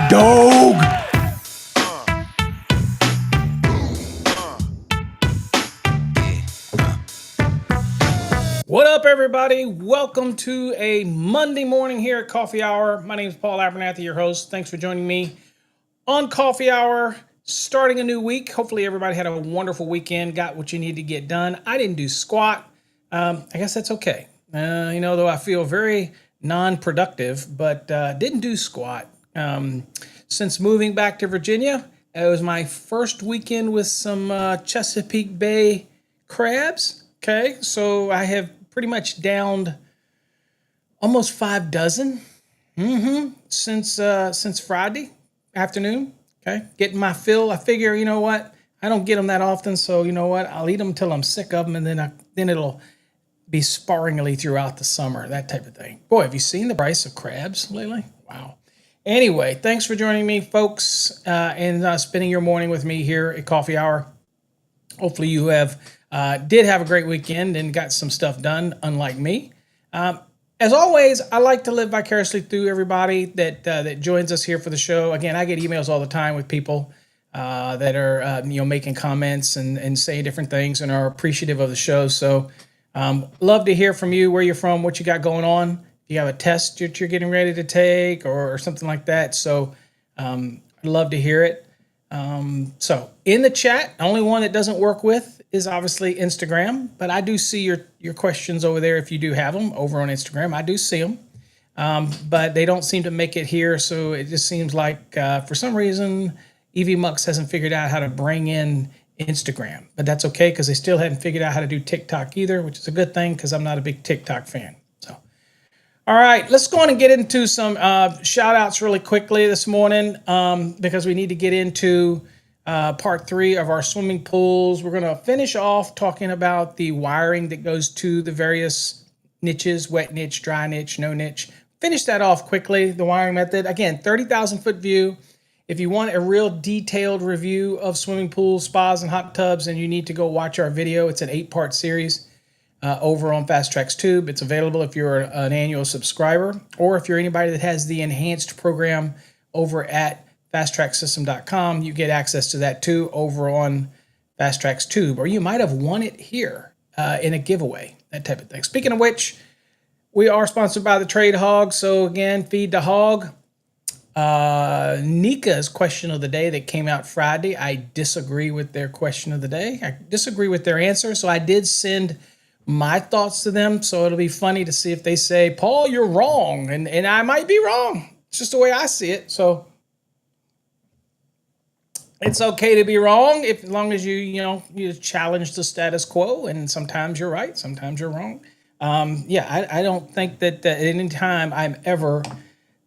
dog. What up, everybody? Welcome to a Monday morning here at Coffee Hour. My name is Paul Abernathy, your host. Thanks for joining me on Coffee Hour, starting a new week. Hopefully everybody had a wonderful weekend, got what you need to get done. I didn't do squat. I guess that's okay. Though I feel very non-productive, but didn't do squat. Since moving back to Virginia, it was my first weekend with some Chesapeake Bay crabs. Okay, so I have pretty much downed almost 5 dozen since Friday afternoon. Okay, getting my fill. I figure, you know what? I don't get them that often, so you know what? I'll eat them until I'm sick of them, and then it'll be sparingly throughout the summer, that type of thing. Boy, have you seen the price of crabs lately? Wow. Anyway, thanks for joining me, folks, and spending your morning with me here at Coffee Hour. Hopefully you did have a great weekend and got some stuff done, unlike me. As always, I like to live vicariously through everybody that joins us here for the show. Again, I get emails all the time with people that are making comments and saying different things and are appreciative of the show. So love to hear from you, where you're from, what you got going on. If you have a test that you're getting ready to take or something like that. So I'd love to hear it. So in the chat, the only one that doesn't work with is obviously Instagram, but I do see your questions over there. If you do have them over on Instagram, I do see them, but they don't seem to make it here. So it just seems like for some reason, EV Mux hasn't figured out how to bring in Instagram, but that's okay because they still haven't figured out how to do TikTok either, which is a good thing because I'm not a big TikTok fan. So, all right, let's go on and get into some shout outs really quickly this morning because we need to get into part 3 of our swimming pools. We're going to finish off talking about the wiring that goes to the various niches, wet niche, dry niche, no niche. Finish that off quickly, the wiring method. Again, 30,000 foot view. If you want a real detailed review of swimming pools, spas, and hot tubs, then you need to go watch our video. It's an 8-part series over on Fast Tracks Tube. It's available if you're an annual subscriber or if you're anybody that has the enhanced program over at fasttracksystem.com. You get access to that too over on Fast Tracks Tube, or you might have won it here in a giveaway, that type of thing. Speaking of which, we are sponsored by the Trade Hog. So again, feed the hog. Nika's question of the day that came out Friday, I disagree with their question of the day. I disagree with their answer. So I did send my thoughts to them. So it'll be funny to see if they say, Paul, you're wrong. And I might be wrong. It's just the way I see it. So it's okay to be wrong as long as you challenge the status quo. And sometimes you're right. Sometimes you're wrong. I don't think that at any time I'm ever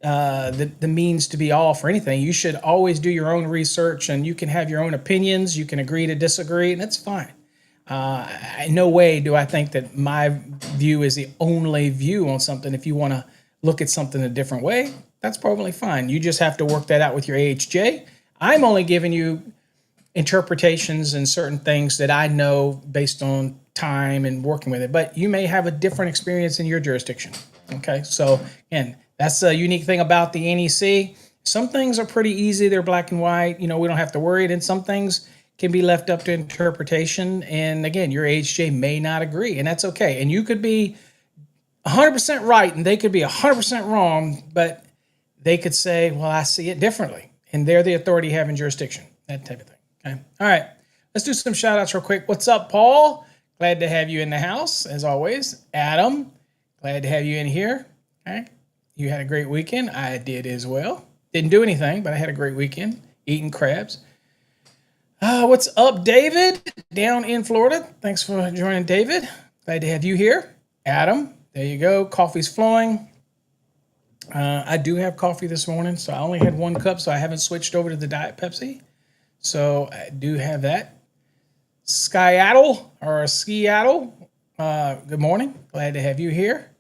the means to be all for anything. You should always do your own research and you can have your own opinions. You can agree to disagree, and that's fine. In no way do I think that my view is the only view on something. If you want to look at something a different way, that's probably fine. You just have to work that out with your AHJ. I'm only giving you interpretations and certain things that I know based on time and working with it, but you may have a different experience in your jurisdiction. Okay, so again, that's a unique thing about the NEC. Some things are pretty easy. They're black and white. We don't have to worry. And some things can be left up to interpretation. And again, your AHJ may not agree, and that's okay. And you could be 100% right, and they could be 100% wrong, but they could say, well, I see it differently. And they're the authority having jurisdiction, that type of thing. Okay. All right. Let's do some shout outs real quick. What's up, Paul? Glad to have you in the house, as always. Adam, glad to have you in here. Okay. You had a great weekend. I did as well. Didn't do anything, but I had a great weekend eating crabs. What's up, David, down in Florida? Thanks for joining, David. Glad to have you here. Adam, there you go. Coffee's flowing. I do have coffee this morning, so I only had 1 cup, so I haven't switched over to the Diet Pepsi. So I do have that. Skyattle or Skiattle, good morning. Glad to have you here.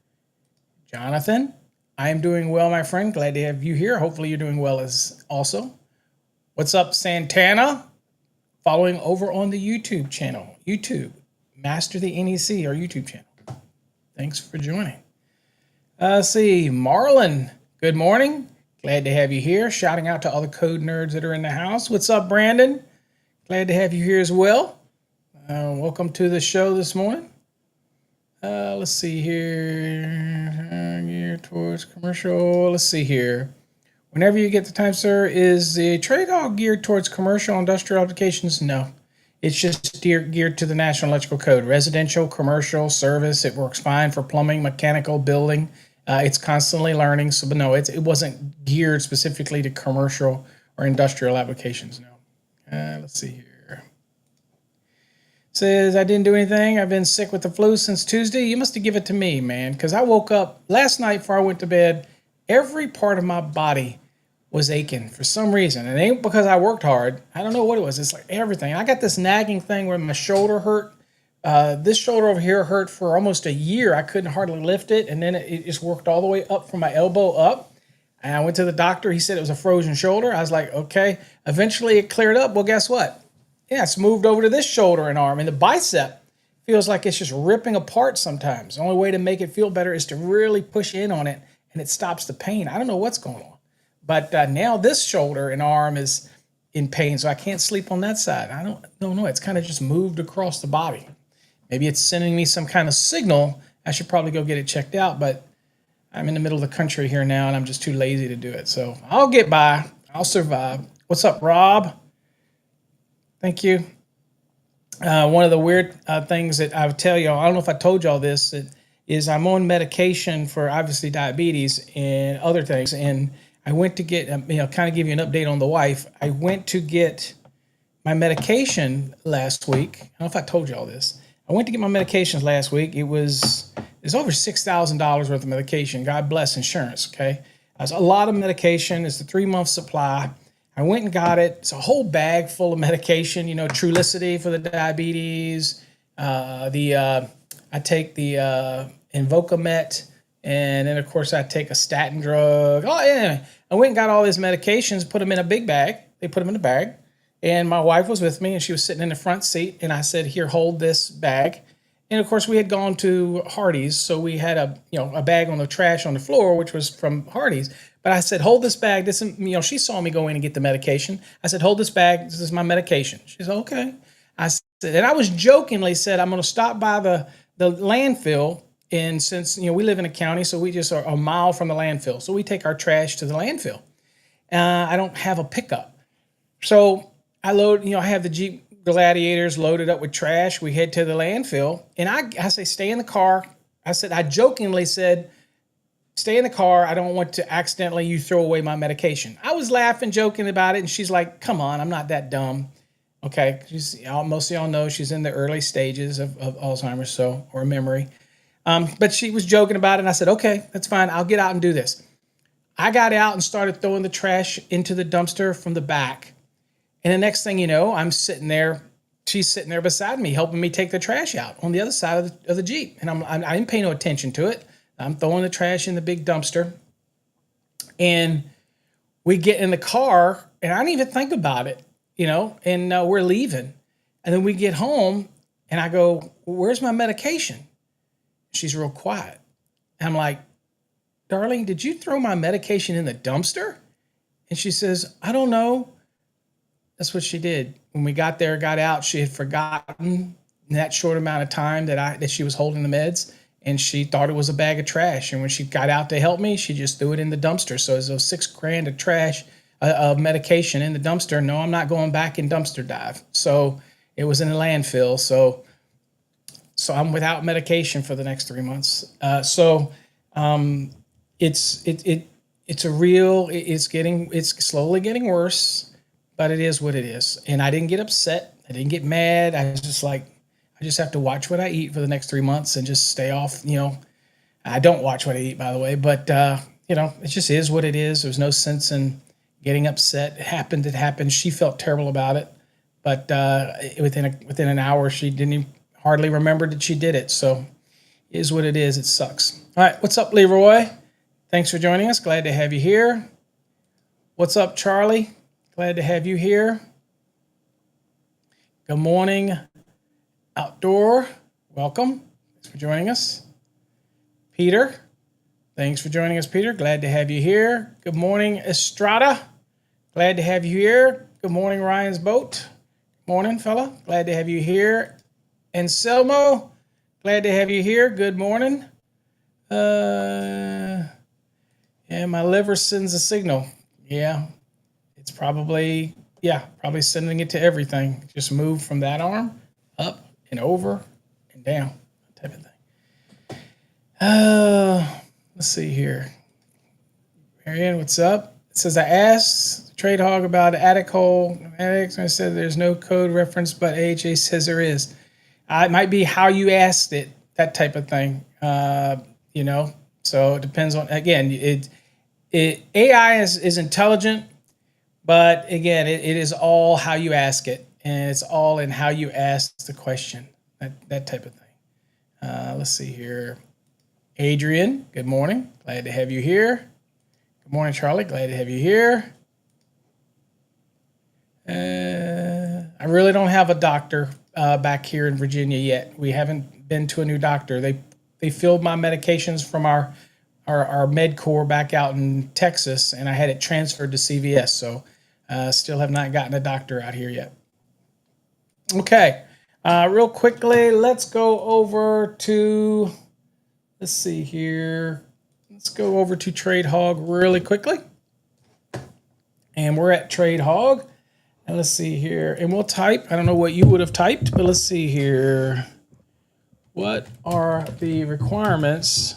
Jonathan, I am doing well, my friend. Glad to have you here. Hopefully you're doing well as also. What's up, Santana? Following over on the YouTube channel. YouTube, Master the NEC, our YouTube channel. Thanks for joining. See, Marlon, good morning. Glad to have you here. Shouting out to all the code nerds that are in the house. What's up, Brandon? Glad to have you here as well. Welcome to the show this morning. Let's see here. Geared towards commercial. Let's see here. Whenever you get the time, sir, is the trade all geared towards commercial industrial applications? No. It's just geared to the National Electrical Code. Residential, commercial, service. It works fine for plumbing, mechanical, building. It's constantly learning. So, but no, it wasn't geared specifically to commercial or industrial applications. No. Let's see here. Says, I didn't do anything. I've been sick with the flu since Tuesday. You must have given it to me, man, because I woke up last night before I went to bed. Every part of my body was aching for some reason. It ain't because I worked hard. I don't know what it was. It's like everything. I got this nagging thing where my shoulder hurt. This shoulder over here hurt for almost a year. I couldn't hardly lift it. And then it just worked all the way up from my elbow up. And I went to the doctor. He said it was a frozen shoulder. I was like, okay. Eventually it cleared up. Well, guess what? Yeah, it's moved over to this shoulder and arm. And the bicep feels like it's just ripping apart sometimes. The only way to make it feel better is to really push in on it, and it stops the pain. I don't know what's going on. But now this shoulder and arm is in pain, so I can't sleep on that side. I don't know. It's kind of just moved across the body. Maybe it's sending me some kind of signal. I should probably go get it checked out, but I'm in the middle of the country here now, and I'm just too lazy to do it. So I'll get by. I'll survive. What's up, Rob? Thank you. One of the weird things that I would tell y'all, I don't know if I told y'all this, is I'm on medication for obviously diabetes and other things. And I went to get, kind of give you an update on the wife. I went to get my medication last week. I don't know if I told y'all this. I went to get my medications last week. It's over $6,000 worth of medication. God bless insurance, okay? That's a lot of medication. It's the 3-month supply. I went and got it. It's a whole bag full of medication, Trulicity for the diabetes. I take the Invocamet, and then, of course, I take a statin drug. Oh, yeah. I went and got all these medications, put them in a big bag. They put them in a bag. And my wife was with me, and she was sitting in the front seat. And I said, here, hold this bag. And, of course, we had gone to Hardee's, so we had a bag on the trash on the floor, which was from Hardee's. But I said, hold this bag. She saw me go in and get the medication. I said, hold this bag. This is my medication. She said, okay. I said, and I was jokingly said, I'm going to stop by the landfill. And since, we live in a county, so we just are a mile from the landfill. So we take our trash to the landfill. I don't have a pickup. So I I have the Jeep Gladiators loaded up with trash. We head to the landfill. And I say, stay in the car. I jokingly said, stay in the car. I don't want to accidentally you throw away my medication. I was laughing, joking about it. And she's like, come on, I'm not that dumb. Okay. Most of y'all know she's in the early stages of Alzheimer's, or memory. But she was joking about it. And I said, okay, that's fine. I'll get out and do this. I got out and started throwing the trash into the dumpster from the back. And the next thing you know, I'm sitting there. She's sitting there beside me, helping me take the trash out on the other side of the Jeep. And I didn't pay no attention to it. I'm throwing the trash in the big dumpster. And we get in the car, and I didn't even think about it, and we're leaving. And then we get home, and I go, where's my medication? She's real quiet. And I'm like, darling, did you throw my medication in the dumpster? And she says, I don't know. That's what she did. When we got out, she had forgotten in that short amount of time that she was holding the meds. And she thought it was a bag of trash. And when she got out to help me, she just threw it in the dumpster. So it was $6,000 of trash, of medication in the dumpster. No, I'm not going back in dumpster dive. So it was in the landfill. So I'm without medication for the next 3 months. It's slowly getting worse, but it is what it is. And I didn't get upset. I didn't get mad. I was just like, I just have to watch what I eat for the next 3 months and just stay off. I don't watch what I eat, by the way, but it just is what it is. There's no sense in getting upset. It happened. She felt terrible about it, but within an hour, she didn't even hardly remember that she did it. So it is what it is. It sucks. All right. What's up, Leroy? Thanks for joining us. Glad to have you here. What's up, Charlie? Glad to have you here. Good morning, Outdoor. Welcome. Thanks for joining us. Peter, Thanks for joining us, Peter. Glad to have you here. Good morning, Estrada. Glad to have you here. Good morning, Ryan's Boat. Morning, fella. Glad to have you here. Anselmo, glad to have you here. Good morning. Yeah, my liver sends a signal. Yeah, it's probably sending it to everything. Just move from that arm up and over and down, type of thing. Let's see here. Marianne, what's up? It says, I asked Trade Hog about attic hole. I said there's no code reference, but AHA says there is. It might be how you asked it, that type of thing. So it depends on, again, AI is intelligent, but again, it is all how you ask it, and it's all in how you ask the question, that type of thing. Let's see here. Adrian, good morning. Glad to have you here. Good morning, Charlie. Glad to have you here. I really don't have a doctor back here in Virginia yet. We haven't been to a new doctor. They filled my medications from our MedCore back out in Texas, and I had it transferred to CVS. So still have not gotten a doctor out here yet. Okay, real quickly, let's go over to, let's see here. Let's go over to Trade Hog really quickly. And we're at Trade Hog. And let's see here. And we'll type. I don't know what you would have typed, but let's see here. What are the requirements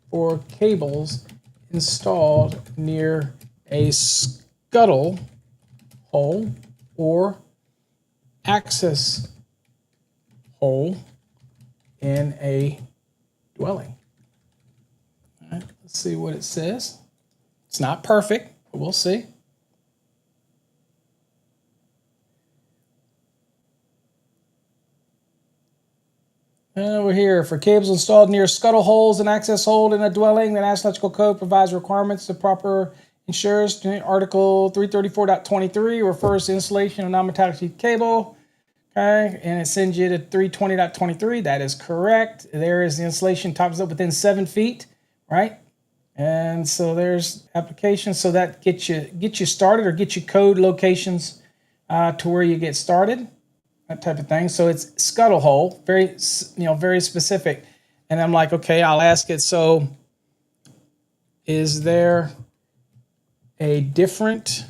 for cables installed near a scuttle hole or access hole in a dwelling? All right, let's see what it says. It's not perfect, but we'll see. We're here. For cables installed near scuttle holes and access hole in a dwelling, the National Electrical Code provides requirements to proper ensures. Article 334.23 refers to installation of non-metallic sheath cable. Okay, and it sends you to 320.23. That is correct. There is the installation tops up within 7 feet, right? And so there's applications. So that gets you started, or get you code locations to where you get started. That type of thing. So it's scuttle hole, very specific. And I'm like, okay, I'll ask it. So is there a different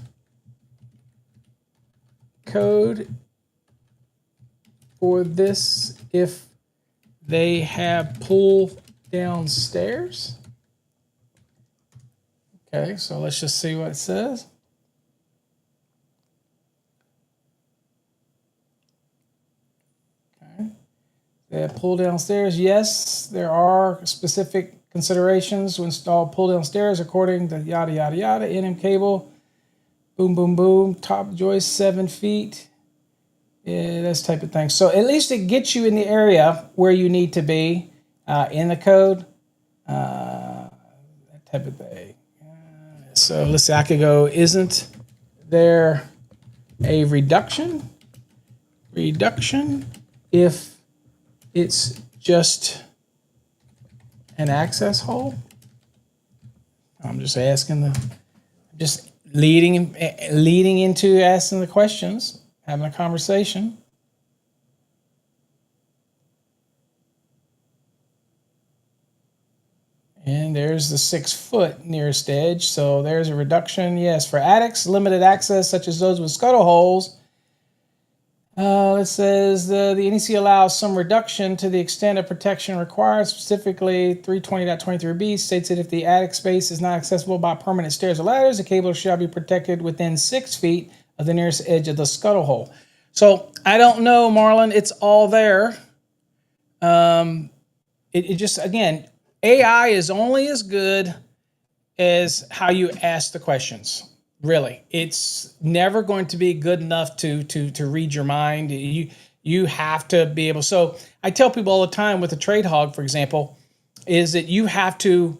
code for this if they have pull down stairs? Okay, so let's just see what it says. Pull down stairs, yes, there are specific considerations to install pull down stairs according to yada, yada, yada. NM cable, boom, boom, boom, top joist 7 feet. Yeah, this type of thing. So at least it gets you in the area where you need to be in the code. That type of thing. So let's say I could go, isn't there a reduction? Reduction if it's just an access hole? I'm just asking just leading into asking the questions, having a conversation. And there's the 6 foot nearest edge. So there's a reduction. Yes, for attics, limited access, such as those with scuttle holes. It says the NEC allows some reduction to the extent of protection required. Specifically, 320.23b states that if the attic space is not accessible by permanent stairs or ladders, the cable shall be protected within 6 feet of the nearest edge of the scuttle hole. So I don't know, Marlon. It's all there. It just, again, AI is only as good as how you ask the questions. Really, it's never going to be good enough to read your mind. You have to be able. So I tell people all the time with the Trade Hog, for example, is that you have to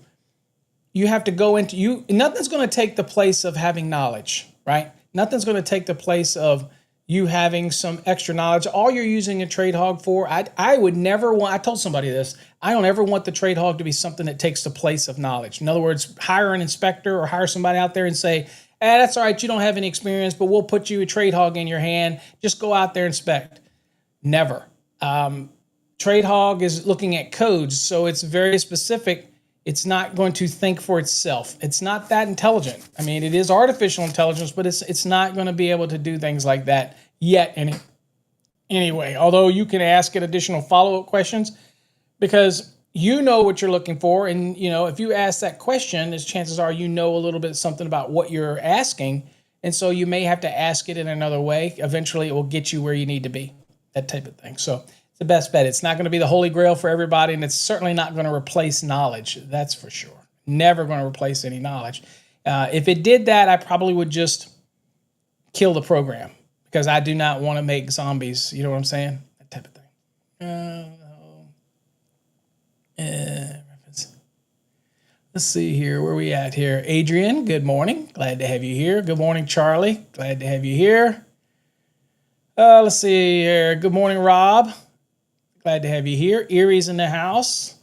go into. Nothing's going to take the place of having knowledge, right? Nothing's going to take the place of you having some extra knowledge. All you're using a trade hog for, I would never want, I told somebody this, I don't ever want the trade hog to be something that takes the place of knowledge. In other words, hire an inspector or hire somebody out there and say, that's all right, you don't have any experience, but we'll put you a trade hog in your hand. Just go out there and inspect. Never. Trade hog is looking at codes, so it's very specific. It's not going to think for itself. It's not that intelligent. I mean, it is artificial intelligence, but it's not going to be able to do things like that yet anyway. Although you can ask it additional follow-up questions because you know what you're looking for. And, if you ask that question, there's chances are you know a little bit something about what you're asking. And so you may have to ask it in another way. Eventually, it will get you where you need to be, that type of thing. So it's the best bet. It's not going to be the holy grail for everybody, and it's certainly not going to replace knowledge. That's for sure. Never going to replace any knowledge. If it did that, I probably would just kill the program because I do not want to make zombies. You know what I'm saying? That type of thing. Let's see here. Where are we at here? Adrian, good morning. Glad to have you here. Good morning, Charlie. Glad to have you here. Let's see here. Good morning, Rob. Glad to have you here. Erie's in the house.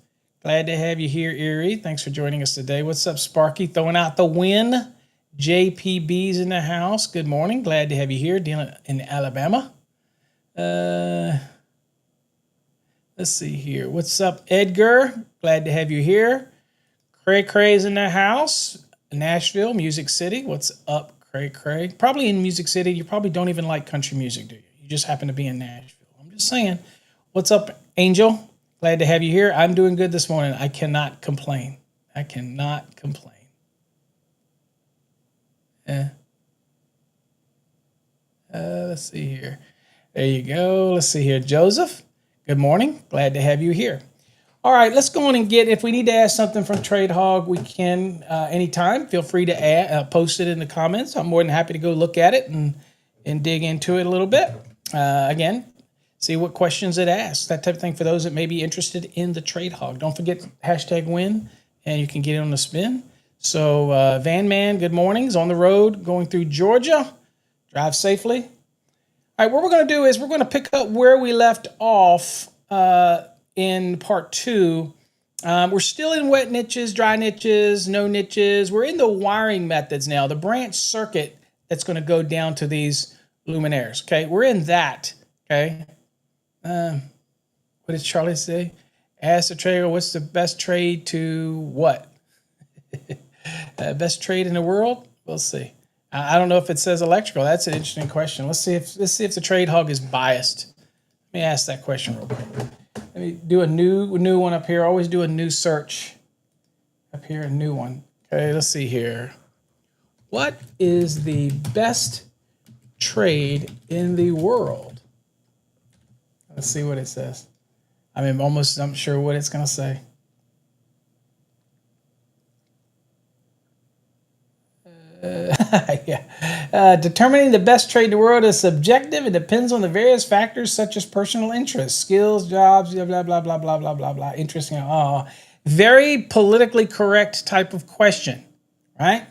Glad to have you here, Erie. Thanks for joining us today. What's up, Sparky? Throwing out the win. JPB's in the house. Good morning. Glad to have you here, dealing in Alabama. Let's see here. What's up, Edgar? Glad to have you here. Cray Cray's in the house. Nashville, Music City. What's up, Cray Cray? Probably in Music City. You probably don't even like country music, do you? You just happen to be in Nashville. I'm just saying. What's up, Angel? Glad to have you here. I'm doing good this morning. I cannot complain. I cannot complain. Let's see here. There you go. Let's see here. Joseph, good morning. Glad to have you here. All right, let's go on and if we need to ask something from Trade Hog, we can anytime. Feel free to post it in the comments. I'm more than happy to go look at it and dig into it a little bit. Again, see what questions it asks, that type of thing for those that may be interested in the Trade Hog. Don't forget #win, and you can get it on the spin. So Van Man, good morning. He's on the road going through Georgia. Drive safely. All right, what we're going to do is we're going to pick up where we left off in part 2. We're still in wet niches, dry niches, no niches. We're in the wiring methods now, the branch circuit that's going to go down to these luminaires. Okay, we're in that. Okay. What did Charlie say? Ask the trader, what's the best trade to what? Best trade in the world? We'll see. I don't know if it says electrical. That's an interesting question. Let's see if the Trade Hog is biased. Let me ask that question real quick. Let me do a new one up here. Always do a new search up here, a new one. Okay, let's see here. What is the best trade in the world? Let's see what it says. I'm sure what it's going to say. Determining the best trade in the world is subjective. It depends on the various factors such as personal interests, skills, jobs, blah, blah, blah, blah, blah, blah, blah, blah. Interesting. Very politically correct type of question, right?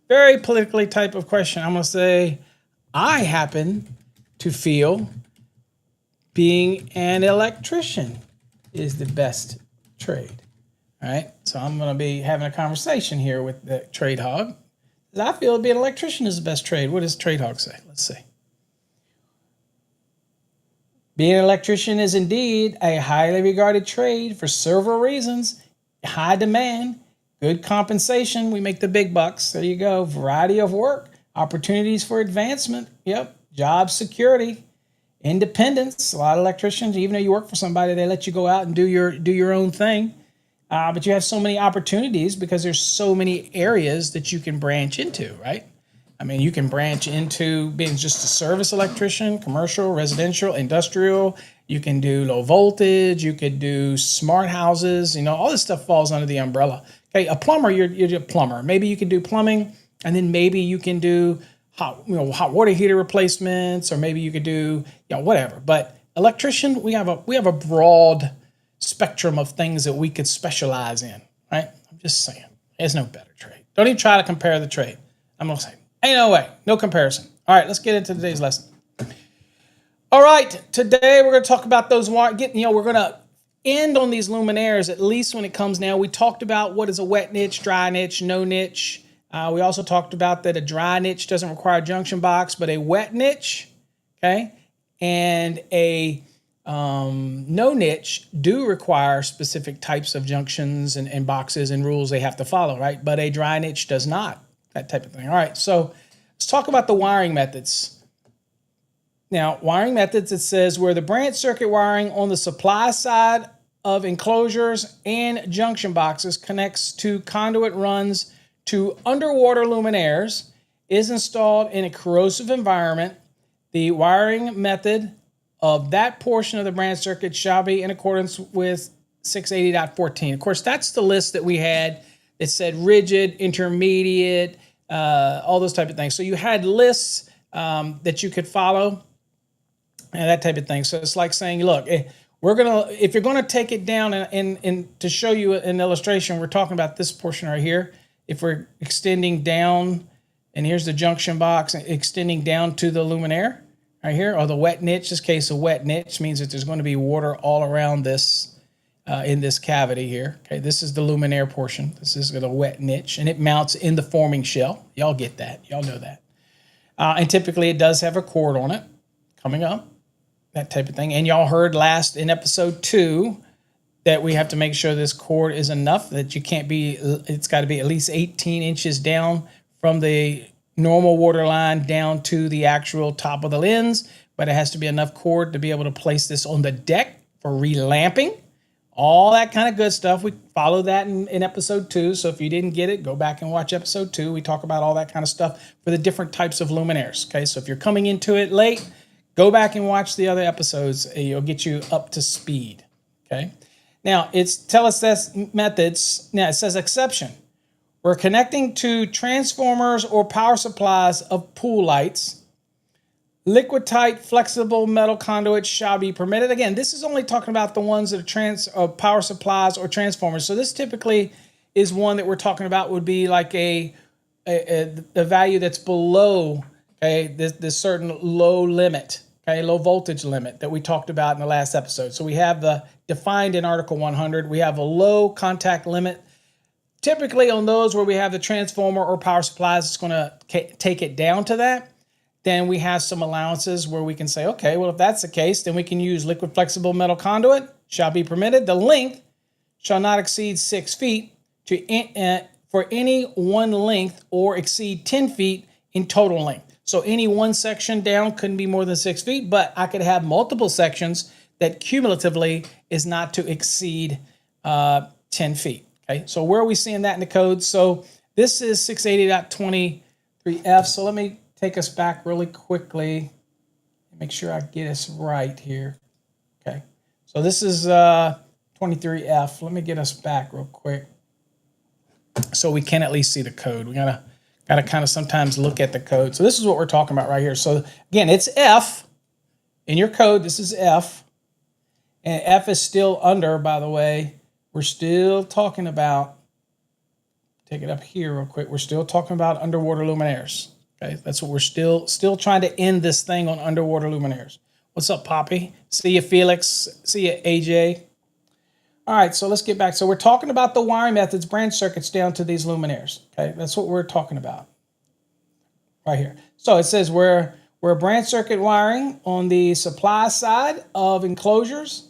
Very politically type of question. I'm going to say, I happen to feel being an electrician is the best trade, all right? So I'm going to be having a conversation here with the Trade Hog. I feel being an electrician is the best trade. What does Trade Hog say? Let's see. Being an electrician is indeed a highly regarded trade for several reasons. High demand, good compensation. We make the big bucks. There you go. Variety of work, opportunities for advancement. Yep. Job security, independence. A lot of electricians, even though you work for somebody, they let you go out and do your own thing. But you have so many opportunities because there's so many areas that you can branch into, right? I mean, you can branch into being just a service electrician, commercial, residential, industrial. You can do low voltage. You could do smart houses. All this stuff falls under the umbrella. Okay, a plumber, you're a plumber. Maybe you can do plumbing, and then maybe you can do hot water heater replacements, or maybe you could do whatever. But electrician, we have a broad spectrum of things that we could specialize in, right? I'm just saying, there's no better trade. Don't even try to compare the trade. I'm going to say, ain't no way, no comparison. All right, let's get into today's lesson. All right, today we're going to talk about those we're going to end on these luminaires, at least when it comes now. We talked about what is a wet niche, dry niche, no niche. We also talked about that a dry niche doesn't require a junction box, but a wet niche, okay, and a no niche do require specific types of junctions and boxes and rules they have to follow, right? But a dry niche does not, that type of thing. All right, so let's talk about the wiring methods. Now, wiring methods, it says where the branch circuit wiring on the supply side of enclosures and junction boxes connects to conduit runs to underwater luminaires is installed in a corrosive environment. The wiring method of that portion of the branch circuit shall be in accordance with 680.14. Of course, that's the list that we had. It said rigid, intermediate, all those type of things. So you had lists that you could follow and that type of thing. So it's like saying, look, if you're gonna take it down and to show you an illustration, we're talking about this portion right here. If we're extending down, and here's the junction box, extending down to the luminaire right here, or the wet niche. This case, a wet niche means that there's going to be water all around this in this cavity here. Okay, this is the luminaire portion. This is the wet niche, and it mounts in the forming shell. Y'all get that. Y'all know that. And typically, it does have a cord on it coming up. That type of thing. And y'all heard last in episode 2 that we have to make sure this cord is enough, that you can't be, it's got to be at least 18 inches down from the normal water line down to the actual top of the lens, but it has to be enough cord to be able to place this on the deck for relamping, all that kind of good stuff. We follow that in episode 2. So if you didn't get it, go back and watch episode 2. We talk about all that kind of stuff for the different types of luminaires. Okay, so if you're coming into it late, go back and watch the other episodes. It'll get you up to speed. Okay. Now it's tell us this methods. Now it says exception. We're connecting to transformers or power supplies of pool lights. Liquid tight flexible metal conduits shall be permitted. Again, this is only talking about the ones that are power supplies or transformers. So this typically is one that we're talking about would be like a value that's below, okay, this certain low limit, okay, low voltage limit that we talked about in the last episode. So we have the defined in Article 100. We have a low contact limit. Typically on those where we have the transformer or power supplies, it's going to take it down to that. Then we have some allowances where we can say, okay, well, if that's the case, then we can use liquid flexible metal conduit, shall be permitted. The length shall not exceed 6 feet for any one length or exceed 10 feet in total length. So any one section down couldn't be more than 6 feet, but I could have multiple sections that cumulatively is not to exceed 10 feet. Okay, so where are we seeing that in the code? So this is 680.23F. So let me take us back really quickly and make sure I get us right here. Okay, so this is 23F. Let me get us back real quick so we can at least see the code. We gotta kind of sometimes look at the code. So this is what we're talking about right here. So again, it's F in your code. This is F, and F is still under, by the way. We're still talking about, take it up here real quick. We're still talking about underwater luminaires. Okay, that's what we're still trying to end this thing on, underwater luminaires. What's up, Poppy? See you, Felix. See you, AJ. All right, so let's get back. So we're talking about the wiring methods, branch circuits down to these luminaires. Okay, that's what we're talking about right here. So it says where branch circuit wiring on the supply side of enclosures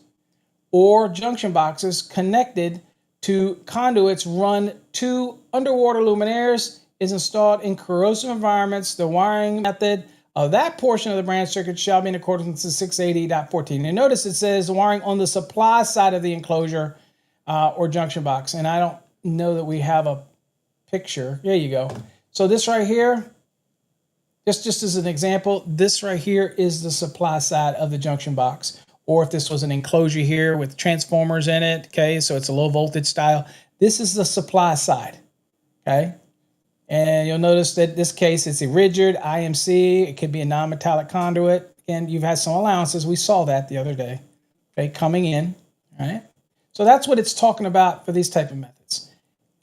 or junction boxes connected to conduits run to underwater luminaires is installed in corrosive environments. The wiring method of that portion of the branch circuit shall be in accordance with 680.14. And notice it says wiring on the supply side of the enclosure or junction box. And I don't know that we have a picture. There you go. So this right here, just as an example, this right here is the supply side of the junction box. Or if this was an enclosure here with transformers in it, okay, so it's a low voltage style. This is the supply side, okay? And you'll notice that in this case, it's a rigid IMC. It could be a non-metallic conduit. Again, you've had some allowances. We saw that the other day, okay, coming in, all right? So that's what it's talking about for these type of methods.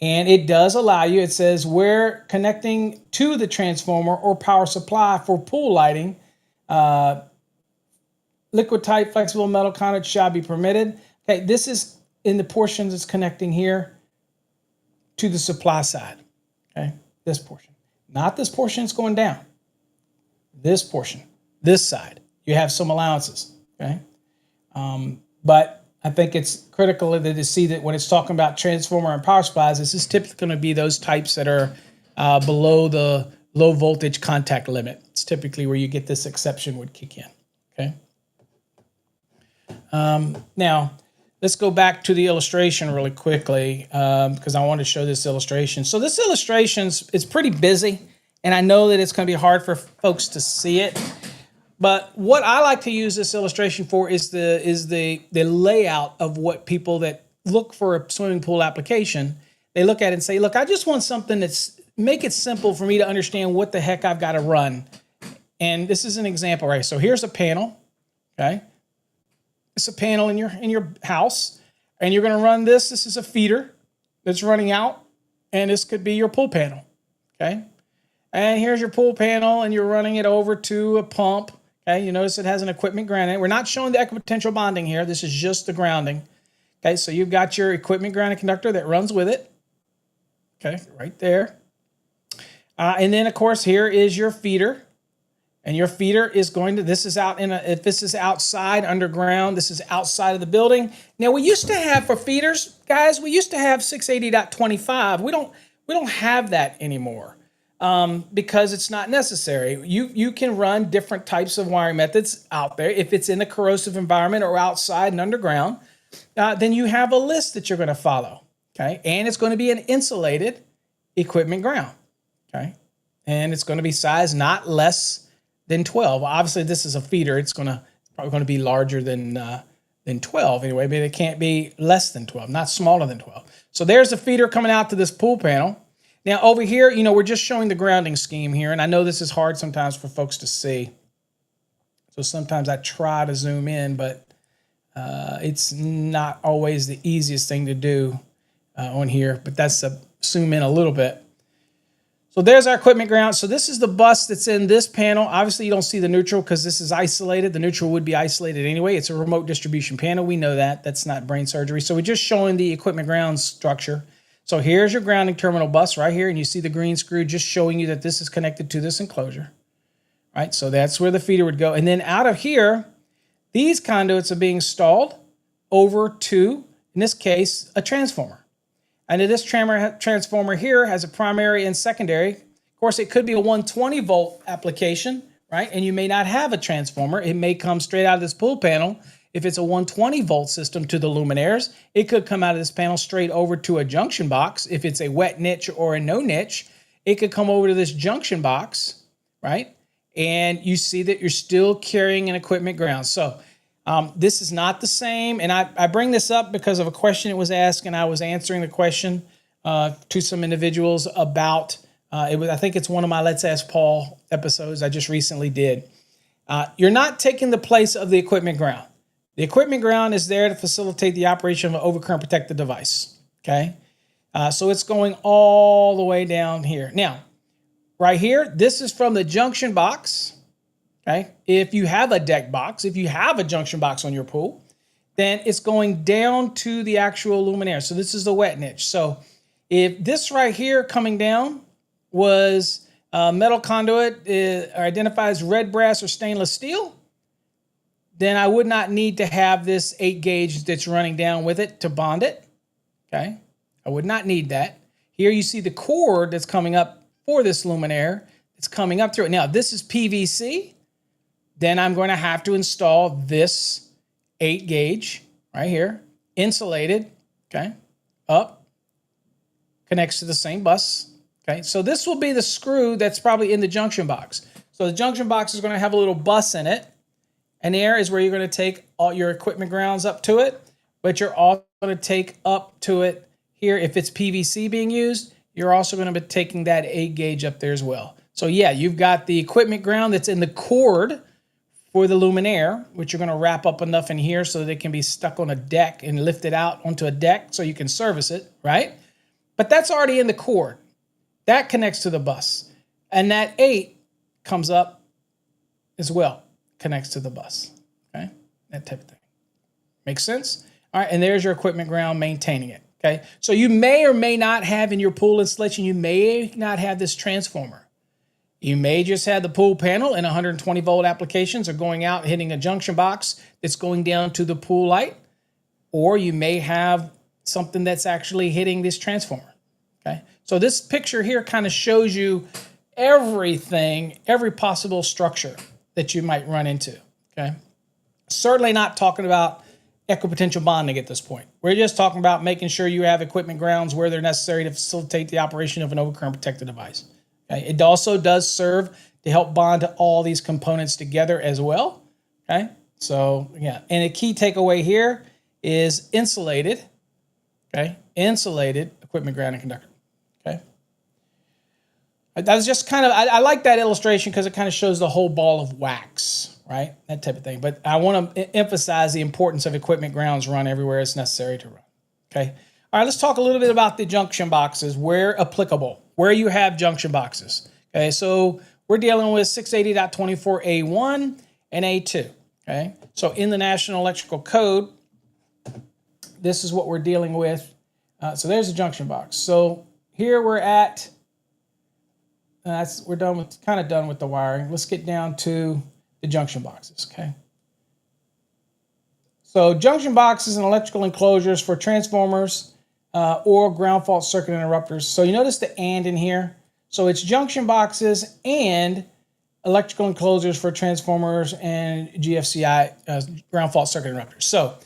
And it does allow you, it says, where connecting to the transformer or power supply for pool lighting, liquid type flexible metal conduit shall be permitted. Okay, this is in the portion that's connecting here to the supply side. Okay, this portion. Not this portion that's going down. This portion, this side. You have some allowances. Okay, but I think it's critical to see that when it's talking about transformer and power supplies, this is typically going to be those types that are below the low voltage contact limit. It's typically where you get this exception would kick in. Okay. Now, let's go back to the illustration really quickly because I want to show this illustration. So this illustration is pretty busy, and I know that it's going to be hard for folks to see it. But what I like to use this illustration for is the layout of what people that look for a swimming pool application, they look at it and say, look, I just want something that's make it simple for me to understand what the heck I've got to run. And this is an example, right? So here's a panel, okay? It's a panel in your house, and you're going to run this. This is a feeder that's running out, and this could be your pool panel, okay? And here's your pool panel, and you're running it over to a pump. Okay, you notice it has an equipment ground in it. We're not showing the equipotential bonding here. This is just the grounding. Okay, so you've got your equipment grounding conductor that runs with it. Okay, right there. And then, of course, here is your feeder. And your feeder is going to, this is out if this is outside underground, this is outside of the building. Now, we used to have, for feeders, guys, we used to have 680.25. We don't have that anymore. Because it's not necessary. You can run different types of wiring methods out there. If it's in a corrosive environment or outside and underground, then you have a list that you're going to follow. Okay, and it's going to be an insulated equipment ground. Okay, and it's going to be size not less than 12. Obviously, this is a feeder. It's probably going to be larger than 12 anyway, but it can't be less than 12, not smaller than 12. So there's the feeder coming out to this pool panel. Now, over here, we're just showing the grounding scheme here, and I know this is hard sometimes for folks to see. So sometimes I try to zoom in, but it's not always the easiest thing to do on here, but that's a zoom in a little bit. So there's our equipment ground. So this is the bus that's in this panel. Obviously, you don't see the neutral because this is isolated. The neutral would be isolated anyway. It's a remote distribution panel. We know that. That's not brain surgery. So we're just showing the equipment ground structure. So here's your grounding terminal bus right here, and you see the green screw just showing you that this is connected to this enclosure. Right, so that's where the feeder would go. And then out of here, these conduits are being installed over to, in this case, a transformer. And this transformer here has a primary and secondary. Of course, it could be a 120 volt application, right? And you may not have a transformer. It may come straight out of this pool panel. If it's a 120 volt system to the luminaires, it could come out of this panel straight over to a junction box. If it's a wet niche or a no niche, it could come over to this junction box, right? And you see that you're still carrying an equipment ground. So this is not the same. And I bring this up because of a question that was asked, and I was answering the question to some individuals about, I think it's one of my Let's Ask Paul episodes I just recently did. You're not taking the place of the equipment ground. The equipment ground is there to facilitate the operation of an overcurrent protected device, okay? So it's going all the way down here. Now, right here, this is from the junction box, okay? If you have a deck box, if you have a junction box on your pool, then it's going down to the actual luminaire. So this is the wet niche. So if this right here coming down was metal conduit identified as red brass or stainless steel, then I would not need to have this 8 gauge that's running down with it to bond it, okay? I would not need that. Here you see the cord that's coming up for this luminaire. It's coming up through it. Now, if this is PVC, then I'm going to have to install this 8 gauge right here, insulated, okay, up, connects to the same bus, okay? So this will be the screw that's probably in the junction box. So the junction box is going to have a little bus in it, and there is where you're going to take all your equipment grounds up to it, but you're also going to take up to it here. If it's PVC being used, you're also going to be taking that 8 gauge up there as well. So yeah, you've got the equipment ground that's in the cord for the luminaire, which you're going to wrap up enough in here so that it can be stuck on a deck and lifted out onto a deck so you can service it, right? But that's already in the cord. That connects to the bus. And that 8 comes up as well, connects to the bus, okay? that type of thing. Make sense? All right, and there's your equipment ground maintaining it. Okay, so you may or may not have in your pool installation, you may not have this transformer. You may just have the pool panel and 120 volt applications are going out hitting a junction box that's going down to the pool light, or you may have something that's actually hitting this transformer. Okay, so this picture here kind of shows you everything, every possible structure that you might run into. Okay, certainly not talking about equipotential bonding at this point. We're just talking about making sure you have equipment grounds where they're necessary to facilitate the operation of an overcurrent protected device. Okay? It also does serve to help bond all these components together as well. Okay, so yeah, and a key takeaway here is insulated. Okay, insulated equipment ground and conductor. Okay, that was just kind of I like that illustration because it kind of shows the whole ball of wax. Right, that type of thing. But I want to emphasize the importance of equipment grounds run everywhere it's necessary to run. Okay. All right, let's talk a little bit about the junction boxes where applicable, where you have junction boxes. Okay, so we're dealing with 680.24A1 and A2. Okay, so in the National Electrical Code, this is what we're dealing with. So there's a junction box. So here we're at, we're done with, kind of done with the wiring. Let's get down to the junction boxes, okay? So junction boxes and electrical enclosures for transformers or ground fault circuit interrupters. So you notice the "and" in here. So it's junction boxes and electrical enclosures for transformers and GFCI, ground fault circuit interrupters. So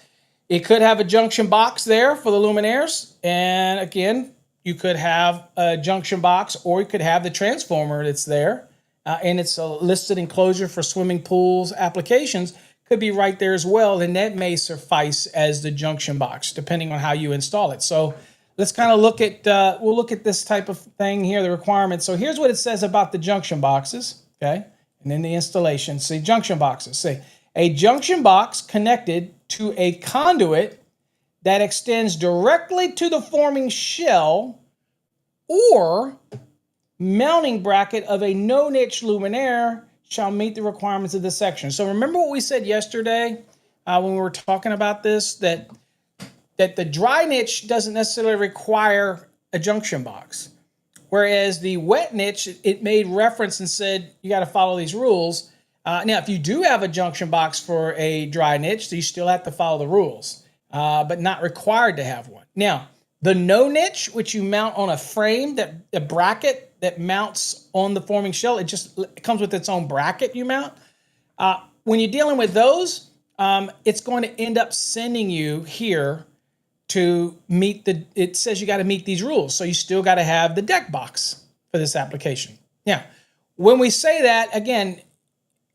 it could have a junction box there for the luminaires. And again, you could have a junction box or you could have the transformer that's there. And it's a listed enclosure for swimming pools applications could be right there as well. And that may suffice as the junction box, depending on how you install it. So let's kind of look at, we'll look at this type of thing here, the requirements. So here's what it says about the junction boxes, okay? And then the installation. See, junction boxes. See, a junction box connected to a conduit that extends directly to the forming shell or mounting bracket of a no-niche luminaire shall meet the requirements of this section. So remember what we said yesterday when we were talking about this, that the dry niche doesn't necessarily require a junction box. Whereas the wet niche, it made reference and said, you got to follow these rules. Now, if you do have a junction box for a dry niche, so you still have to follow the rules, but not required to have one. Now, the no niche, which you mount on a frame, that a bracket that mounts on the forming shell, it comes with its own bracket you mount. When you're dealing with those, it's going to end up sending you here to meet it says you got to meet these rules. So you still got to have the deck box for this application. Now, when we say that, again,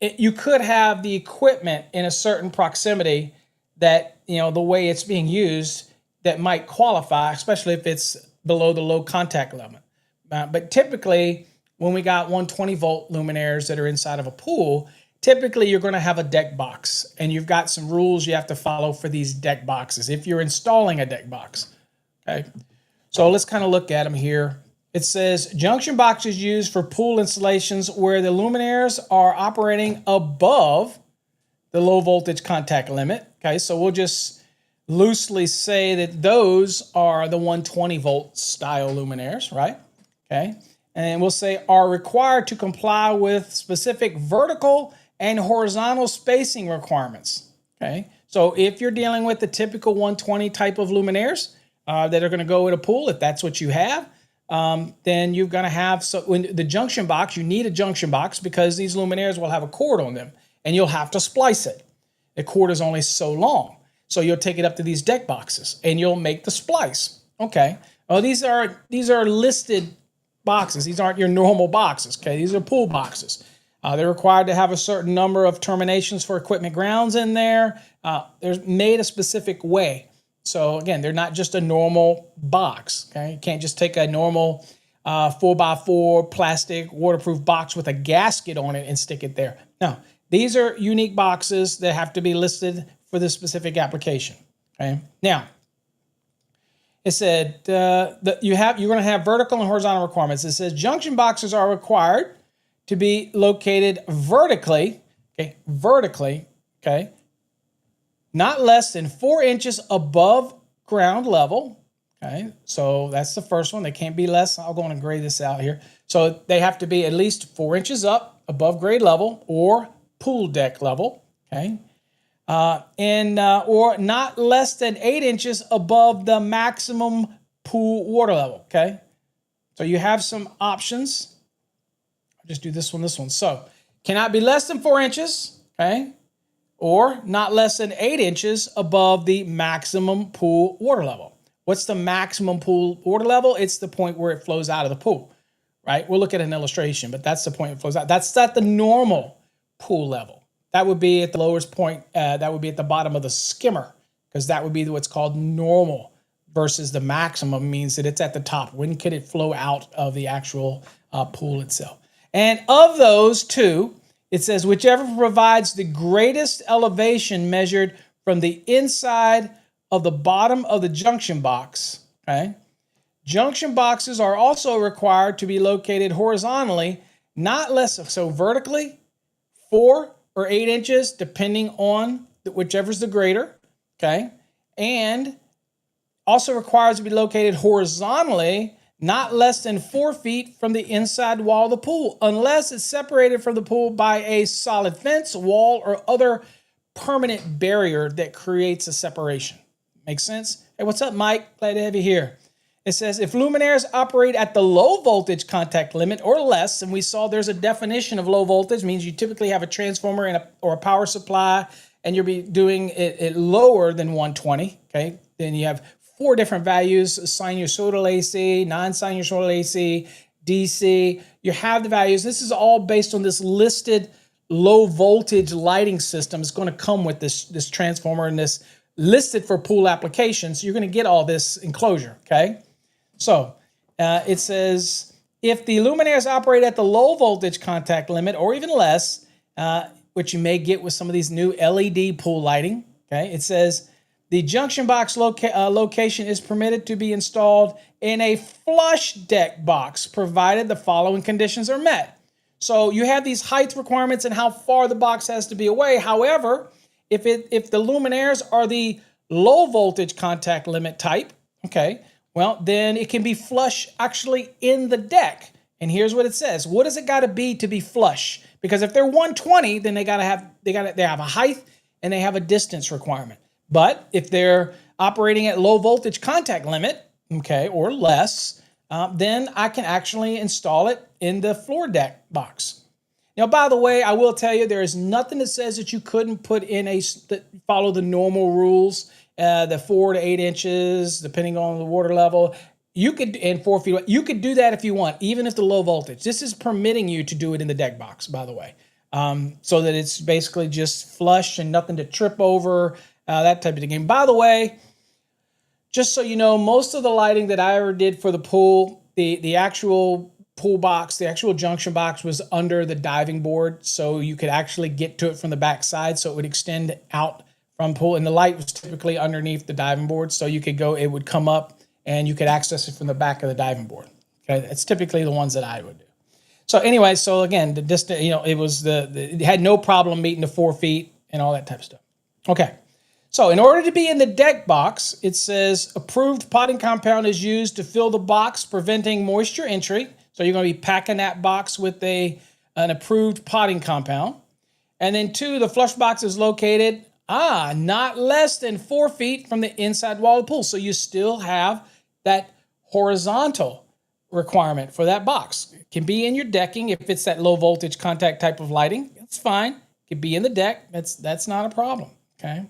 you could have the equipment in a certain proximity that, the way it's being used, that might qualify, especially if it's below the low contact limit. But typically, when we got 120 volt luminaires that are inside of a pool, typically you're going to have a deck box, and you've got some rules you have to follow for these deck boxes if you're installing a deck box. Okay, so let's kind of look at them here. It says junction boxes used for pool installations where the luminaires are operating above the low voltage contact limit. Okay, so we'll just loosely say that those are the 120 volt style luminaires, right? Okay, and we'll say are required to comply with specific vertical and horizontal spacing requirements. Okay, so if you're dealing with the typical 120 type of luminaires that are going to go in a pool, if that's what you have, then you're going to have, so when the junction box, you need a junction box because these luminaires will have a cord on them and you'll have to splice it. The cord is only so long. So you'll take it up to these deck boxes and you'll make the splice. Okay. Well, these are listed boxes. These aren't your normal boxes. Okay. These are pool boxes. They're required to have a certain number of terminations for equipment grounds in there. They're made a specific way. So again, they're not just a normal box. Okay. You can't just take a normal 4x4 plastic waterproof box with a gasket on it and stick it there. No, these are unique boxes that have to be listed for this specific application. Okay. Now, it said you're going to have vertical and horizontal requirements. It says junction boxes are required to be located vertically. Okay, vertically. Okay, not less than 4 inches above ground level. Okay, so that's the first one. They can't be less. I'll go on and grade this out here. So they have to be at least 4 inches up above grade level or pool deck level. Okay, or not less than 8 inches above the maximum pool water level. Okay, so you have some options. I'll just do this one. So cannot be less than 4 inches. Okay, or not less than 8 inches above the maximum pool water level. What's the maximum pool water level? It's the point where it flows out of the pool, right? We'll look at an illustration, but that's the point it flows out. That's not the normal pool level. That would be at the lowest point. That would be at the bottom of the skimmer, because that would be what's called normal, versus the maximum means that it's at the top. When can it flow out of the actual pool itself? And of those two, it says whichever provides the greatest elevation measured from the inside of the bottom of the junction box. Okay. Junction boxes are also required to be located horizontally, not less, so vertically, 4 or 8 inches, depending on whichever's the greater. Okay. And also requires to be located horizontally, not less than 4 feet from the inside wall of the pool, unless it's separated from the pool by a solid fence, wall, or other permanent barrier that creates a separation. Make sense? Hey, what's up, Mike? Glad to have you here. It says, if luminaires operate at the low voltage contact limit or less, and we saw there's a definition of low voltage, means you typically have a transformer or a power supply, and you'll be doing it lower than 120, okay? Then you have 4 different values: sinusoidal AC, non-sinusoidal AC, DC. You have the values. This is all based on this listed low voltage lighting system. It's going to come with this transformer and this listed for pool applications. So you're going to get all this enclosure, okay? So it says, if the luminaires operate at the low voltage contact limit or even less, which you may get with some of these new LED pool lighting, okay? It says, the junction box location is permitted to be installed in a flush deck box, provided the following conditions are met. So you have these height requirements and how far the box has to be away. However, if the luminaires are the low voltage contact limit type, okay, well, then it can be flush actually in the deck. And here's what it says. What does it got to be flush? Because if they're 120, then they have a height and they have a distance requirement. But if they're operating at low voltage contact limit, okay, or less, then I can actually install it in the floor deck box. Now, by the way, I will tell you, there is nothing that says that you couldn't put in follow the normal rules, the 4 to 8 inches, depending on the water level. You could, and 4 feet, you could do that if you want, even if the low voltage. This is permitting you to do it in the deck box, by the way, so that it's basically just flush and nothing to trip over, that type of thing. By the way, just so you know, most of the lighting that I ever did for the pool, the actual pool box, the actual junction box was under the diving board, so you could actually get to it from the back side, so it would extend out from pool, and the light was typically underneath the diving board, so you could go, it would come up, and you could access it from the back of the diving board. Okay, that's typically the ones that I would do. So anyway, so again, the distance, it was it had no problem meeting the 4 feet and all that type of stuff. Okay. So in order to be in the deck box, it says approved potting compound is used to fill the box, preventing moisture entry. So you're going to be packing that box with an approved potting compound. And then 2, the flush box is located not less than 4 feet from the inside wall of the pool. So you still have that horizontal requirement for that box. It can be in your decking if it's that low voltage contact type of lighting. That's fine. It could be in the deck. That's not a problem. Okay.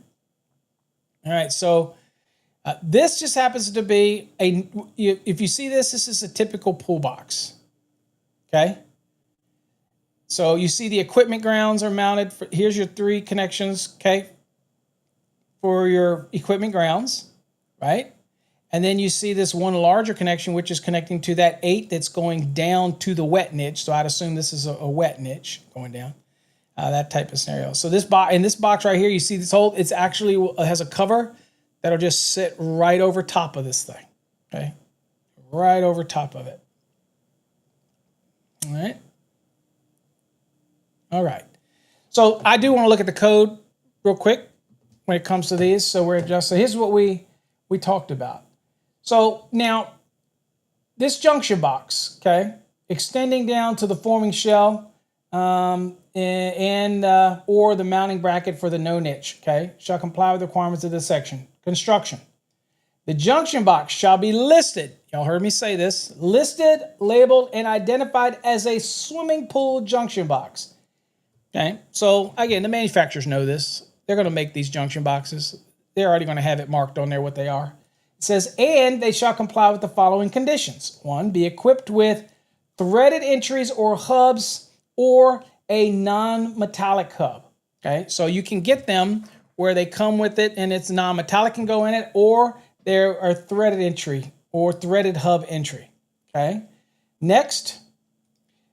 All right, so this just happens to be if you see this is a typical pool box, okay? So you see the equipment grounds are mounted. Here's your 3 connections, okay, for your equipment grounds, right? And then you see this one larger connection, which is connecting to that 8 that's going down to the wet niche. So I'd assume this is a wet niche going down. That type of scenario. So in this box right here, you see this hole, it's actually has a cover that'll just sit right over top of this thing, okay? Right over top of it. All right. All right. So I do want to look at the code real quick, when it comes to these. So we're just, so here's what we talked about. So now this junction box, okay, extending down to the forming shell or the mounting bracket for the no niche, okay, shall comply with the requirements of this section. Construction. The junction box shall be listed, y'all heard me say this, listed, labeled, and identified as a swimming pool junction box. Okay, so again, the manufacturers know this. They're going to make these junction boxes. They're already going to have it marked on there what they are. It says, and they shall comply with the following conditions. 1, be equipped with threaded entries or hubs or a non-metallic hub. Okay, so you can get them where they come with it and it's non-metallic can go in it, or there are threaded entry or threaded hub entry. Okay, next,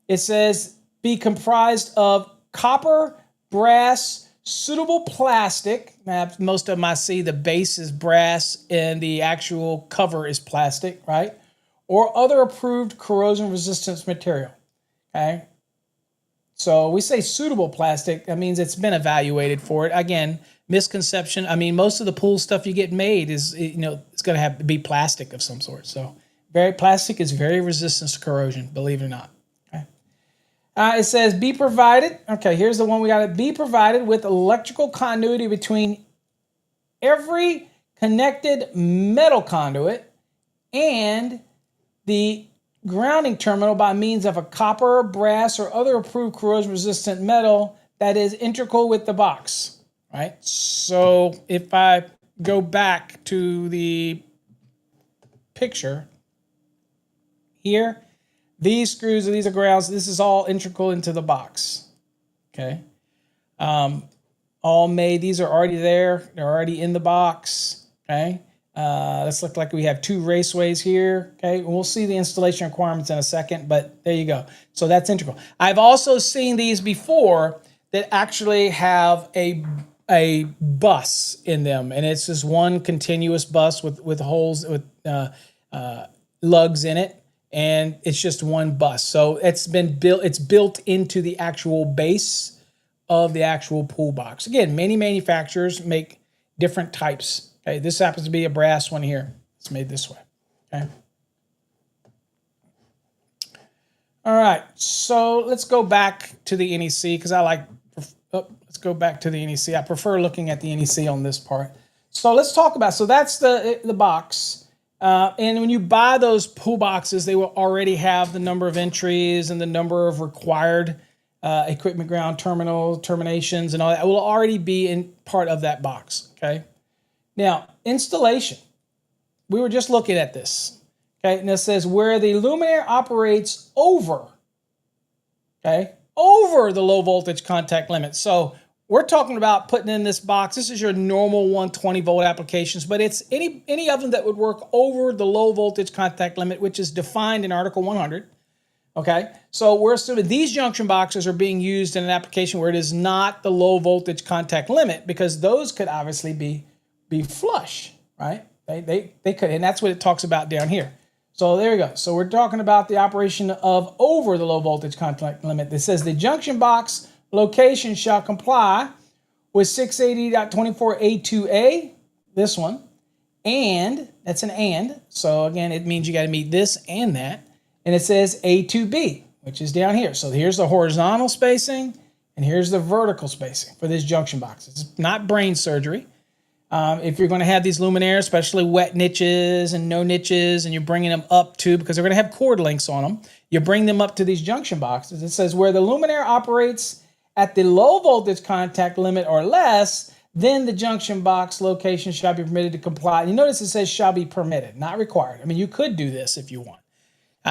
it says be comprised of copper, brass, suitable plastic. Most of them I see the base is brass and the actual cover is plastic, right? Or other approved corrosion resistance material. Okay. So we say suitable plastic. That means it's been evaluated for it. Again, misconception. I mean, most of the pool stuff you get made is, it's going to have to be plastic of some sort. So plastic is very resistant to corrosion, believe it or not. It says be provided. Okay, here's the one we got to be provided with electrical continuity between every connected metal conduit and the grounding terminal by means of a copper, brass, or other approved corrosion-resistant metal that is integral with the box. Right. So if I go back to the picture here. These screws, these are grounds. This is all integral into the box. Okay. All made. These are already there. They're already in the box. Okay. Let's look like we have 2 raceways here. Okay. We'll see the installation requirements in a second, but there you go. So that's integral. I've also seen these before that actually have a bus in them, and it's just one continuous bus with holes with lugs in it. And it's just one bus. So it's built into the actual base of the actual pool box. Again, many manufacturers make different types. Okay, this happens to be a brass one here. It's made this way. Okay. All right, so let's go back to the NEC because let's go back to the NEC. I prefer looking at the NEC on this part. So let's talk about, so that's the box. And when you buy those pool boxes, they will already have the number of entries and the number of required equipment ground terminations and all that. It will already be in part of that box, okay? Now, installation. We were just looking at this, okay? And it says where the luminaire operates over, okay, over the low voltage contact limit. So we're talking about putting in this box. This is your normal 120 volt applications, but it's any of them that would work over the low voltage contact limit, which is defined in Article 100. Okay, so we're assuming these junction boxes are being used in an application where it is not the low voltage contact limit, because those could obviously be flush, right? They could, and that's what it talks about down here. So there you go. So we're talking about the operation of over the low voltage contact limit. It says the junction box location shall comply with 680.24A2A, this one, and, that's an and, so again, it means you got to meet this and that, and it says A2B, which is down here. So here's the horizontal spacing, and here's the vertical spacing for this junction box. It's not brain surgery. If you're going to have these luminaires, especially wet niches and no niches, and you're bringing them up to, because they're going to have cord links on them, you bring them up to these junction boxes. It says where the luminaire operates at the low voltage contact limit or less, then the junction box location shall be permitted to comply. You notice it says shall be permitted, not required. I mean, you could do this if you want.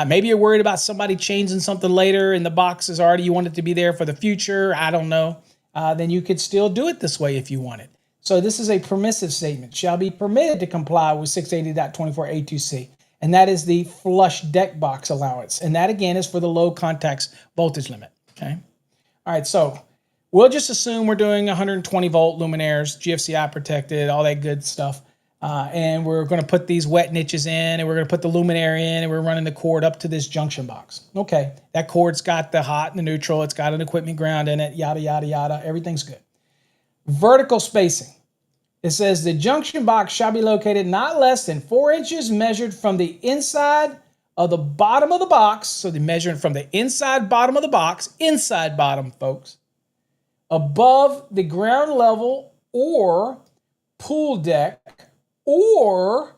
Maybe you're worried about somebody changing something later and the box is already, you want it to be there for the future. I don't know. Then you could still do it this way if you wanted. So this is a permissive statement. Shall be permitted to comply with 680.24A2C. And that is the flush deck box allowance. And that, again, is for the low contacts voltage limit. Okay. All right. So we'll just assume we're doing 120 volt luminaires, GFCI protected, all that good stuff. And we're going to put these wet niches in, and we're going to put the luminaire in, and we're running the cord up to this junction box. Okay. That cord's got the hot and the neutral. It's got an equipment ground in it, yada, yada, yada. Everything's good. Vertical spacing. It says the junction box shall be located not less than 4 inches measured from the inside of the bottom of the box. So they're measuring from the inside bottom of the box, inside bottom, folks, above the ground level or pool deck, or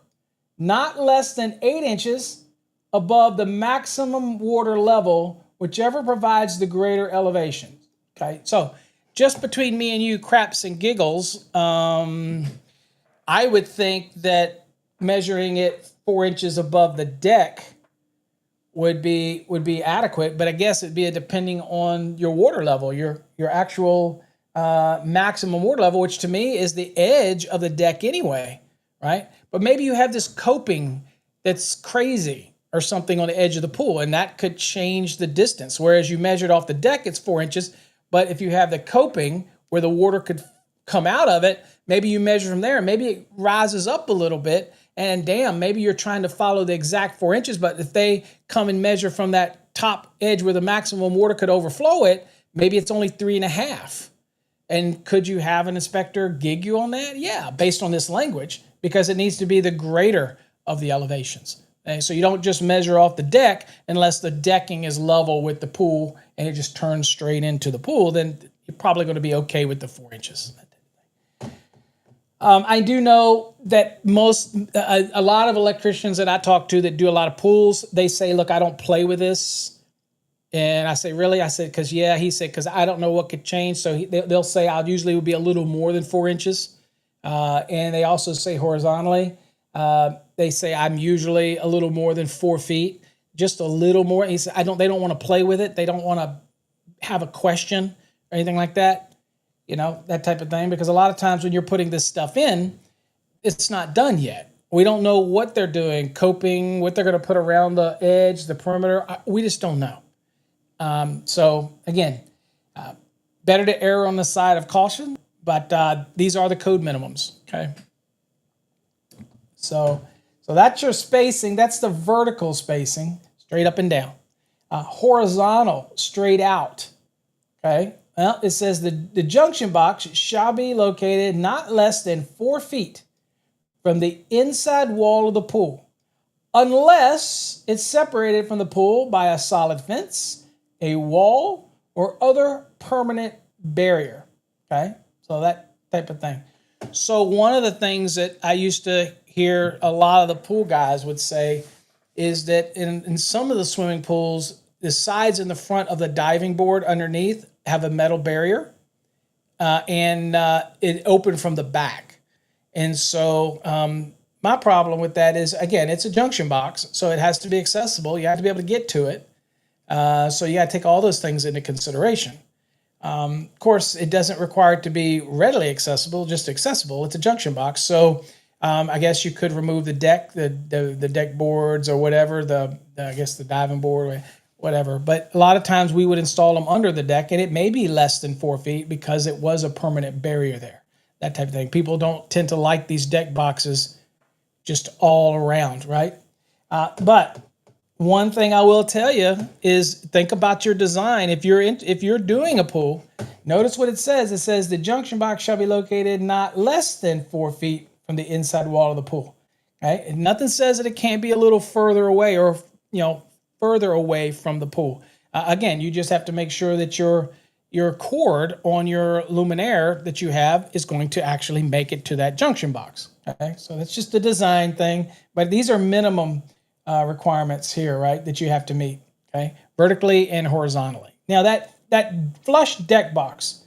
not less than 8 inches above the maximum water level, whichever provides the greater elevation. Okay, so just between me and you, craps and giggles, I would think that measuring it 4 inches above the deck would be adequate, but I guess it'd be depending on your water level, your actual maximum water level, which to me is the edge of the deck anyway, right? But maybe you have this coping that's crazy or something on the edge of the pool, and that could change the distance. Whereas you measured off the deck, it's 4 inches, but if you have the coping where the water could come out of it, maybe you measure from there, maybe it rises up a little bit, and damn, maybe you're trying to follow the exact 4 inches, but if they come and measure from that top edge where the maximum water could overflow it, maybe it's only 3.5. And could you have an inspector gig you on that? Yeah, based on this language, because it needs to be the greater of the elevations. Okay, so you don't just measure off the deck unless the decking is level with the pool and it just turns straight into the pool, then you're probably going to be okay with the 4 inches. I do know that a lot of electricians that I talk to that do a lot of pools, they say, look, I don't play with this. And I say, really? I said, because yeah, he said, because I don't know what could change. So they'll say I'll usually would be a little more than 4 inches. And they also say horizontally. They say I'm usually a little more than 4 feet, just a little more. And he said, they don't want to play with it. They don't want to have a question or anything like that. You know, that type of thing. Because a lot of times when you're putting this stuff in, it's not done yet. We don't know what they're doing, coping, what they're going to put around the edge, the perimeter. We just don't know. So again, better to err on the side of caution, but these are the code minimums. Okay. So that's your spacing. That's the vertical spacing, straight up and down. Horizontal, straight out. Okay. Well, it says the junction box shall be located not less than 4 feet from the inside wall of the pool, unless it's separated from the pool by a solid fence, a wall, or other permanent barrier. Okay, so that type of thing. So one of the things that I used to hear a lot of the pool guys would say is that in some of the swimming pools, the sides and the front of the diving board underneath have a metal barrier, and it opened from the back. And so my problem with that is, again, it's a junction box, so it has to be accessible. You have to be able to get to it. So you got to take all those things into consideration. Of course, it doesn't require it to be readily accessible, just accessible. It's a junction box. So I guess you could remove the deck, the deck boards or whatever, I guess the diving board, whatever. But a lot of times we would install them under the deck, and it may be less than 4 feet because it was a permanent barrier there, that type of thing. People don't tend to like these deck boxes just all around, right? But one thing I will tell you is think about your design. If you're doing a pool, notice what it says. It says the junction box shall be located not less than 4 feet from the inside wall of the pool. Okay, and nothing says that it can't be a little further away or further away from the pool. Again, you just have to make sure that your cord on your luminaire that you have is going to actually make it to that junction box. Okay, so that's just a design thing, but these are minimum requirements here, right, that you have to meet, okay, vertically and horizontally. Now that flush deck box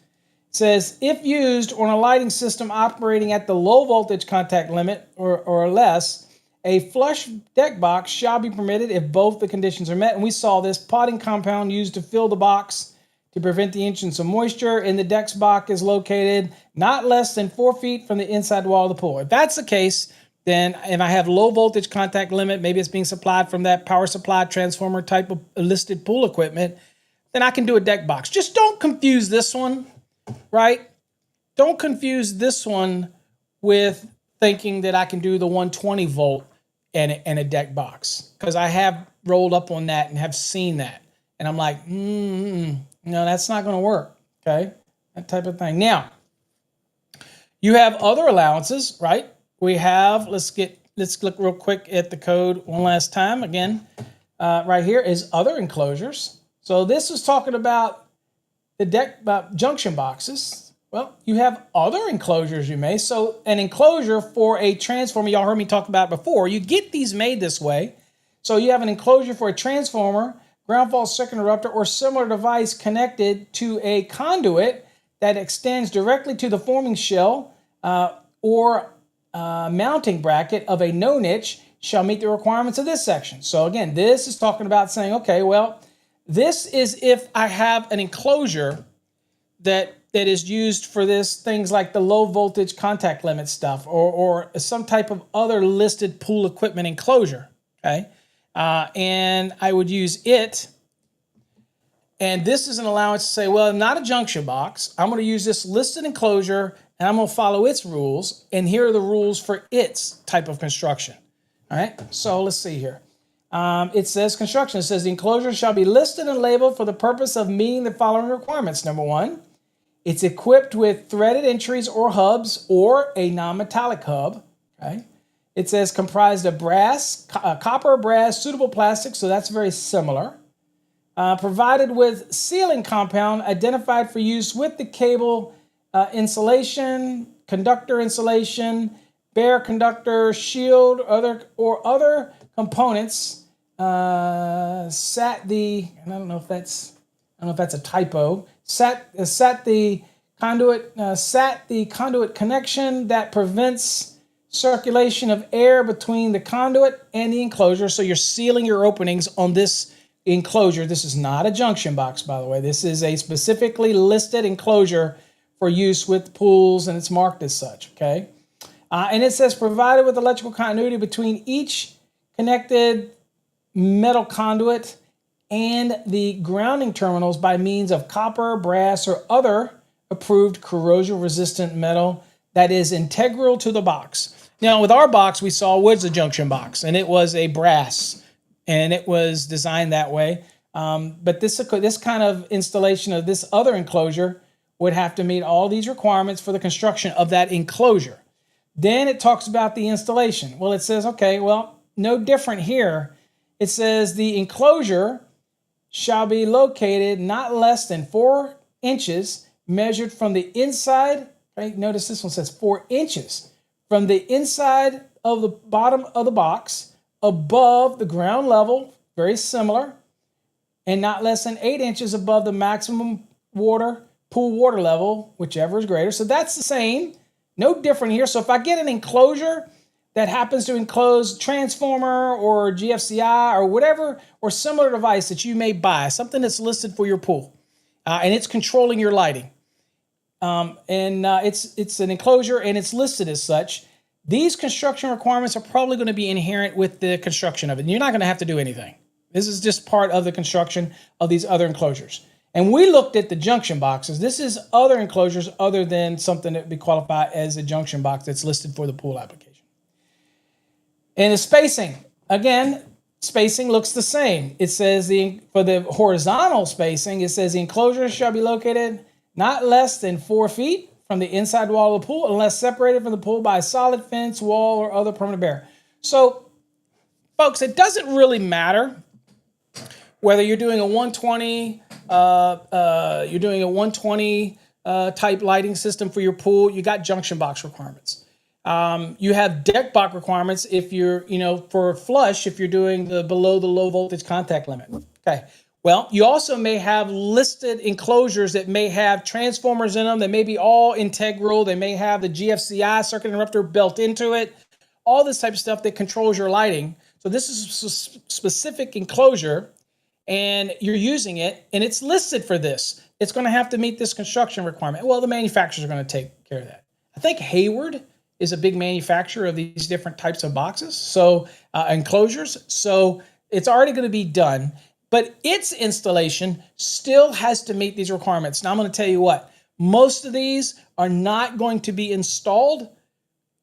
says if used on a lighting system operating at the low voltage contact limit or less, a flush deck box shall be permitted if both the conditions are met. And we saw this potting compound used to fill the box to prevent the entrance of moisture in the deck box is located not less than 4 feet from the inside wall of the pool. If that's the case, then if I have low voltage contact limit, maybe it's being supplied from that power supply transformer type of listed pool equipment, then I can do a deck box. Just don't confuse this one, right? Don't confuse this one with thinking that I can do the 120 volt and a deck box, because I have rolled up on that and have seen that. And I'm like, no, that's not going to work, okay? That type of thing. Now, You have other allowances, right? We have, let's look real quick at the code one last time. Again, right here is other enclosures. So this is talking about about junction boxes. Well, you have other enclosures you may. So an enclosure for a transformer, y'all heard me talk about it before. You get these made this way. So you have an enclosure for a transformer, ground fault circuit interrupter, or similar device connected to a conduit that extends directly to the forming shell or mounting bracket of a no niche shall meet the requirements of this section. So again, this is talking about saying, okay, well, this is if I have an enclosure that is used for this, things like the low voltage contact limit stuff, or some type of other listed pool equipment enclosure, okay? And I would use it. And this is an allowance to say, well, not a junction box. I'm going to use this listed enclosure, and I'm going to follow its rules. And here are the rules for its type of construction. All right, so let's see here. It says construction. It says the enclosure shall be listed and labeled for the purpose of meeting the following requirements. Number one, it's equipped with threaded entries or hubs or a non-metallic hub. Okay. It says comprised of brass, copper, brass, suitable plastic, so that's very similar. Provided with sealing compound identified for use with the cable insulation, conductor insulation, bare conductor, shield, other components. I don't know if that's a typo. Sat the conduit connection that prevents circulation of air between the conduit and the enclosure. So you're sealing your openings on this enclosure. This is not a junction box, by the way. This is a specifically listed enclosure for use with pools, and it's marked as such, okay? And it says provided with electrical continuity between each connected metal conduit and the grounding terminals by means of copper, brass, or other approved corrosion-resistant metal that is integral to the box. Now, with our box, we saw was a junction box, and it was a brass, and it was designed that way. But this kind of installation of this other enclosure would have to meet all these requirements for the construction of that enclosure. Then it talks about the installation. Well, it says, okay, well, no different here. It says the enclosure shall be located not less than 4 inches measured from the inside. Right? Notice this one says 4 inches from the inside of the bottom of the box above the ground level, very similar, and not less than 8 inches above the maximum pool water level, whichever is greater. So that's the same, no different here. So if I get an enclosure that happens to enclose transformer or GFCI or whatever, or similar device that you may buy, something that's listed for your pool, and it's controlling your lighting, it's an enclosure and it's listed as such, these construction requirements are probably going to be inherent with the construction of it. And you're not going to have to do anything. This is just part of the construction of these other enclosures. And we looked at the junction boxes. This is other enclosures other than something that would be qualified as a junction box that's listed for the pool application. And the spacing, again, spacing looks the same. It says for the horizontal spacing, it says the enclosure shall be located not less than 4 feet from the inside wall of the pool unless separated from the pool by a solid fence, wall, or other permanent barrier. So, folks, it doesn't really matter whether you're doing a 120, type lighting system for your pool. You got junction box requirements. You have deck box requirements if you're, for flush, if you're doing below the low voltage contact limit. Okay. Well, you also may have listed enclosures that may have transformers in them. They may be all integral. They may have the GFCI circuit interrupter built into it. All this type of stuff that controls your lighting. So this is a specific enclosure, and you're using it, and it's listed for this. It's going to have to meet this construction requirement. Well, the manufacturers are going to take care of that. I think Hayward is a big manufacturer of these different types of boxes, so enclosures. So it's already going to be done, but its installation still has to meet these requirements. Now, I'm going to tell you what, most of these are not going to be installed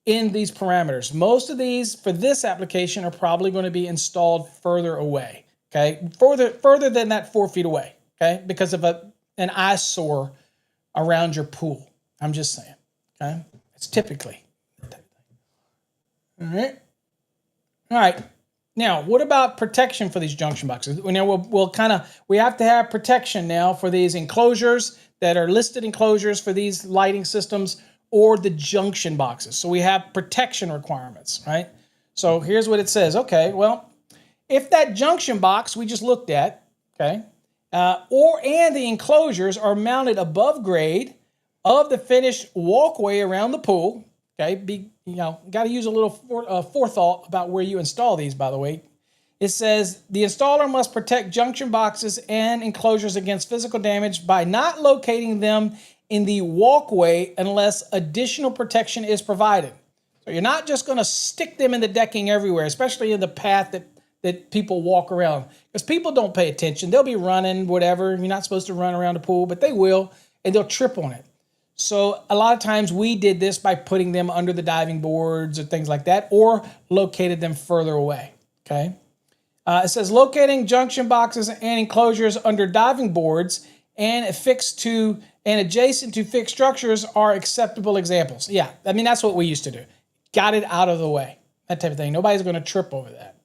in these parameters. Most of these for this application are probably going to be installed further away. Okay, further than that 4 feet away. Okay, because of an eyesore around your pool. I'm just saying. Okay, typically. All right. All right. Now, what about protection for these junction boxes? We have to have protection now for these enclosures that are listed enclosures for these lighting systems or the junction boxes. So we have protection requirements, right? So here's what it says. Okay, well, if that junction box we just looked at, okay, and the enclosures are mounted above grade of the finished walkway around the pool, okay, got to use a little forethought about where you install these, by the way. It says the installer must protect junction boxes and enclosures against physical damage by not locating them in the walkway unless additional protection is provided. So you're not just going to stick them in the decking everywhere, especially in the path that people walk around. Because people don't pay attention. They'll be running, whatever. You're not supposed to run around the pool, but they will, and they'll trip on it. So a lot of times we did this by putting them under the diving boards or things like that, or located them further away, okay? It says locating junction boxes and enclosures under diving boards and affixed to and adjacent to fixed structures are acceptable examples. Yeah, I mean, that's what we used to do. Got it out of the way, that type of thing. Nobody's going to trip over that.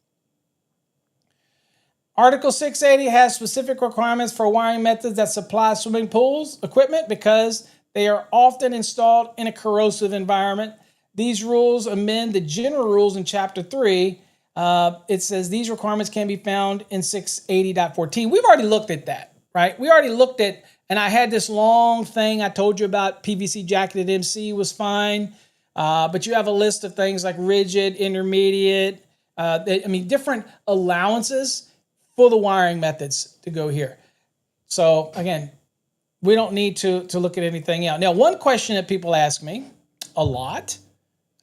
Article 680 has specific requirements for wiring methods that supply swimming pools equipment because they are often installed in a corrosive environment. These rules amend the general rules in Chapter 3. It says these requirements can be found in 680.14. We've already looked at that, right? We already looked at, and I had this long thing I told you about. PVC jacketed MC was fine, but you have a list of things like rigid, intermediate, different allowances for the wiring methods to go here. So again, we don't need to look at anything else. Now, one question that people ask me a lot,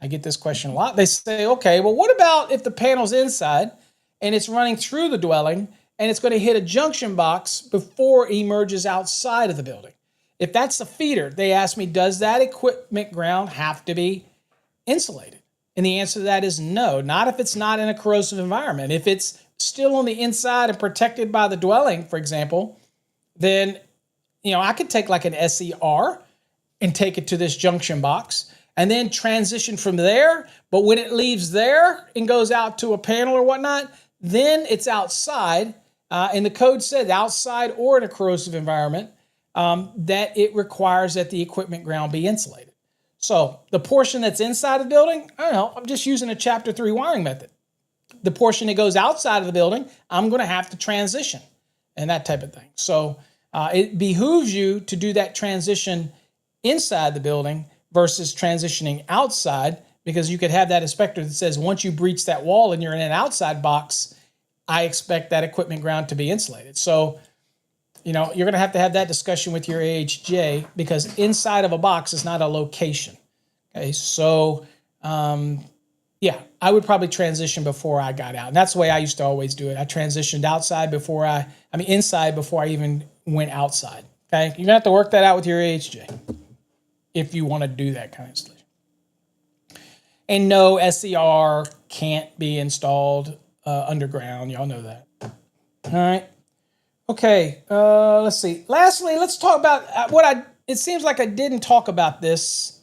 I get this question a lot. They say, okay, well, what about if the panel's inside and it's running through the dwelling and it's going to hit a junction box before it emerges outside of the building? If that's a feeder, they ask me, does that equipment ground have to be insulated? And the answer to that is no, not if it's not in a corrosive environment. If it's still on the inside and protected by the dwelling, for example, then I could take like an SER and take it to this junction box and then transition from there. But when it leaves there and goes out to a panel or whatnot, then it's outside. And the code said outside or in a corrosive environment, that it requires that the equipment ground be insulated. So the portion that's inside the building, I don't know, I'm just using a Chapter 3 wiring method. The portion that goes outside of the building, I'm going to have to transition and that type of thing. So it behooves you to do that transition inside the building versus transitioning outside, because you could have that inspector that says, once you breach that wall and you're in an outside box, I expect that equipment ground to be insulated. So, you're going to have that discussion with your AHJ, because inside of a box is not a location. Okay, so, I would probably transition before I got out. And that's the way I used to always do it. I transitioned inside before I even went outside. Okay, you're going to have to work that out with your AHJ if you want to do that kind of installation. And no, SCR can't be installed underground. Y'all know that. All right. Okay, let's see. Lastly, let's talk about it seems like I didn't talk about this,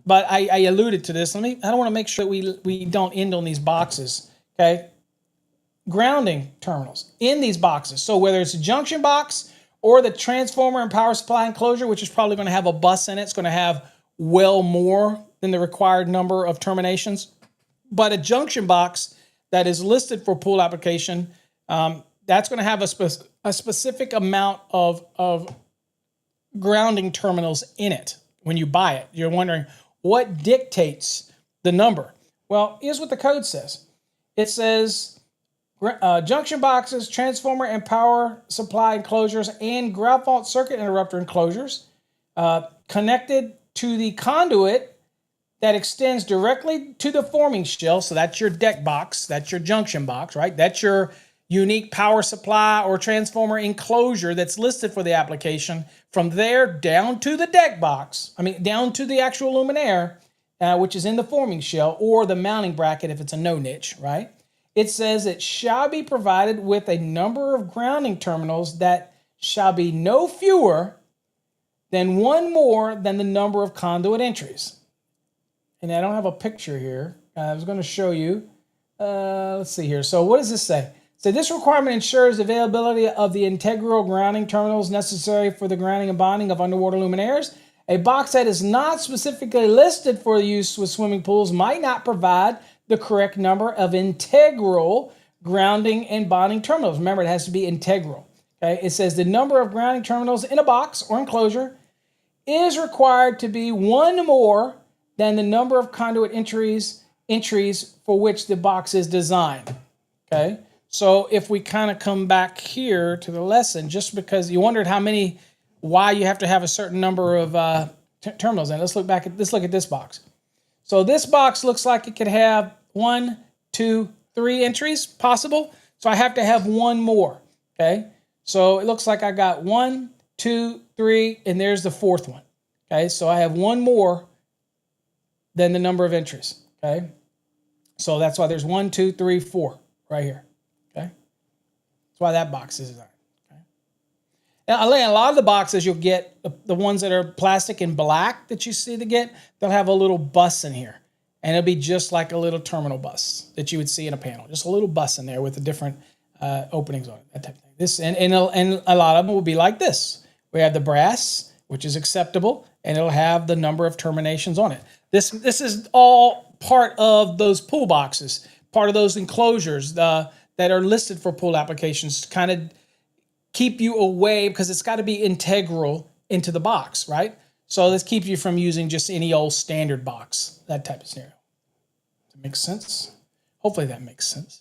but I alluded to this. I don't want to make sure that we don't end on these boxes, okay? Grounding terminals in these boxes. So whether it's a junction box or the transformer and power supply enclosure, which is probably going to have a bus in it, it's going to have well more than the required number of terminations. But a junction box that is listed for pool application, that's going to have a specific amount of grounding terminals in it when you buy it. You're wondering, what dictates the number? Well, here's what the code says. It says junction boxes, transformer and power supply enclosures, and ground fault circuit interrupter enclosures connected to the conduit that extends directly to the forming shell. So that's your deck box. That's your junction box, right? That's your unique power supply or transformer enclosure that's listed for the application. From there down to the deck box, down to the actual luminaire, which is in the forming shell, or the mounting bracket if it's a no niche, right? It says it shall be provided with a number of grounding terminals that shall be no fewer than one more than the number of conduit entries. and I don't have a picture here. I was going to show you. Let's see here. So what does this say? So this requirement ensures availability of the integral grounding terminals necessary for the grounding and bonding of underwater luminaires. A box that is not specifically listed for use with swimming pools might not provide the correct number of integral grounding and bonding terminals. Remember, it has to be integral. Okay? It says the number of grounding terminals in a box or enclosure is required to be one more than the number of conduit entries for which the box is designed. Okay? So if we kind of come back here to the lesson, just because you wondered why you have to have a certain number of terminals. And let's look at this box. So this box looks like it could have 1, 2, 3 entries possible. So I have to have one more. Okay. So it looks like I got 1, 2, 3, and there's the fourth one. Okay. So I have one more than the number of entries. Okay. So that's why there's 1, 2, 3, 4 right here. Okay. That's why that box is there. Okay. Now, a lot of the boxes you'll get, the ones that are plastic and black that you see they'll have a little bus in here. And it'll be just like a little terminal bus that you would see in a panel. Just a little bus in there with the different openings on it, that type of thing. This and a lot of them will be like this. We have the brass, which is acceptable, and it'll have the number of terminations on it. This is all part of those pool boxes, part of those enclosures that are listed for pool applications to kind of keep you away, because it's got to be integral into the box, right? So this keeps you from using just any old standard box, that type of scenario. Does that make sense? Hopefully that makes sense.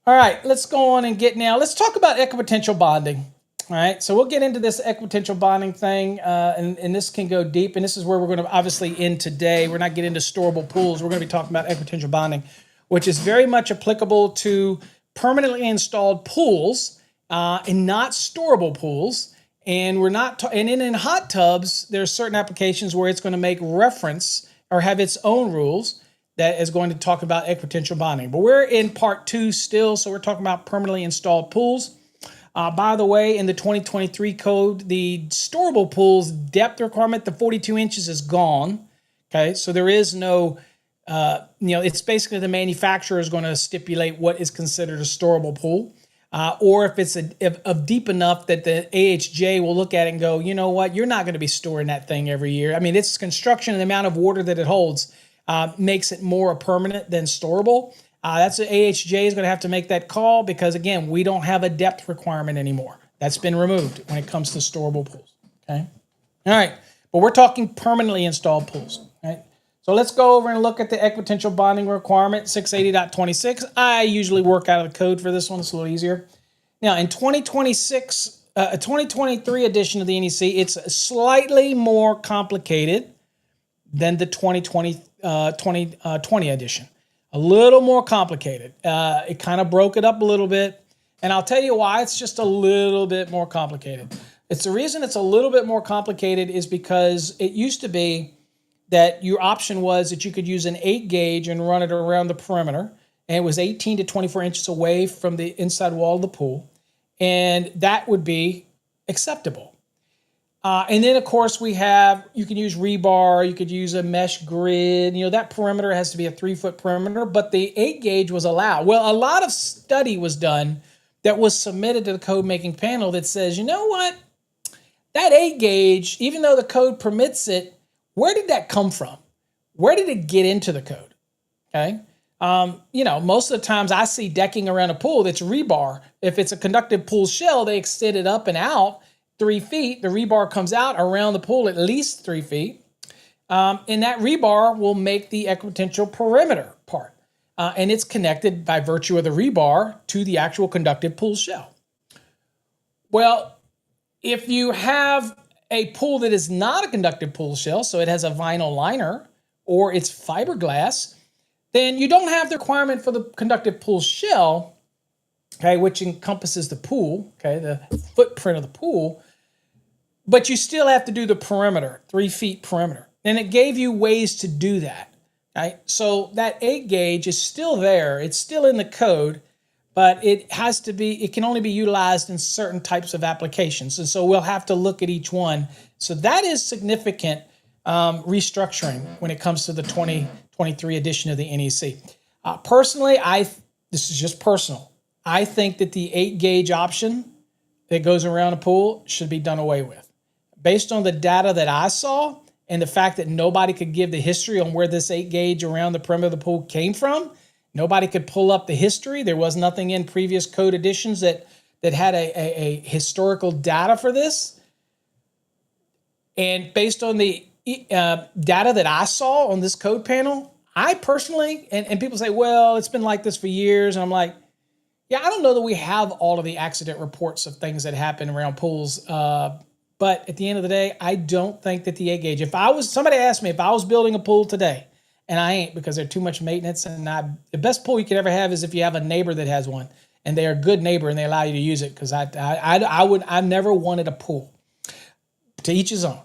All right, let's go on and let's talk about equipotential bonding. All right, so we'll get into this equipotential bonding thing, and this can go deep, and this is where we're going to obviously end today. We're not getting into storable pools. We're going to be talking about equipotential bonding, which is very much applicable to permanently installed pools and not storable pools. And we're not, and in hot tubs, there are certain applications where it's going to make reference or have its own rules that is going to talk about equipotential bonding. But we're in part 2 still, so we're talking about permanently installed pools. By the way, in the 2023 code, the storable pool's depth requirement, the 42 inches, is gone. Okay, so there is no, it's basically the manufacturer is going to stipulate what is considered a storable pool. Or if it's of deep enough that the AHJ will look at it and go, you know what, you're not going to be storing that thing every year. I mean, its construction and the amount of water that it holds makes it more permanent than storable. That's the AHJ is going to have to make that call, because, again, we don't have a depth requirement anymore. That's been removed when it comes to storable pools. Okay. All right. But we're talking permanently installed pools. Right. So let's go over and look at the equipotential bonding requirement, 680.26. I usually work out of the code for this one. It's a little easier. Now, in 2023 edition of the NEC, it's slightly more complicated than the 2020 edition. A little more complicated. It kind of broke it up a little bit. And I'll tell you why it's just a little bit more complicated. It's the reason it's a little bit more complicated is because it used to be that your option was that you could use an 8 gauge and run it around the perimeter, and it was 18 to 24 inches away from the inside wall of the pool, and that would be acceptable. And then, of course, you can use rebar, you could use a mesh grid. That perimeter has to be a 3-foot perimeter, but the 8 gauge was allowed. Well, a lot of study was done that was submitted to the code making panel that says, you know what, that 8 gauge, even though the code permits it, where did that come from? Where did it get into the code? Okay. Most of the times I see decking around a pool that's rebar. If it's a conductive pool shell, they extend it up and out 3 feet. The rebar comes out around the pool at least 3 feet. And that rebar will make the equipotential perimeter part. And it's connected by virtue of the rebar to the actual conductive pool shell. Well, if you have a pool that is not a conductive pool shell, so it has a vinyl liner or it's fiberglass, then you don't have the requirement for the conductive pool shell, okay, which encompasses the pool, okay, the footprint of the pool, but you still have to do the perimeter, 3 feet perimeter. And it gave you ways to do that, right? So that 8 gauge is still there. It's still in the code, but it can only be utilized in certain types of applications. And so we'll have to look at each one. So that is significant restructuring when it comes to the 2023 edition of the NEC. Personally, this is just personal. I think that the 8-gauge option that goes around a pool should be done away with. Based on the data that I saw and the fact that nobody could give the history on where this 8-gauge around the perimeter of the pool came from, nobody could pull up the history. There was nothing in previous code editions that had a historical data for this. And based on the data that I saw on this code panel, I personally, and people say, well, it's been like this for years. And I'm like, yeah, I don't know that we have all of the accident reports of things that happen around pools. But at the end of the day, I don't think that the 8-gauge, somebody asked me if I was building a pool today, and I ain't because they're too much maintenance. And the best pool you could ever have is if you have a neighbor that has one and they're a good neighbor and they allow you to use it. Because I never wanted a pool. To each his own.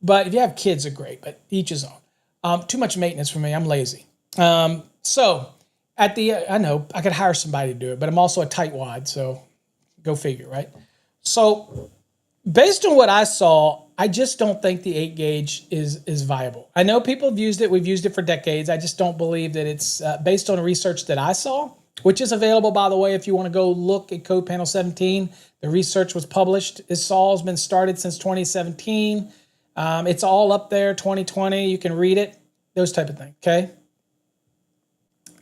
But if you have kids, they're great, but each his own. Too much maintenance for me. I'm lazy. So I know I could hire somebody to do it, but I'm also a tightwad, so go figure, right? So based on what I saw, I just don't think the 8-gauge is viable. I know people have used it. We've used it for decades. I just don't believe that it's based on the research that I saw, which is available, by the way, if you want to go look at Code Panel 17. The research was published. This all has been started since 2017. It's all up there, 2020. You can read it, those type of things, okay?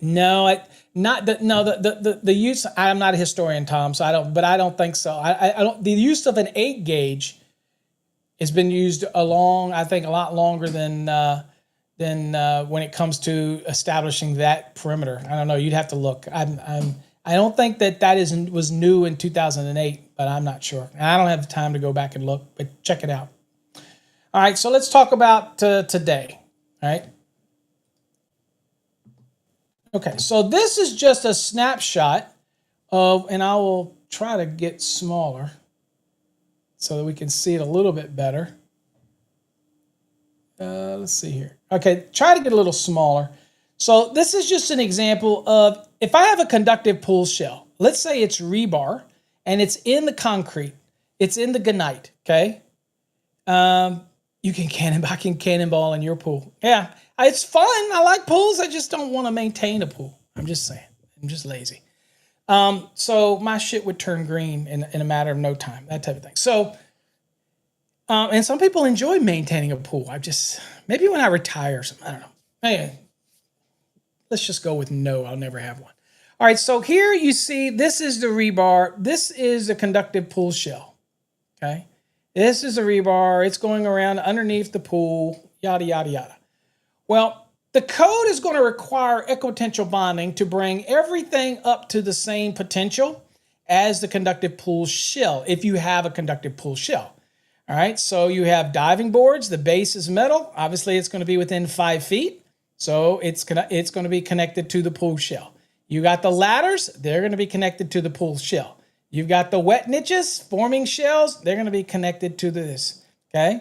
No, the use. I'm not a historian, Tom, so I don't think so. I don't. The use of an 8-gauge has been used I think a lot longer than when it comes to establishing that perimeter. I don't know. You'd have to look. I don't think that was new in 2008, but I'm not sure. And I don't have the time to go back and look, but check it out. All right, so let's talk about today. All right. Okay, so this is just a snapshot and I will try to get smaller so that we can see it a little bit better. Let's see here. Okay, try to get a little smaller. So this is just an example of if I have a conductive pool shell, let's say it's rebar and it's in the concrete, it's in the gunite, okay? You can cannonball in your pool. Yeah, it's fun. I like pools. I just don't want to maintain a pool. I'm just saying. I'm just lazy. So my shit would turn green in a matter of no time, that type of thing. So, and some people enjoy maintaining a pool. Maybe when I retire or something, I don't know. Anyway, let's just go with no, I'll never have one. All right, so here you see, this is the rebar. This is the conductive pool shell, okay? This is a rebar. It's going around underneath the pool, yada, yada, yada. Well, the code is going to require equipotential bonding to bring everything up to the same potential as the conductive pool shell, if you have a conductive pool shell. All right, so you have diving boards. The base is metal. Obviously, it's going to be within 5 feet, so it's going to be connected to the pool shell. You got the ladders. They're going to be connected to the pool shell. You've got the wet niches, forming shells. They're going to be connected to this, okay?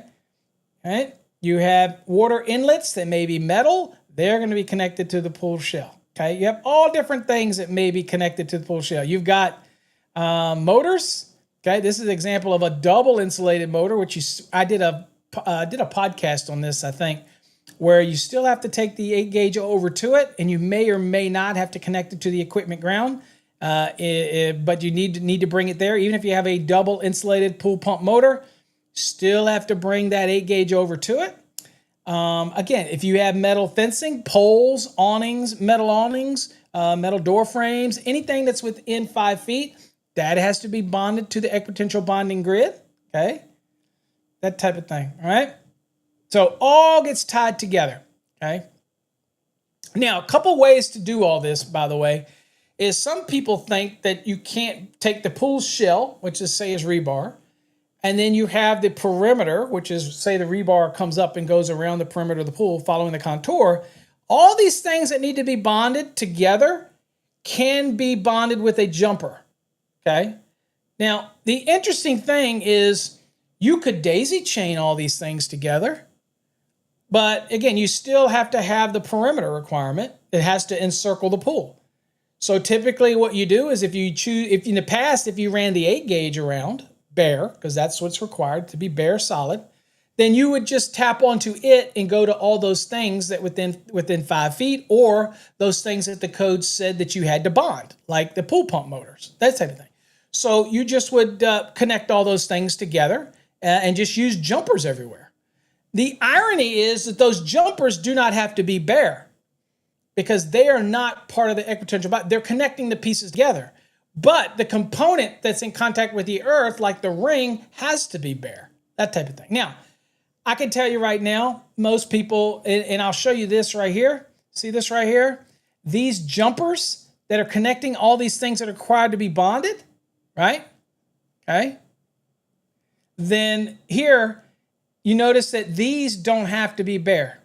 All right. You have water inlets that may be metal. They're going to be connected to the pool shell, okay? You have all different things that may be connected to the pool shell. You've got motors, okay? This is an example of a double insulated motor, which I did a podcast on this, I think, where you still have to take the 8-gauge over to it, and you may or may not have to connect it to the equipment ground. But you need to bring it there. Even if you have a double insulated pool pump motor, still have to bring that 8-gauge over to it. Again, if you have metal fencing, poles, awnings, metal door frames, anything that's within 5 feet, that has to be bonded to the equipotential bonding grid, okay? That type of thing, all right? So all gets tied together, okay? Now, a couple ways to do all this, by the way, is some people think that you can't take the pool shell, which is say is rebar, and then you have the perimeter, which is say the rebar comes up and goes around the perimeter of the pool following the contour. All these things that need to be bonded together can be bonded with a jumper, okay? Now, the interesting thing is you could daisy chain all these things together, but again, you still have to have the perimeter requirement. It has to encircle the pool. So typically what you do is if in the past, if you ran the 8-gauge around bare, because that's what's required to be bare solid, then you would just tap onto it and go to all those things that within 5 feet, or those things that the code said that you had to bond, like the pool pump motors, that type of thing. So you just would connect all those things together and just use jumpers everywhere. The irony is that those jumpers do not have to be bare, because they are not part of the equipotential bond. They're connecting the pieces together. But the component that's in contact with the earth, like the ring, has to be bare, that type of thing. Now, I can tell you right now, most people, and I'll show you this right here. See this right here? These jumpers that are connecting all these things that are required to be bonded, right? Okay. Then here, you notice that these don't have to be bare.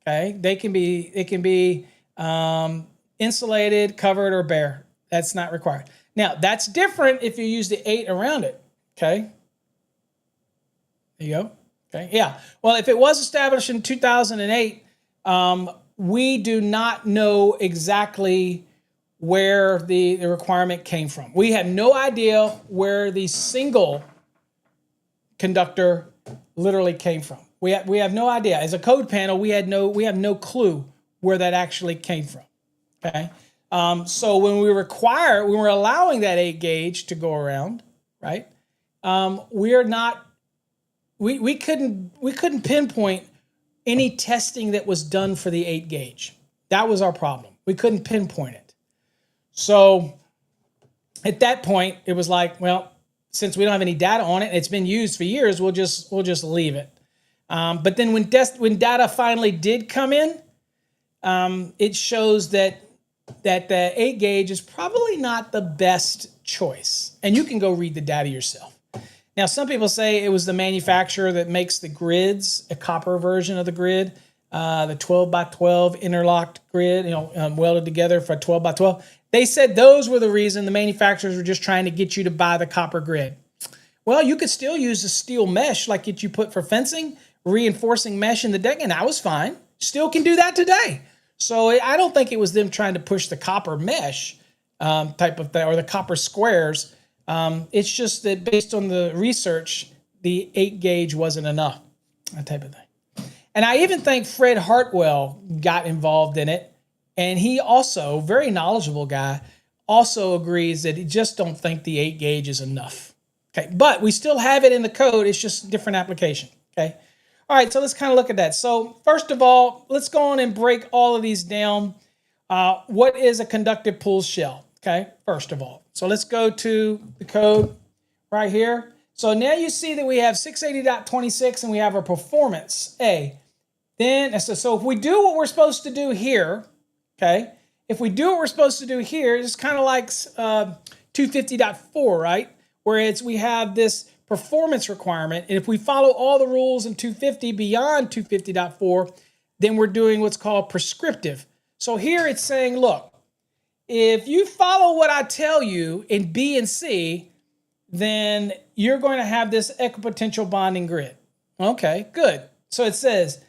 Okay. They can be insulated, covered, or bare. That's not required. Now, that's different if you use the 8 around it. Okay. There you go. Okay. Yeah. Well, if it was established in 2008, we do not know exactly where the requirement came from. We have no idea where the single conductor literally came from. We have no idea. As a code panel, we have no clue where that actually came from. Okay. So when we were allowing that 8 gauge to go around, right? We couldn't pinpoint any testing that was done for the 8 gauge. That was our problem. We couldn't pinpoint it. So at that point, it was like, well, since we don't have any data on it, it's been used for years, we'll just leave it. But then when data finally did come in, it shows that the 8 gauge is probably not the best choice. And you can go read the data yourself. Now, some people say it was the manufacturer that makes the grids, a copper version of the grid, the 12 by 12 interlocked grid, welded together for 12 by 12. They said those were the reason. The manufacturers were just trying to get you to buy the copper grid. Well, you could still use the steel mesh like you put for fencing, reinforcing mesh in the deck, and that was fine. Still can do that today. So I don't think it was them trying to push the copper mesh type of thing, or the copper squares. It's just that based on the research, the 8 gauge wasn't enough, that type of thing. And I even think Fred Hartwell got involved in it. And he also, very knowledgeable guy, also agrees that he just don't think the 8 gauge is enough. Okay, but we still have it in the code. It's just a different application. Okay. All right, so let's kind of look at that. So first of all, let's go on and break all of these down. What is a conductive pool shell? Okay, first of all. So let's go to the code right here. So now you see that we have 680.26 and we have our performance A. Then, so if we do what we're supposed to do here, okay, if we do what we're supposed to do here, it's kind of like 250.4, right? Where we have this performance requirement, and if we follow all the rules in 250 beyond 250.4, then we're doing what's called prescriptive. So here it's saying, look, if you follow what I tell you in B and C, then you're going to have this equipotential bonding grid. Okay, good. So it says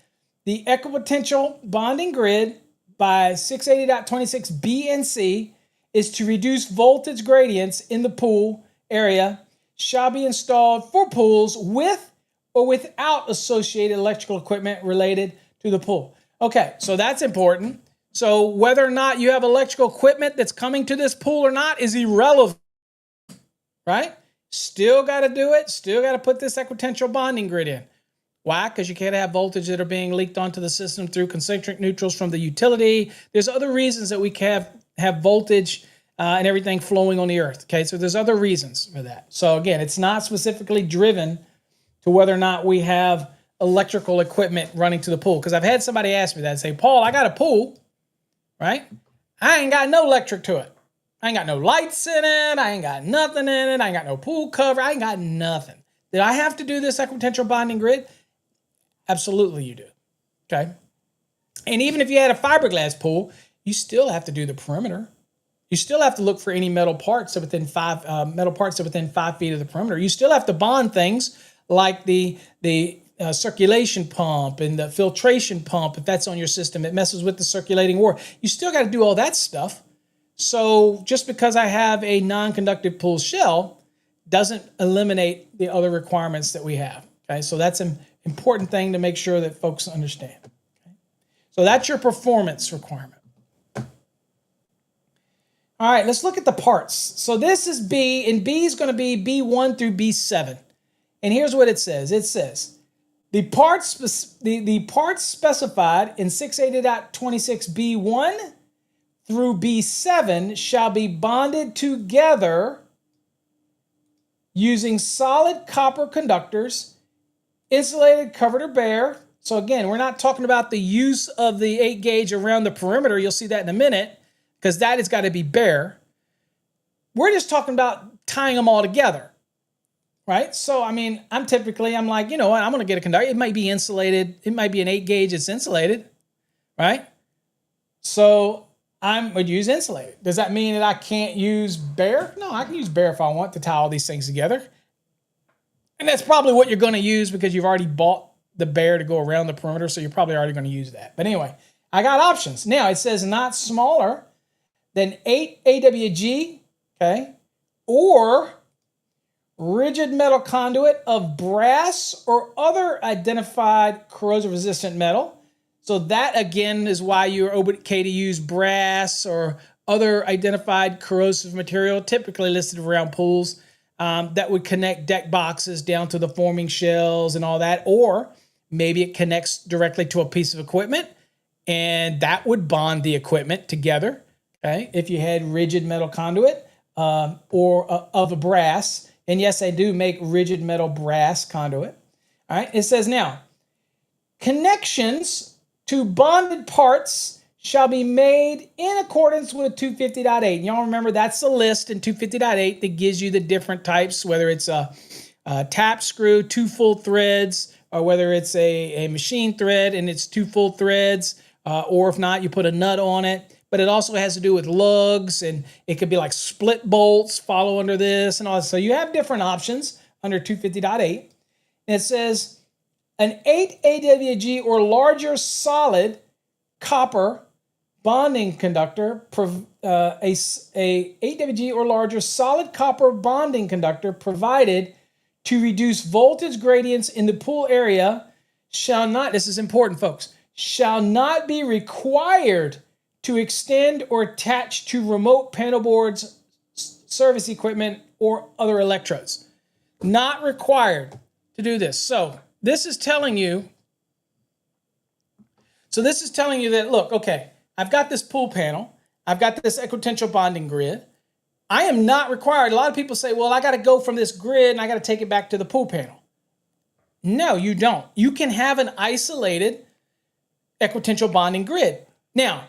the equipotential bonding grid by 680.26 B and C is to reduce voltage gradients in the pool area, shall be installed for pools with or without associated electrical equipment related to the pool. Okay, so that's important. So whether or not you have electrical equipment that's coming to this pool or not is irrelevant, right? Still got to do it. Still got to put this equipotential bonding grid in. Why? Because you can't have voltage that are being leaked onto the system through concentric neutrals from the utility. There's other reasons that we can have voltage and everything flowing on the earth. Okay, so there's other reasons for that. So again, it's not specifically driven to whether or not we have electrical equipment running to the pool. Because I've had somebody ask me that and say, Paul, I got a pool, right? I ain't got no electric to it. I ain't got no lights in it. I ain't got nothing in it. I ain't got no pool cover. I ain't got nothing. Did I have to do this equipotential bonding grid? Absolutely you do. Okay. And even if you had a fiberglass pool, you still have to do the perimeter. You still have to look for any metal parts within 5 feet of the perimeter. You still have to bond things like the circulation pump and the filtration pump. If that's on your system, it messes with the circulating water. You still got to do all that stuff. So just because I have a non-conductive pool shell doesn't eliminate the other requirements that we have. Okay, so that's important thing to make sure that folks understand. Okay? So that's your performance requirement. All right, let's look at the parts. So this is B, and B is going to be B1 through B7. And here's what it says. It says, the parts specified in 680.26B1 through B7 shall be bonded together using solid copper conductors, insulated, covered, or bare. So again, we're not talking about the use of the 8 gauge around the perimeter. You'll see that in a minute, because that has got to be bare. We're just talking about tying them all together, right? So, I mean, I'm like, you know what? I'm going to get a conductor. It might be insulated. It might be an 8 gauge. It's insulated, right? So I would use insulated. Does that mean that I can't use bare? No, I can use bare if I want to tie all these things together. And that's probably what you're going to use because you've already bought the bare to go around the perimeter. So you're probably already going to use that. But anyway, I got options. Now it says not smaller than 8 AWG, okay, or rigid metal conduit of brass or other identified corrosion-resistant metal. So that, again, is why you're okay to use brass or other identified corrosive material, typically listed around pools, that would connect deck boxes down to the forming shells and all that. Or maybe it connects directly to a piece of equipment, and that would bond the equipment together. Okay, if you had rigid metal conduit or of a brass, and yes, I do make rigid metal brass conduit. All right, it says now, connections to bonded parts shall be made in accordance with 250.8. Y'all remember that's the list in 250.8 that gives you the different types, whether it's a tap screw, 2 full threads, or whether it's a machine thread and it's 2 full threads, or if not, you put a nut on it. But it also has to do with lugs, and it could be like split bolts follow under this and all that. So you have different options under 250.8. And it says an 8 AWG or larger solid copper bonding conductor, a 8 AWG or larger solid copper bonding conductor provided to reduce voltage gradients in the pool area shall not, this is important folks, shall not be required to extend or attach to remote panel boards, service equipment, or other electrodes. Not required to do this. So this is telling you that, look, okay, I've got this pool panel. I've got this equipotential bonding grid. I am not required. A lot of people say, well, I got to go from this grid and I got to take it back to the pool panel. No, you don't. You can have an isolated equipotential bonding grid. Now,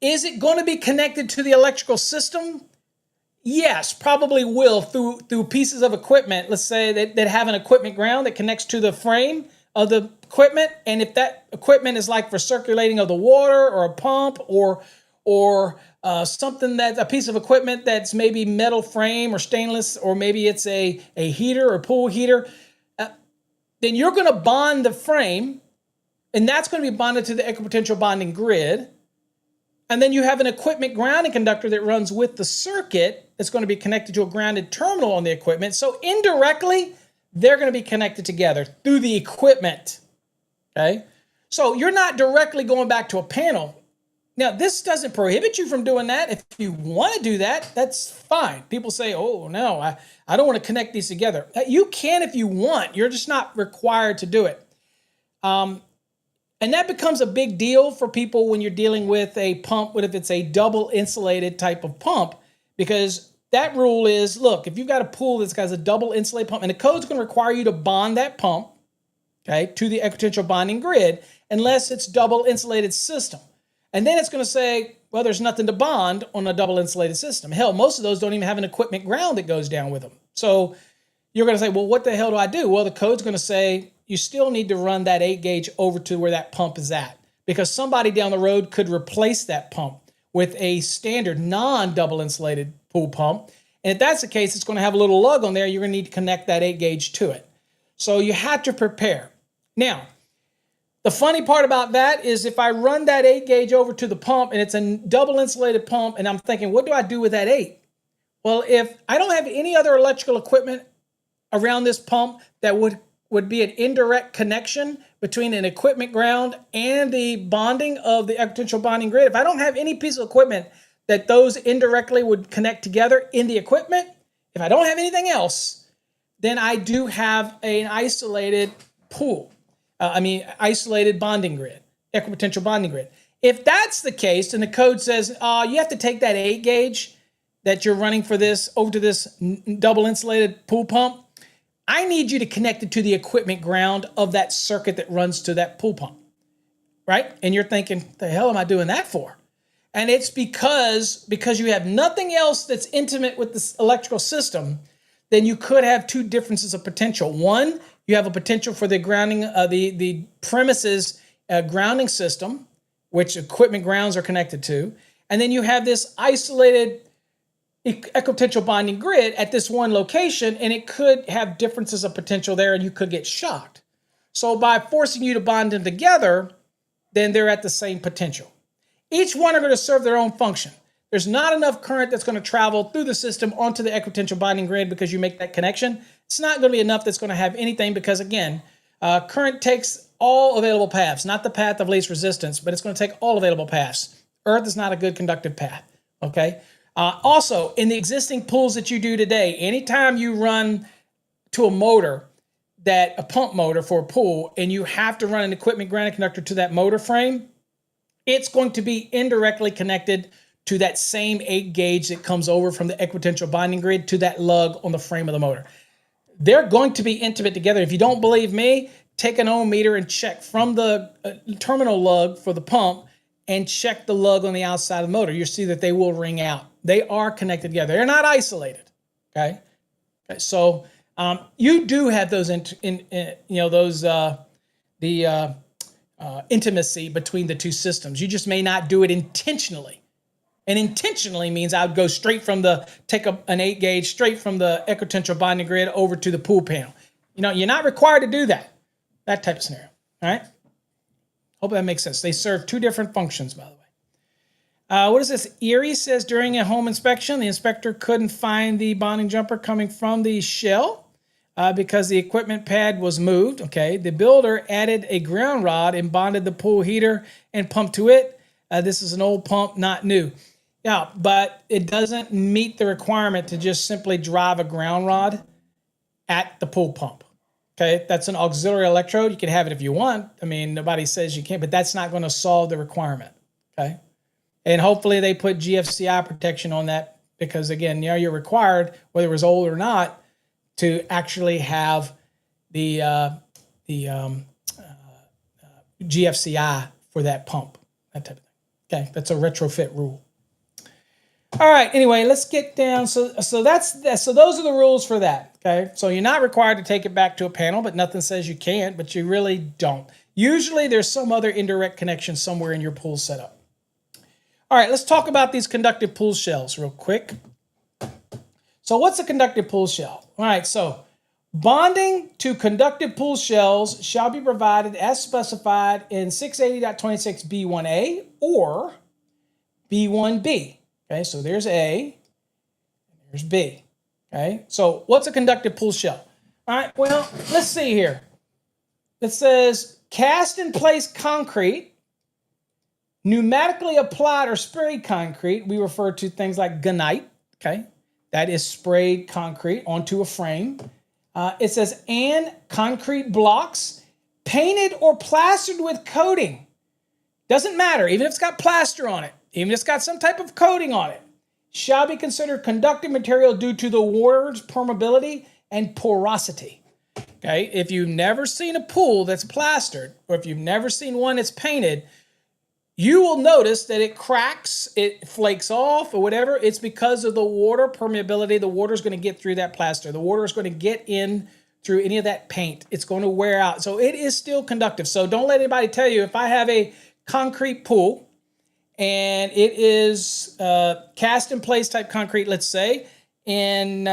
is it going to be connected to the electrical system? Yes, probably will through pieces of equipment, let's say that have an equipment ground that connects to the frame of the equipment. And if that equipment is like for circulating of the water or a pump or something that's a piece of equipment that's maybe metal frame or stainless, or maybe it's a heater or pool heater, then you're going to bond the frame, and that's going to be bonded to the equipotential bonding grid. And then you have an equipment grounding conductor that runs with the circuit that's going to be connected to a grounded terminal on the equipment. So indirectly, they're going to be connected together through the equipment. Okay? So you're not directly going back to a panel. Now, this doesn't prohibit you from doing that. If you want to do that, that's fine. People say, oh, no, I don't want to connect these together. You can if you want. You're just not required to do it. And that becomes a big deal for people when you're dealing with a pump, if it's a double insulated type of pump, because that rule is, look, if you've got a pool that's got a double insulated pump, and the code's going to require you to bond that pump, okay, to the equipotential bonding grid, unless it's double insulated system. And then it's going to say, well, there's nothing to bond on a double insulated system. Hell, most of those don't even have an equipment ground that goes down with them. So you're going to say, well, what the hell do I do? Well, the code's going to say, you still need to run that 8 gauge over to where that pump is at, because somebody down the road could replace that pump with a standard non-double insulated pool pump. And if that's the case, it's going to have a little lug on there. You're going to need to connect that 8 gauge to it. So you have to prepare. Now, the funny part about that is if I run that 8 gauge over to the pump and it's a double insulated pump, and I'm thinking, what do I do with that 8? Well, if I don't have any other electrical equipment around this pump that would would be an indirect connection between an equipment ground and the bonding of the equipotential bonding grid. If I don't have any piece of equipment that those indirectly would connect together in the equipment, if I don't have anything else, then I do have an isolated pool. Isolated bonding grid, equipotential bonding grid. If that's the case, then the code says you have to take that 8 gauge that you're running for this over to this double insulated pool pump. I need you to connect it to the equipment ground of that circuit that runs to that pool pump, right? And you're thinking, the hell am I doing that for? And it's because you have nothing else that's intimate with this electrical system, then you could have two differences of potential. One, you have a potential for the grounding, the premises grounding system, which equipment grounds are connected to. And then you have this isolated equipotential bonding grid at this one location, and it could have differences of potential there, and you could get shocked. So by forcing you to bond them together, then they're at the same potential. Each one are going to serve their own function. There's not enough current that's going to travel through the system onto the equipotential bonding grid because you make that connection. It's not going to be enough that's going to have anything because, again, current takes all available paths, not the path of least resistance, but it's going to take all available paths. Earth is not a good conductive path, okay? Also, in the existing pools that you do today, anytime you run to a motor, a pump motor for a pool, and you have to run an equipment grounding conductor to that motor frame, it's going to be indirectly connected to that same 8 gauge that comes over from the equipotential bonding grid to that lug on the frame of the motor. They're going to be intimate together. If you don't believe me, take an ohm meter and check from the terminal lug for the pump and check the lug on the outside of the motor. You'll see that they will ring out. They are connected together. They're not isolated. Okay. So you do have those intimacy between the two systems. You just may not do it intentionally. And intentionally means I would go straight from take an 8 gauge straight from the equipotential bonding grid over to the pool panel. You're not required to do that. That type of scenario. All right. Hope that makes sense. They serve two different functions, by the way. What is this? Erie says during a home inspection, the inspector couldn't find the bonding jumper coming from the shell because the equipment pad was moved. Okay. The builder added a ground rod and bonded the pool heater and pump to it. This is an old pump, not new. Yeah, but it doesn't meet the requirement to just simply drive a ground rod at the pool pump. Okay, that's an auxiliary electrode. You can have it if you want. I mean, nobody says you can't, but that's not going to solve the requirement. Okay, and hopefully they put GFCI protection on that because, again, you're required, whether it was old or not, to actually have the GFCI for that pump, that type of thing. Okay, that's a retrofit rule. All right. Anyway, let's get down. So those are the rules for that. Okay. So you're not required to take it back to a panel, but nothing says you can't. But you really don't. Usually, there's some other indirect connection somewhere in your pool setup. All right. Let's talk about these conductive pool shells real quick. So what's a conductive pool shell? All right. So bonding to conductive pool shells shall be provided as specified in 680.26b1a or b1b. Okay, so there's A, there's B. Okay, so what's a conductive pool shell? All right, well, let's see here. It says cast in place concrete, pneumatically applied or sprayed concrete. We refer to things like gunite. Okay, that is sprayed concrete onto a frame. It says and concrete blocks painted or plastered with coating. Doesn't matter, even if it's got plaster on it. Even if it's got some type of coating on it, shall be considered conductive material due to the water's permeability and porosity. Okay, if you've never seen a pool that's plastered, or if you've never seen one that's painted, you will notice that it cracks, it flakes off, or whatever. It's because of the water permeability. The water is going to get through that plaster. The water is going to get in through any of that paint. It's going to wear out. So it is still conductive. So don't let anybody tell you, if I have a concrete pool, and it is cast in place type concrete, let's say, and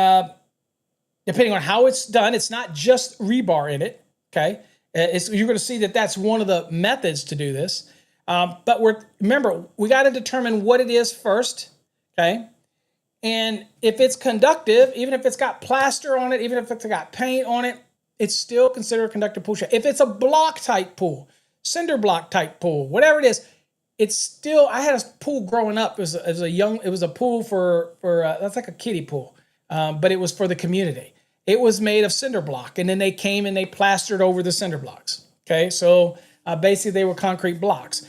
depending on how it's done, it's not just rebar in it, okay? You're going to see that that's one of the methods to do this. But remember, we got to determine what it is first, okay? And if it's conductive, even if it's got plaster on it, even if it's got paint on it, it's still considered a conductive pool shell. If it's a block type pool, cinder block type pool, whatever it is, it's still. I had a pool growing up. It was a pool for that's like a kiddie pool, but it was for the community. It was made of cinder block, and then they came and they plastered over the cinder blocks. Okay, so basically they were concrete blocks.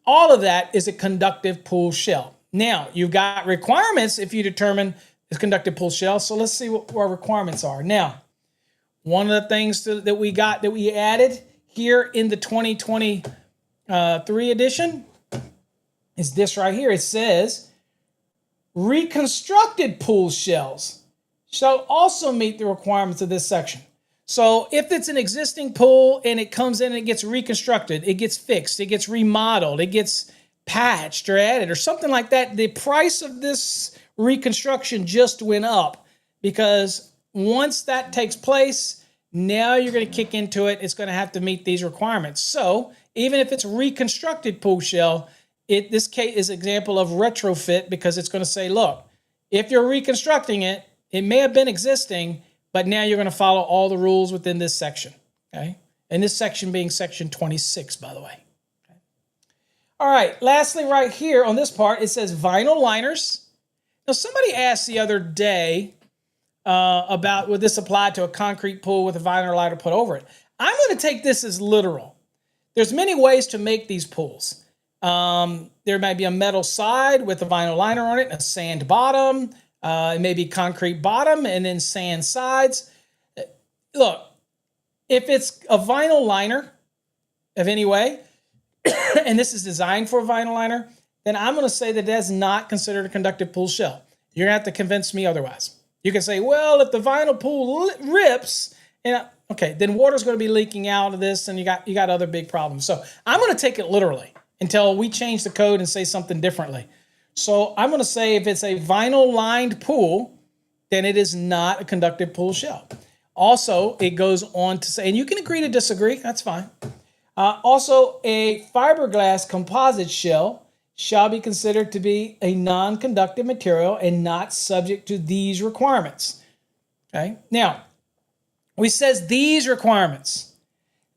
All of that is a conductive pool shell. Now, you've got requirements if you determine it's conductive pool shell. So let's see what our requirements are. Now, one of the things that we added here in the 2023 edition is this right here. It says reconstructed pool shells shall also meet the requirements of this section. So if it's an existing pool and it comes in and it gets reconstructed, it gets fixed, it gets remodeled, it gets patched or added or something like that, the price of this reconstruction just went up, because once that takes place, now you're going to kick into it. It's going to have to meet these requirements. So even if it's reconstructed pool shell, this case is an example of retrofit, because it's going to say, look, if you're reconstructing it, it may have been existing, but now you're going to follow all the rules within this section, okay? And this section being section 26, by the way. Okay. All right, lastly right here on this part, it says vinyl liners. Now, somebody asked the other day about would this apply to a concrete pool with a vinyl liner put over it. I'm going to take this as literal. There's many ways to make these pools. There may be a metal side with a vinyl liner on it, a sand bottom, it may be concrete bottom and then sand sides. Look, if it's a vinyl liner of any way, and this is designed for a vinyl liner, then I'm going to say that that's not considered a conductive pool shell. You're going to have to convince me otherwise. You can say, well, if the vinyl pool rips, okay, then water's going to be leaking out of this, and you got other big problems. So I'm going to take it literally until we change the code and say something differently. So I'm going to say if it's a vinyl lined pool, then it is not a conductive pool shell. Also, it goes on to say, and you can agree to disagree, that's fine. Also, a fiberglass composite shell shall be considered to be a non-conductive material and not subject to these requirements. Okay. Now, we says these requirements.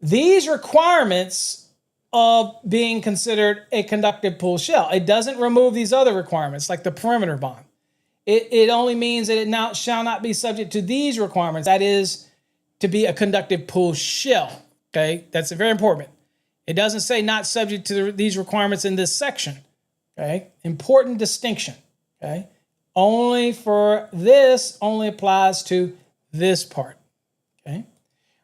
These requirements of being considered a conductive pool shell. It doesn't remove these other requirements like the perimeter bond. It only means that it now shall not be subject to these requirements. That is to be a conductive pool shell. Okay, that's very important. It doesn't say not subject to these requirements in this section. Okay, important distinction. Okay, only for this only applies to this part. Okay,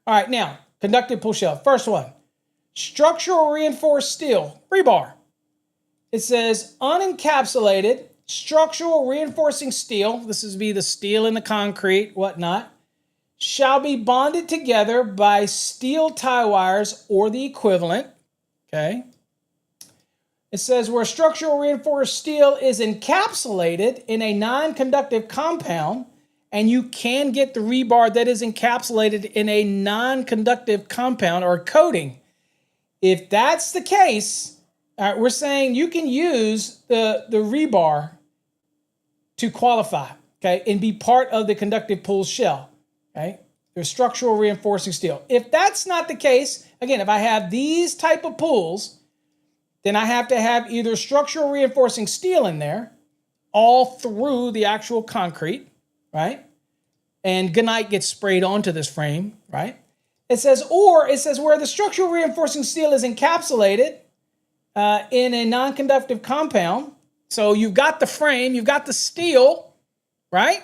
all right. Now, conductive pool shell. First one. Structural reinforced steel, rebar. It says unencapsulated structural reinforcing steel, this is be the steel in the concrete, whatnot, shall be bonded together by steel tie wires or the equivalent. Okay. It says where structural reinforced steel is encapsulated in a non-conductive compound, and you can get the rebar that is encapsulated in a non-conductive compound or coating. If that's the case, we're saying you can use the rebar to qualify, okay, and be part of the conductive pool shell, okay? There's structural reinforcing steel. If that's not the case, again, if I have these type of pools, then I have to have either structural reinforcing steel in there all through the actual concrete, right? And gunite gets sprayed onto this frame, right? It says where the structural reinforcing steel is encapsulated in a non-conductive compound. So you've got the frame, you've got the steel, right?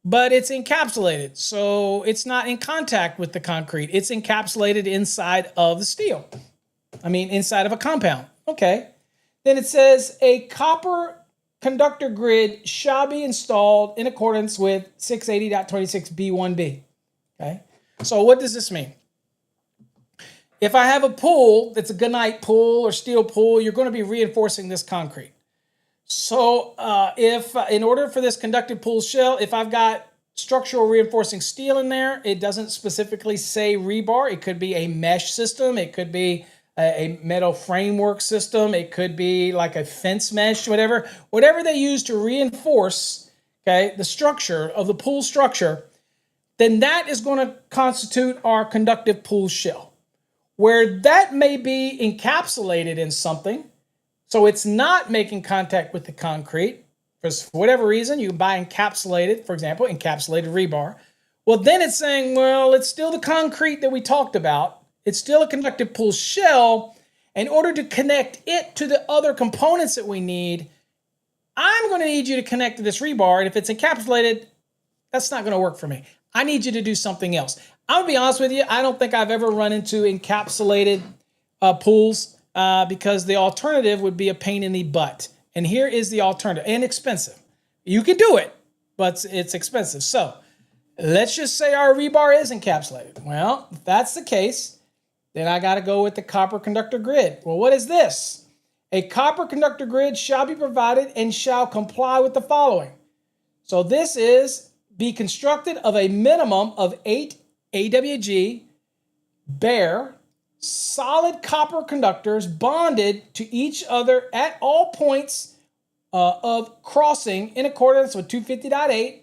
But it's encapsulated. So it's not in contact with the concrete. It's encapsulated inside of the steel. Inside of a compound. Okay. Then it says a copper conductor grid shall be installed in accordance with 680.26B1B. Okay. So what does this mean? If I have a pool that's a gunite pool or steel pool, you're going to be reinforcing this concrete. So if in order for this conductive pool shell, if I've got structural reinforcing steel in there, it doesn't specifically say rebar. It could be a mesh system. It could be a metal framework system. It could be like a fence mesh, whatever they use to reinforce, okay, the structure of the pool structure. then that is going to constitute our conductive pool shell. Where that may be encapsulated in something, so it's not making contact with the concrete, for whatever reason, you can buy encapsulated, for example, encapsulated rebar. Well, then it's saying, well, it's still the concrete that we talked about. It's still a conductive pool shell. In order to connect it to the other components that we need, I'm going to need you to connect to this rebar. And if it's encapsulated, that's not going to work for me. I need you to do something else. I'll be honest with you, I don't think I've ever run into encapsulated pools because the alternative would be a pain in the butt. And here is the alternative, and expensive. You can do it, but it's expensive. So let's just say our rebar is encapsulated. Well, if that's the case, then I got to go with the copper conductor grid. Well, what is this? A copper conductor grid shall be provided and shall comply with the following. So this is be constructed of a minimum of 8 AWG bare solid copper conductors bonded to each other at all points of crossing in accordance with 250.8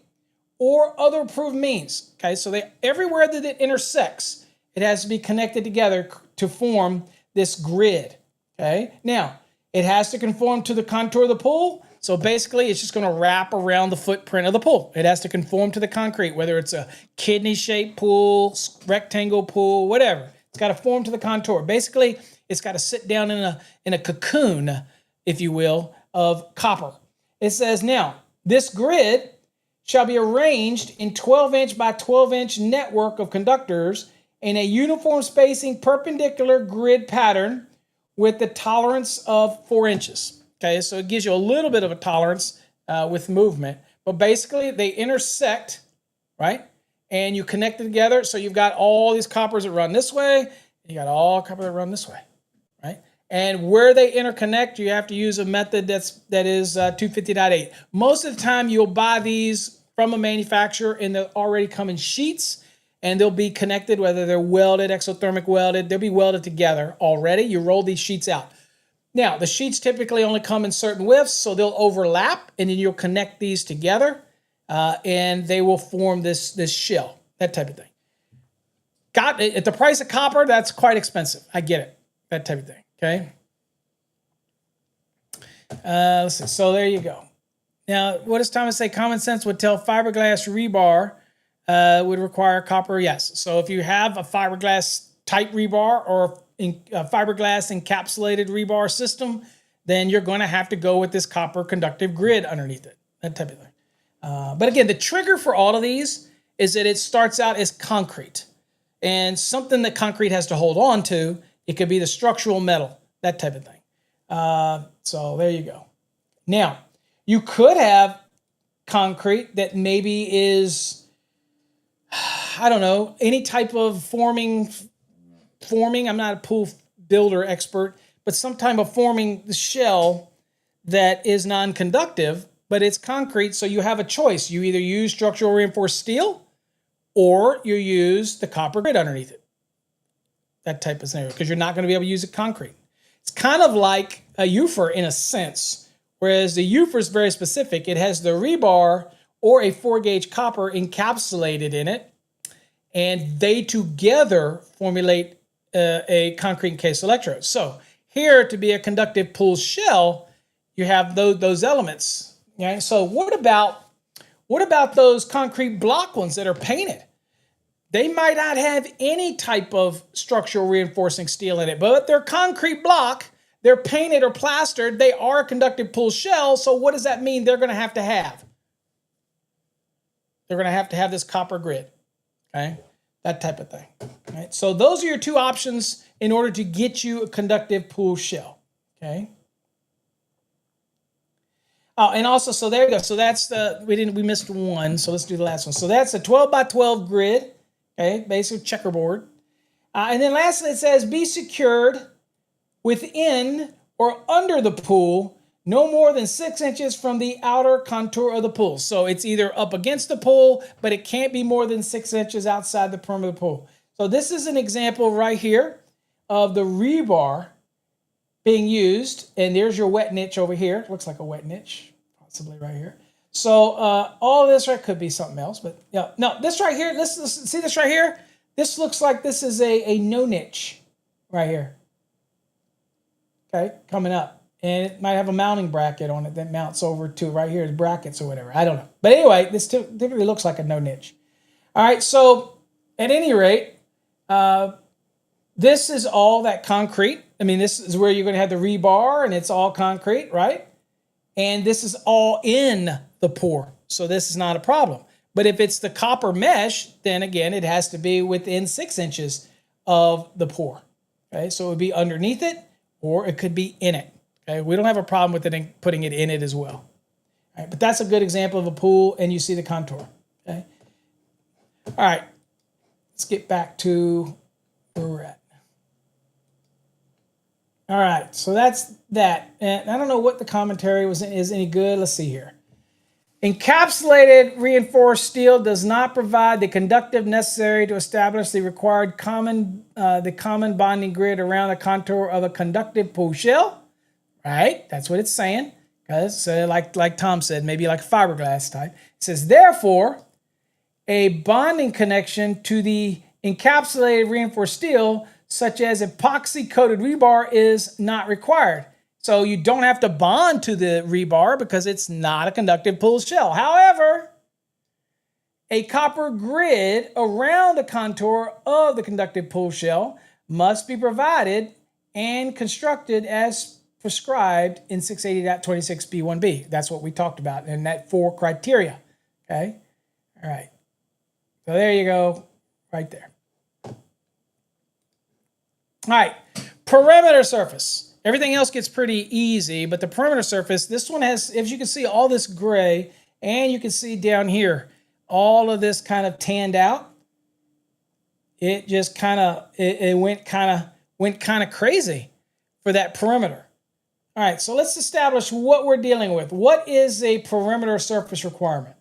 or other approved means. Okay, so everywhere that it intersects, it has to be connected together to form this grid. Okay, now it has to conform to the contour of the pool. So basically, it's just going to wrap around the footprint of the pool. It has to conform to the concrete, whether it's a kidney-shaped pool, rectangle pool, whatever. It's got to form to the contour. Basically, it's got to sit down in a cocoon, if you will, of copper. It says, now, this grid shall be arranged in 12-inch by 12-inch network of conductors in a uniform spacing perpendicular grid pattern with the tolerance of 4 inches. Okay, so it gives you a little bit of a tolerance with movement, but basically they intersect, right? And you connect it together. So you've got all these coppers that run this way, you got all copper that run this way, right? And where they interconnect, you have to use a method that is 250.8. Most of the time, you'll buy these from a manufacturer and they'll already come in sheets, and they'll be connected, whether they're welded, exothermic welded, they'll be welded together already. You roll these sheets out. Now, the sheets typically only come in certain widths, so they'll overlap, and then you'll connect these together, and they will form this shell, that type of thing. At the price of copper, that's quite expensive. I get it, that type of thing, okay? Let's see, so there you go. Now, what does Thomas say? Common sense would tell fiberglass rebar would require copper, yes. So if you have a fiberglass type rebar or a fiberglass encapsulated rebar system, then you're going to have to go with this copper conductive grid underneath it, that type of thing. But again, the trigger for all of these is that it starts out as concrete, and something that concrete has to hold on to. It could be the structural metal, that type of thing. So there you go. Now, you could have concrete that maybe is, I don't know, any type of forming. I'm not a pool builder expert, but some type of forming the shell that is non-conductive, but it's concrete, so you have a choice. You either use structural reinforced steel or you use the copper grid underneath it. That type of scenario, because you're not going to be able to use it concrete. It's kind of like a UFR in a sense, whereas the UFR is very specific. It has the rebar or a 4-gauge copper encapsulated in it, and they together formulate a concrete encased electrode. So here, to be a conductive pool shell, you have those elements. Okay? So what about those concrete block ones that are painted? They might not have any type of structural reinforcing steel in it, but they're concrete block, they're painted or plastered, they are a conductive pool shell. So what does that mean they're going to have? They're going to have this copper grid. Okay? That type of thing. Right? So those are your two options in order to get you a conductive pool shell. Okay. Oh, and also, so there you go. So that's we missed one. So let's do the last one. So that's a 12 by 12 grid. Okay, basic checkerboard. And then lastly, it says be secured within or under the pool no more than 6 inches from the outer contour of the pool. So it's either up against the pool, but it can't be more than 6 inches outside the perimeter of the pool. So this is an example right here of the rebar being used. And there's your wet niche over here. Looks like a wet niche, possibly right here. So all this right could be something else, but yeah, no, this right here, this see this right here? This looks like this is a no niche right here. Okay, coming up. And it might have a mounting bracket on it that mounts over to right here, the brackets or whatever. I don't know. But anyway, this typically looks like a no niche. All right, so at any rate, this is all that concrete. I mean, this is where you're going to have the rebar, and it's all concrete, right? And this is all in the pour. So this is not a problem. But if it's the copper mesh, then again, it has to be within 6 inches of the pour. Okay, so it would be underneath it, or it could be in it. Okay, we don't have a problem with it putting it in it as well. All right, but that's a good example of a pool, and you see the contour. Okay. All right, let's get back to where we're at. All right, so that's that. And I don't know what the commentary is any good. Let's see here. Encapsulated reinforced steel does not provide the conductive necessary to establish the required common bonding grid around the contour of a conductive pool shell. Right? That's what it's saying. Because like Tom said, maybe like fiberglass type. It says, therefore, a bonding connection to the encapsulated reinforced steel, such as epoxy-coated rebar, is not required. So you don't have to bond to the rebar because it's not a conductive pool shell. However, a copper grid around the contour of the conductive pool shell must be provided and constructed as prescribed in 680.26b1b. That's what we talked about in that 4 criteria. Okay? All right. So there you go, right there. All right, perimeter surface. Everything else gets pretty easy, but the perimeter surface, this one has, as you can see, all this gray, and you can see down here, all of this kind of tanned out. It just kind of, it went kind of crazy for that perimeter. All right, so let's establish what we're dealing with. What is a perimeter surface requirement?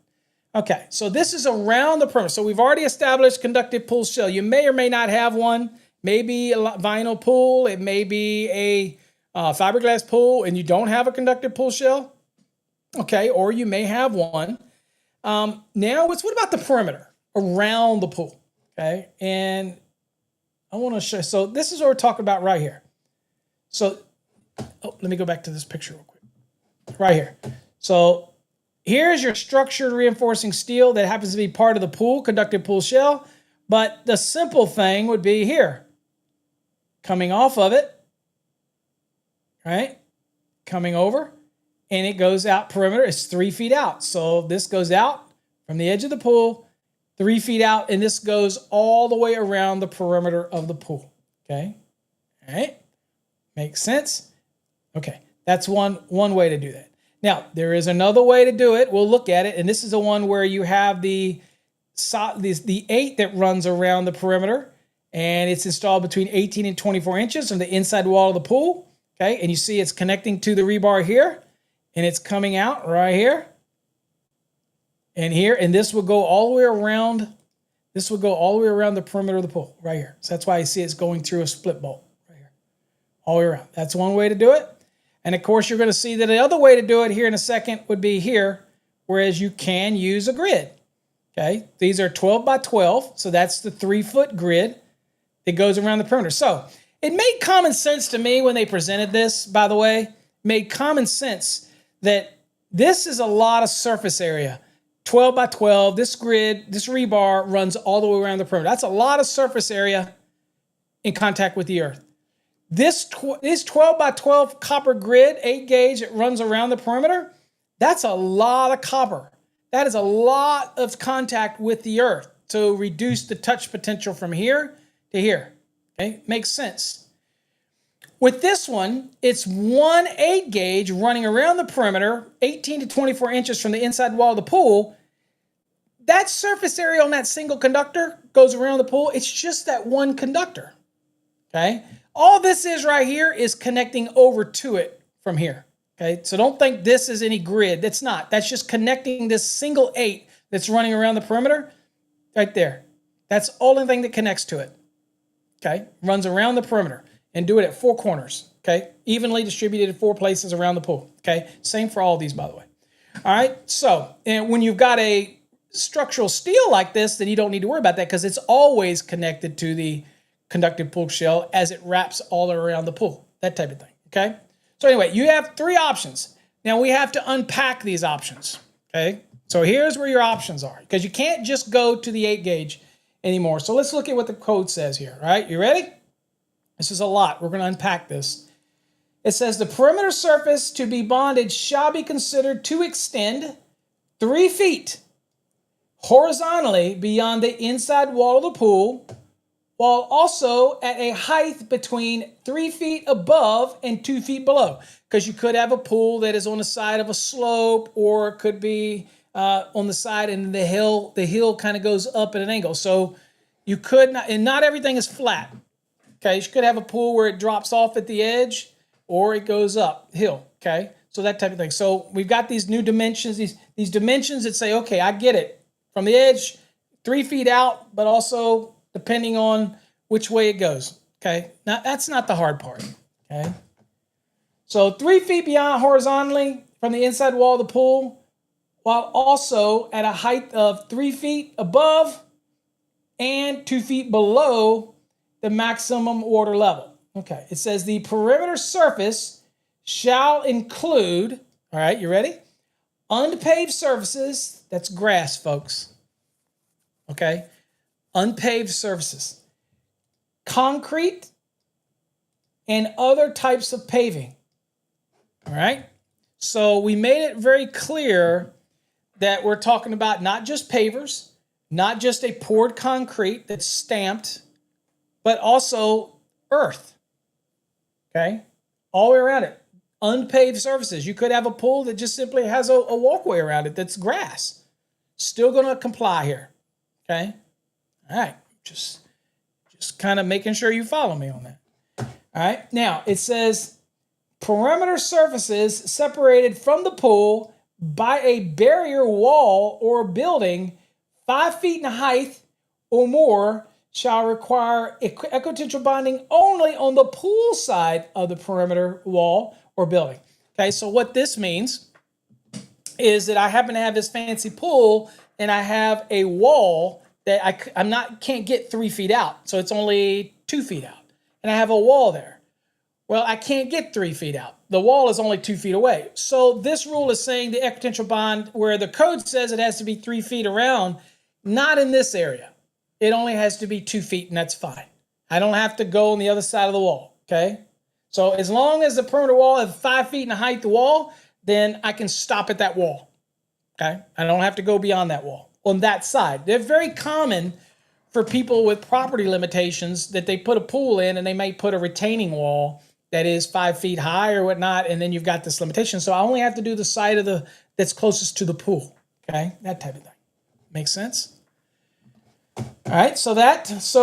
Okay, so this is around the perimeter. So we've already established conductive pool shell. You may or may not have one. Maybe a vinyl pool. It may be a fiberglass pool, and you don't have a conductive pool shell. Okay, or you may have one. Now, what about the perimeter around the pool? Okay, and I want to show. So this is what we're talking about right here. So, let me go back to this picture real quick. Right here. So here's your structured reinforcing steel that happens to be part of the pool, conductive pool shell. But the simple thing would be here. Coming off of it, right? Coming over, and it goes out perimeter. It's 3 feet out. So this goes out from the edge of the pool, 3 feet out, and this goes all the way around the perimeter of the pool. Okay? All right? Makes sense? Okay, that's one way to do that. Now, there is another way to do it. We'll look at it, and this is the one where you have the 8 that runs around the perimeter, and it's installed between 18 and 24 inches on the inside wall of the pool. Okay, and you see it's connecting to the rebar here, and it's coming out right here and here, and this will go all the way around. This will go all the way around the perimeter of the pool right here. So that's why you see it's going through a split bolt right here, all the way around. That's one way to do it. And of course, you're going to see that the other way to do it here in a second would be here, whereas you can use a grid. Okay, these are 12 by 12, so that's the 3-foot grid that goes around the perimeter. So it made common sense to me when they presented this, by the way, made common sense that this is a lot of surface area. 12 by 12, this grid, this rebar runs all the way around the perimeter. That's a lot of surface area in contact with the earth. This 12 by 12 copper grid, 8 gauge, that runs around the perimeter, that's a lot of copper. That is a lot of contact with the earth to reduce the touch potential from here to here. Okay, makes sense. With this one, it's 1 8 gauge running around the perimeter, 18 to 24 inches from the inside wall of the pool. That surface area on that single conductor goes around the pool. It's just that one conductor. Okay, all this is right here is connecting over to it from here. Okay, so don't think this is any grid. That's not. That's just connecting this single 8 that's running around the perimeter right there. That's the only thing that connects to it. Okay, runs around the perimeter and do it at 4 corners. Okay, evenly distributed at 4 places around the pool. Okay, same for all these, by the way. All right. So and when you've got a structural steel like this, then you don't need to worry about that because it's always connected to the conductive pool shell as it wraps all around the pool, that type of thing. Okay. So anyway, you have three options. Now we have to unpack these options. Okay. So here's where your options are because you can't just go to the 8 gauge anymore. So let's look at what the code says here. All right. You ready? This is a lot. We're going to unpack this. It says the perimeter surface to be bonded shall be considered to extend 3 feet horizontally beyond the inside wall of the pool, while also at a height between 3 feet above and 2 feet below. Because you could have a pool that is on the side of a slope, or it could be on the side and the hill kind of goes up at an angle. So you could not, and not everything is flat. Okay, you could have a pool where it drops off at the edge or it goes uphill. Okay, so that type of thing. So we've got these new dimensions, these dimensions that say, okay, I get it. From the edge, 3 feet out, but also depending on which way it goes. Okay, now that's not the hard part. Okay, so 3 feet beyond horizontally from the inside wall of the pool, while also at a height of 3 feet above and 2 feet below the maximum water level. Okay, it says the perimeter surface shall include, all right, you ready? Unpaved surfaces, that's grass, folks. Okay, unpaved surfaces, concrete, and other types of paving. All right, so we made it very clear that we're talking about not just pavers, not just a poured concrete that's stamped, but also earth. Okay, all the way around it. Unpaved surfaces. You could have a pool that just simply has a walkway around it that's grass. Still going to comply here. Okay, all right. Just kind of making sure you follow me on that. All right. Now it says perimeter surfaces separated from the pool by a barrier wall or building 5 feet in height or more shall require equitential bonding only on the pool side of the perimeter wall or building. Okay, so what this means is that I happen to have this fancy pool and I have a wall that can't get 3 feet out, so it's only 2 feet out, and I have a wall there. Well, I can't get 3 feet out. The wall is only 2 feet away. So this rule is saying the equitential bond, where the code says it has to be 3 feet around, not in this area. It only has to be 2 feet, and that's fine. I don't have to go on the other side of the wall, okay? So as long as the perimeter wall is 5 feet in height, the wall, then I can stop at that wall, okay? I don't have to go beyond that wall on that side. They're very common for people with property limitations that they put a pool in and they may put a retaining wall that is 5 feet high or whatnot, and then you've got this limitation. So I only have to do the side of that's closest to the pool, okay? That type of thing. Make sense? All right, so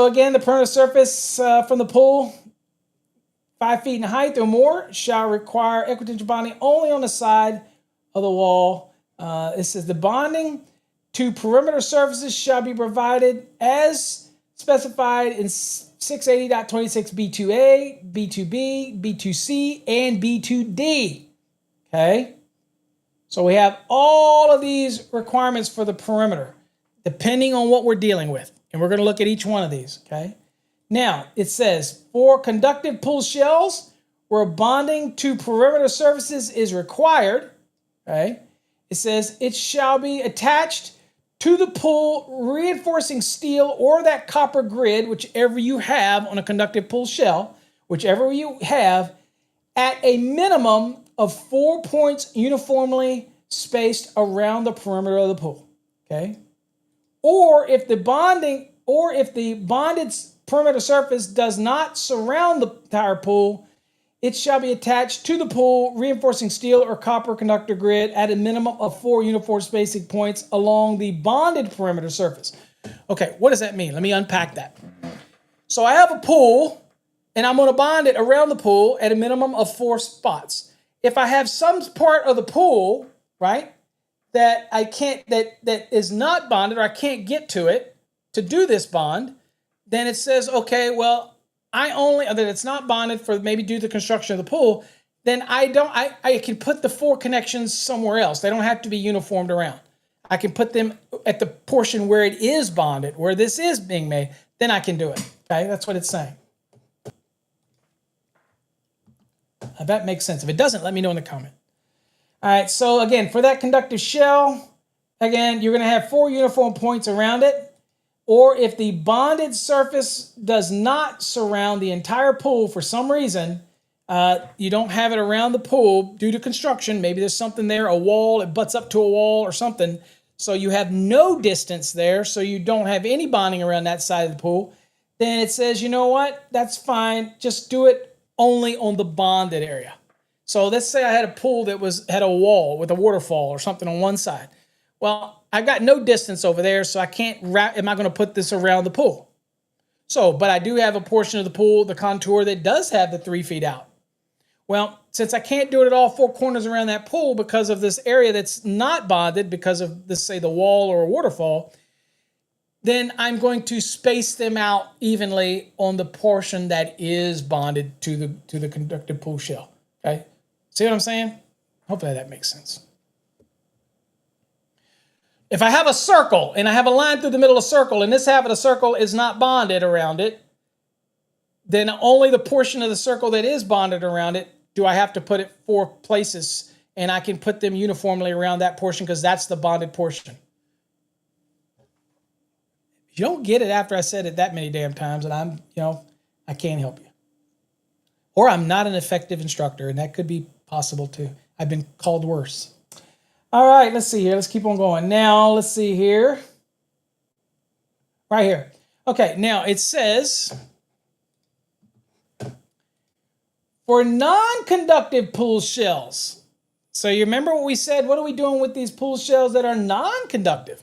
again, the perimeter surface from the pool, 5 feet in height or more, shall require equitential bonding only on the side of the wall. It says the bonding to perimeter surfaces shall be provided as specified in 680.26 B2A, B2B, B2C, and B2D. Okay? So we have all of these requirements for the perimeter, depending on what we're dealing with. And we're going to look at each one of these, okay? Now, it says, for conductive pool shells, where bonding to perimeter surfaces is required, okay? It says, it shall be attached to the pool reinforcing steel or that copper grid, whichever you have on a conductive pool shell, whichever you have, at a minimum of 4 points uniformly spaced around the perimeter of the pool, okay? Or if the bonded perimeter surface does not surround the entire pool, it shall be attached to the pool reinforcing steel or copper conductor grid at a minimum of 4 uniform spacing points along the bonded perimeter surface. Okay, what does that mean? Let me unpack that. So I have a pool, and I'm going to bond it around the pool at a minimum of 4 spots. If I have some part of the pool, right, that is not bonded, or I can't get to it to do this bond, then it says, okay, well, that it's not bonded for maybe due to the construction of the pool, then I can put the 4 connections somewhere else. They don't have to be uniformed around. I can put them at the portion where it is bonded, where this is being made. Then I can do it. Okay, that's what it's saying. That makes sense. If it doesn't, let me know in the comment. All right, so again, for that conductive shell, again, you're going to have 4 uniform points around it. Or if the bonded surface does not surround the entire pool for some reason, you don't have it around the pool due to construction. Maybe there's something there, a wall, it butts up to a wall or something. So you have no distance there, so you don't have any bonding around that side of the pool. Then it says, you know what, that's fine. Just do it only on the bonded area. So let's say I had a pool that had a wall with a waterfall or something on one side. Well, I've got no distance over there, so I can't am I going to put this around the pool? So, but I do have a portion of the pool, the contour, that does have the 3 feet out. Well, since I can't do it at all 4 corners around that pool because of this area that's not bonded because of, let's say, the wall or a waterfall, then I'm going to space them out evenly on the portion that is bonded to the conductive pool shell. Okay, see what I'm saying? Hopefully that makes sense. If I have a circle and I have a line through the middle of the circle and this half of the circle is not bonded around it, then only the portion of the circle that is bonded around it do I have to put it 4 places, and I can put them uniformly around that portion because that's the bonded portion. If you don't get it after I said it that many damn times, and I can't help you. Or I'm not an effective instructor, and that could be possible too. I've been called worse. All right, let's see here. Let's keep on going. Now, let's see here. Right here. Okay, now it says, for non-conductive pool shells. So you remember what we said? What are we doing with these pool shells that are non-conductive?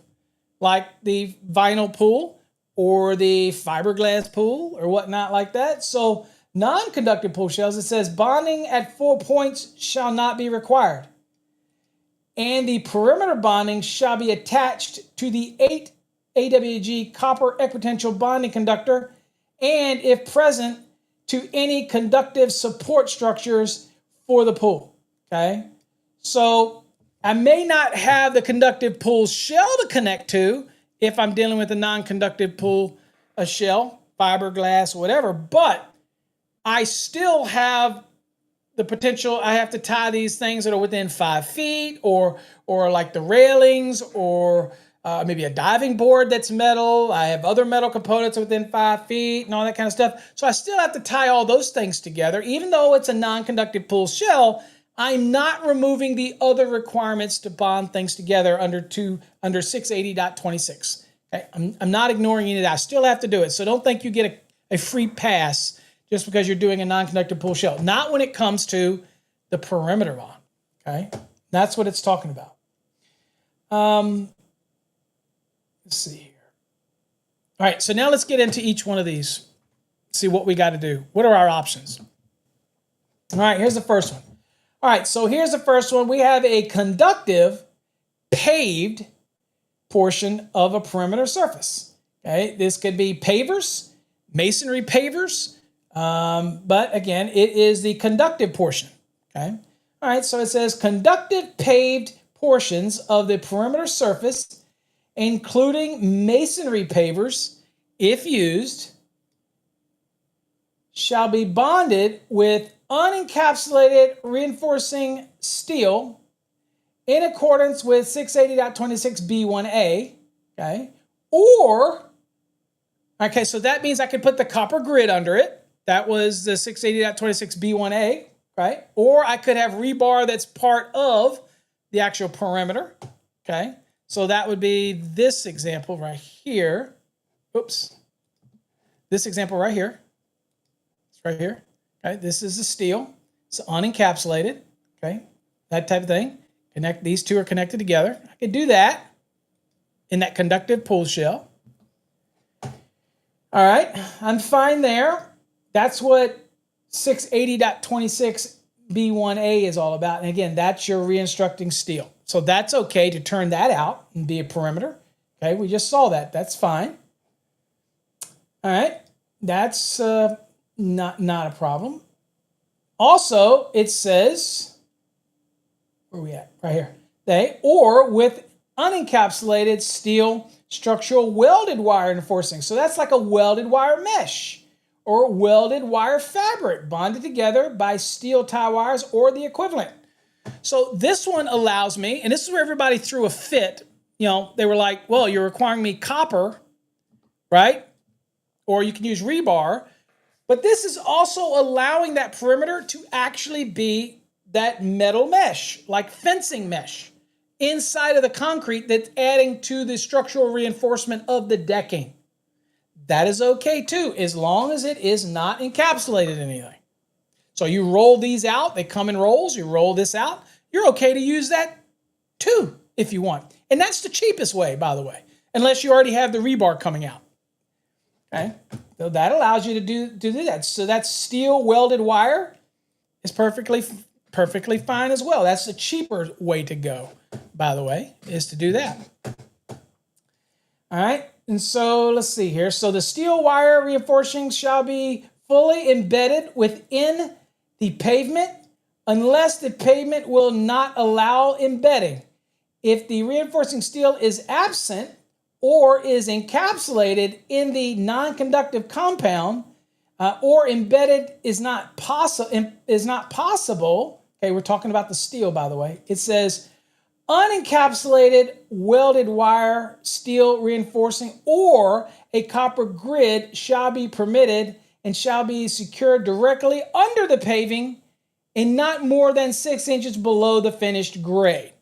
Like the vinyl pool or the fiberglass pool or whatnot like that. So non-conductive pool shells, it says bonding at 4 points shall not be required. And the perimeter bonding shall be attached to the 8 AWG copper equipotential bonding conductor, and if present, to any conductive support structures for the pool. Okay, so I may not have the conductive pool shell to connect to if I'm dealing with a non-conductive pool, a shell, fiberglass, whatever, but I still have the potential. I have to tie these things that are within 5 feet, or like the railings, or maybe a diving board that's metal. I have other metal components within 5 feet and all that kind of stuff. So I still have to tie all those things together. Even though it's a non-conductive pool shell, I'm not removing the other requirements to bond things together under 680.26. Okay? I'm not ignoring any of that. I still have to do it. So don't think you get a free pass just because you're doing a non-conductive pool shell. Not when it comes to the perimeter bond. Okay? That's what it's talking about. Let's see here. All right, so now let's get into each one of these. See what we got to do. What are our options? All right, here's the first one. All right, so here's the first one. We have a conductive paved portion of a perimeter surface. Okay, this could be pavers, masonry pavers, but again, it is the conductive portion. Okay, all right, so it says conductive paved portions of the perimeter surface, including masonry pavers, if used, shall be bonded with unencapsulated reinforcing steel in accordance with 680.26B1A, okay? Or, okay, so that means I could put the copper grid under it. That was the 680.26B1A, right? Or I could have rebar that's part of the actual perimeter, okay? So that would be this example right here. Oops. This example right here. It's right here. Okay, this is the steel. It's unencapsulated. Okay, that type of thing. These two are connected together. I could do that in that conductive pool shell. All right, I'm fine there. That's what 680.26B1A is all about. And again, that's your reinstructing steel. So that's okay to turn that out and be a perimeter. Okay, we just saw that. That's fine. All right, that's not a problem. Also, it says, where are we at? Right here. Or with unencapsulated steel structural welded wire reinforcing. So that's like a welded wire mesh or welded wire fabric bonded together by steel tie wires or the equivalent. So this one allows me, and this is where everybody threw a fit. They were like, well, you're requiring me copper, right? Or you can use rebar. But this is also allowing that perimeter to actually be that metal mesh, like fencing mesh, inside of the concrete that's adding to the structural reinforcement of the decking. That is okay too, as long as it is not encapsulated in anything. So you roll these out, they come in rolls, you roll this out, you're okay to use that too if you want. And that's the cheapest way, by the way, unless you already have the rebar coming out. Okay, so that allows you to do that. So that steel welded wire is perfectly fine as well. That's the cheaper way to go, by the way, is to do that. All right, and so let's see here. So the steel wire reinforcing shall be fully embedded within the pavement unless the pavement will not allow embedding. If the reinforcing steel is absent or is encapsulated in the non-conductive compound, or embedded is not possible. Okay, we're talking about the steel, by the way. It says unencapsulated welded wire steel reinforcing or a copper grid shall be permitted and shall be secured directly under the paving and not more than 6 inches below the finished grade.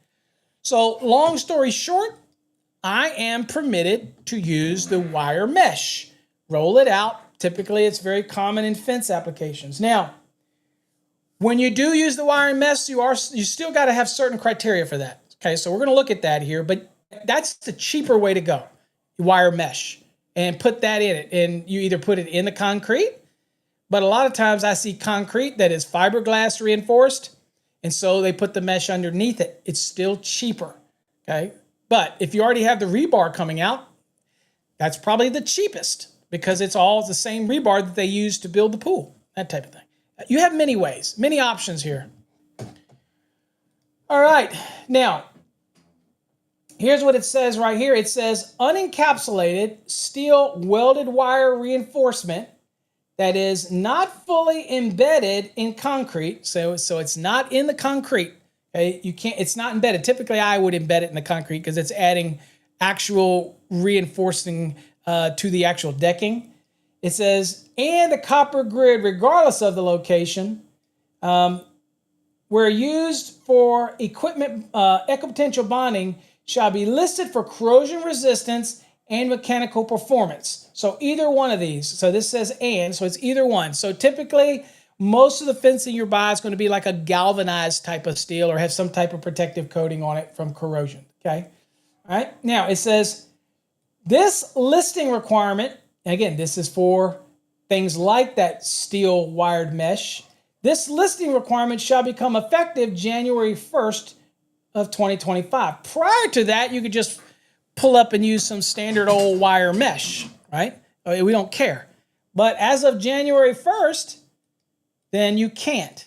So long story short, I am permitted to use the wire mesh. Roll it out. Typically, it's very common in fence applications. Now, when you do use the wire mesh, you still got to have certain criteria for that. Okay, so we're going to look at that here, but that's the cheaper way to go. Wire mesh and put that in it, and you either put it in the concrete, but a lot of times I see concrete that is fiberglass reinforced, and so they put the mesh underneath it. It's still cheaper. Okay. But if you already have the rebar coming out, that's probably the cheapest because it's all the same rebar that they use to build the pool, that type of thing. You have many ways, many options here. All right, now, here's what it says right here. It says unencapsulated steel welded wire reinforcement that is not fully embedded in concrete, so it's not in the concrete. Okay, it's not embedded. Typically, I would embed it in the concrete because it's adding actual reinforcing to the actual decking. It says, and the copper grid, regardless of the location, where used for equipment equipotential bonding, shall be listed for corrosion resistance and mechanical performance. So either one of these. So this says and, so it's either one. So typically, most of the fencing you buy is going to be like a galvanized type of steel or have some type of protective coating on it from corrosion, okay? All right, now it says this listing requirement, and again, this is for things like that steel wired mesh. This listing requirement shall become effective January 1st of 2025. Prior to that, you could just pull up and use some standard old wire mesh, right? We don't care. But as of January 1st, then you can't,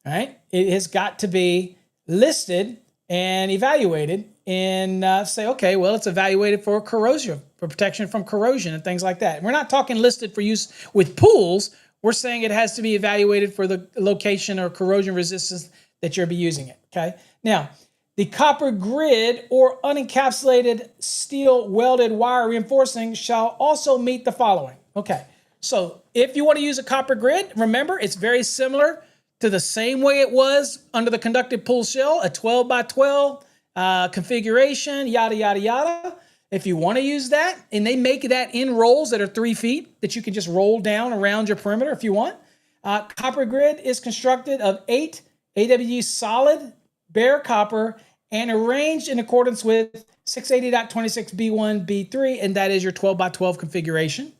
right? It has got to be listed and evaluated and say, okay, well, it's evaluated for corrosion, for protection from corrosion and things like that. We're not talking listed for use with pools. We're saying it has to be evaluated for the location or corrosion resistance that you'll be using it, okay? Now, the copper grid or unencapsulated steel welded wire reinforcing shall also meet the following. Okay, so if you want to use a copper grid, remember it's very similar to the same way it was under the conductive pool shell, a 12 by 12 configuration, yada, yada, yada. If you want to use that, and they make that in rolls that are 3 feet that you can just roll down around your perimeter if you want. Copper grid is constructed of 8 AWG solid bare copper and arranged in accordance with 680.26B1B3, and that is your 12 by 12 configuration.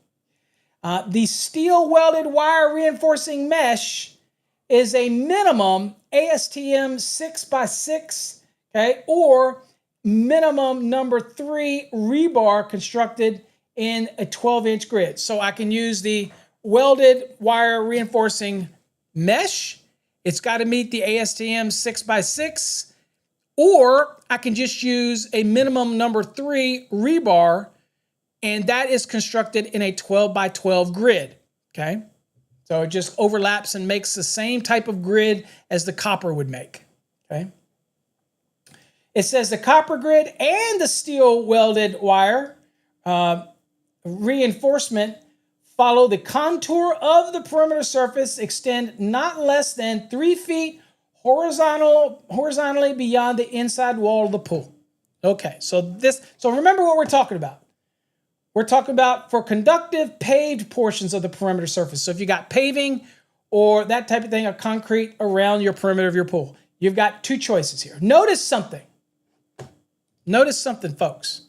The steel welded wire reinforcing mesh is a minimum ASTM 6x6, okay, or minimum number 3 rebar constructed in a 12-inch grid. So I can use the welded wire reinforcing mesh It's got to meet the ASTM 6x6, or I can just use a minimum number 3 rebar, and that is constructed in a 12x12 grid, okay? So it just overlaps and makes the same type of grid as the copper would make, okay? It says the copper grid and the steel welded wire reinforcement follow the contour of the perimeter surface, extend not less than 3 feet horizontally beyond the inside wall of the pool. Okay, so remember what we're talking about. We're talking about for conductive paved portions of the perimeter surface. So if you got paving or that type of thing, a concrete around your perimeter of your pool, you've got 2 choices here. Notice something. Notice something, folks.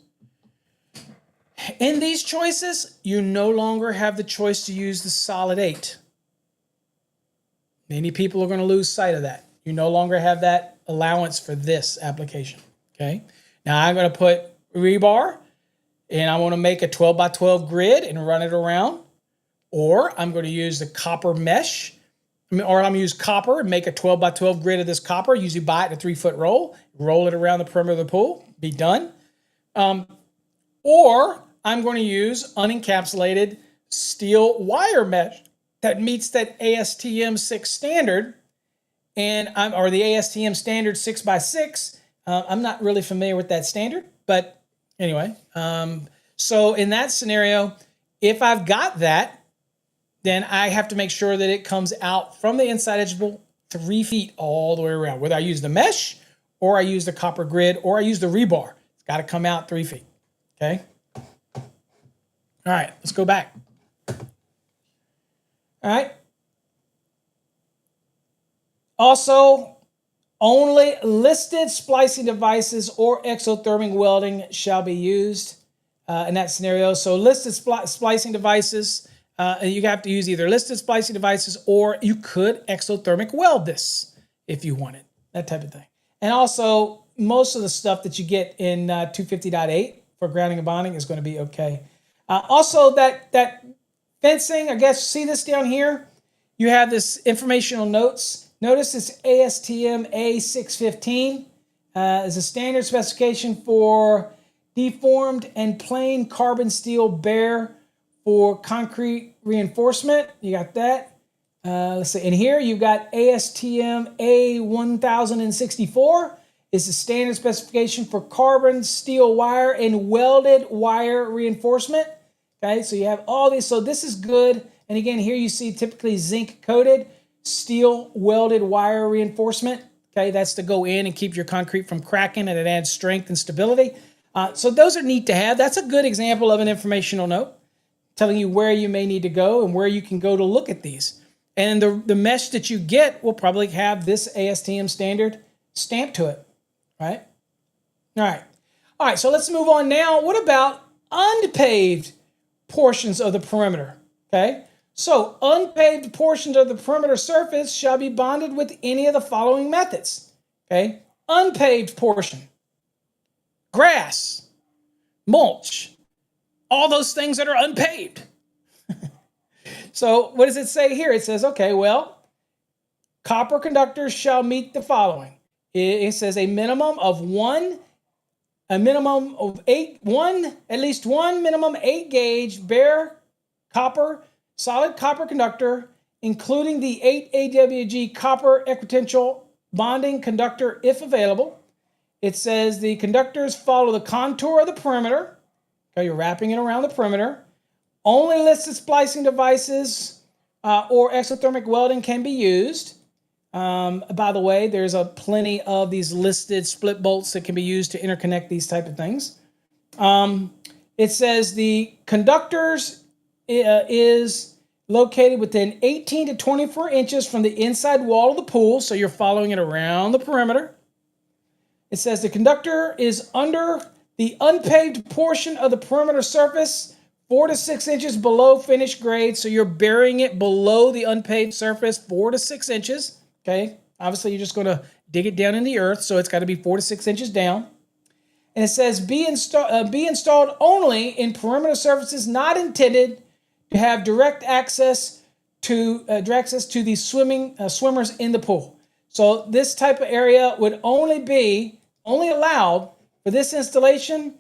In these choices, you no longer have the choice to use the solid 8. Many people are going to lose sight of that. You no longer have that allowance for this application, okay? Now I'm going to put rebar, and I want to make a 12x12 grid and run it around, or I'm going to use the copper mesh, or I'm going to use copper and make a 12x12 grid of this copper, usually buy it in a 3-foot roll it around the perimeter of the pool, be done. Or I'm going to use unencapsulated steel wire mesh that meets that ASTM 6 standard, or the ASTM standard 6x6. I'm not really familiar with that standard, but anyway. So in that scenario, if I've got that, then I have to make sure that it comes out from the inside edge of the pool 3 feet all the way around. Whether I use the mesh, or I use the copper grid, or I use the rebar, it's got to come out 3 feet. Okay. All right, let's go back. All right. Also, only listed splicing devices or exothermic welding shall be used in that scenario. So listed splicing devices, you have to use either listed splicing devices, or you could exothermic weld this if you wanted, that type of thing. And also, most of the stuff that you get in 250.8 for grounding and bonding is going to be okay. Also, that fencing, I guess, see this down here? You have this informational notes. Notice this ASTM A615 is a standard specification for deformed and plain carbon steel bare for concrete reinforcement. You got that. Let's see. In here, you've got ASTM A1064. Is the standard specification for carbon steel wire and welded wire reinforcement. Okay, so you have all these. So this is good. And again, here you see typically zinc coated steel welded wire reinforcement. Okay, that's to go in and keep your concrete from cracking, and it adds strength and stability. So those are neat to have. That's a good example of an informational note telling you where you may need to go and where you can go to look at these. And the mesh that you get will probably have this ASTM standard stamped to it. Right? All right, so let's move on now. What about unpaved portions of the perimeter? Okay, so unpaved portions of the perimeter surface shall be bonded with any of the following methods. Okay, unpaved portion, grass, mulch, all those things that are unpaved. So what does it say here? It says, okay, well, copper conductors shall meet the following. It says a minimum of at least one minimum 8 gauge bare solid copper conductor, including the 8 AWG copper equipotential bonding conductor if available. It says the conductors follow the contour of the perimeter. Okay, you're wrapping it around the perimeter. Only listed splicing devices or exothermic welding can be used. By the way, there's plenty of these listed split bolts that can be used to interconnect these type of things. It says the conductors is located within 18 to 24 inches from the inside wall of the pool, so you're following it around the perimeter. It says the conductor is under the unpaved portion of the perimeter surface, 4 to 6 inches below finished grade, so you're burying it below the unpaved surface, 4 to 6 inches. Okay, obviously you're just going to dig it down in the earth, so it's got to be 4 to 6 inches down. And it says be installed only in perimeter surfaces not intended to have direct access to the swimmers in the pool. So this type of area would only allowed for this installation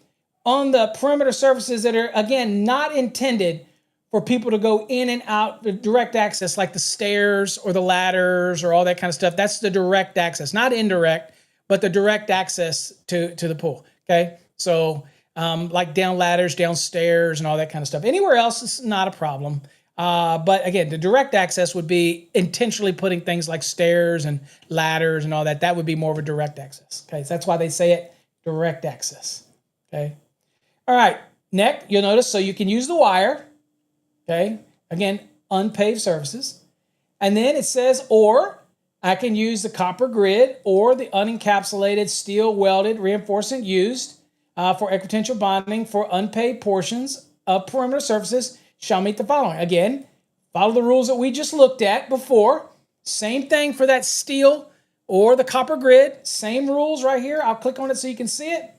on the perimeter surfaces that are, again, not intended for people to go in and out, the direct access, like the stairs or the ladders or all that kind of stuff. That's the direct access, not indirect, but the direct access to the pool, okay? So like down ladders, downstairs, and all that kind of stuff. Anywhere else is not a problem. But again, the direct access would be intentionally putting things like stairs and ladders and all that. That would be more of a direct access, okay? So that's why they say it direct access, okay? All right, next, you'll notice, so you can use the wire, okay? Again, unpaved surfaces. And then it says, or I can use the copper grid or the unencapsulated steel welded reinforcement used for equipotential bonding for unpaved portions of perimeter surfaces shall meet the following. Again, follow the rules that we just looked at before. Same thing for that steel or the copper grid. Same rules right here. I'll click on it so you can see it.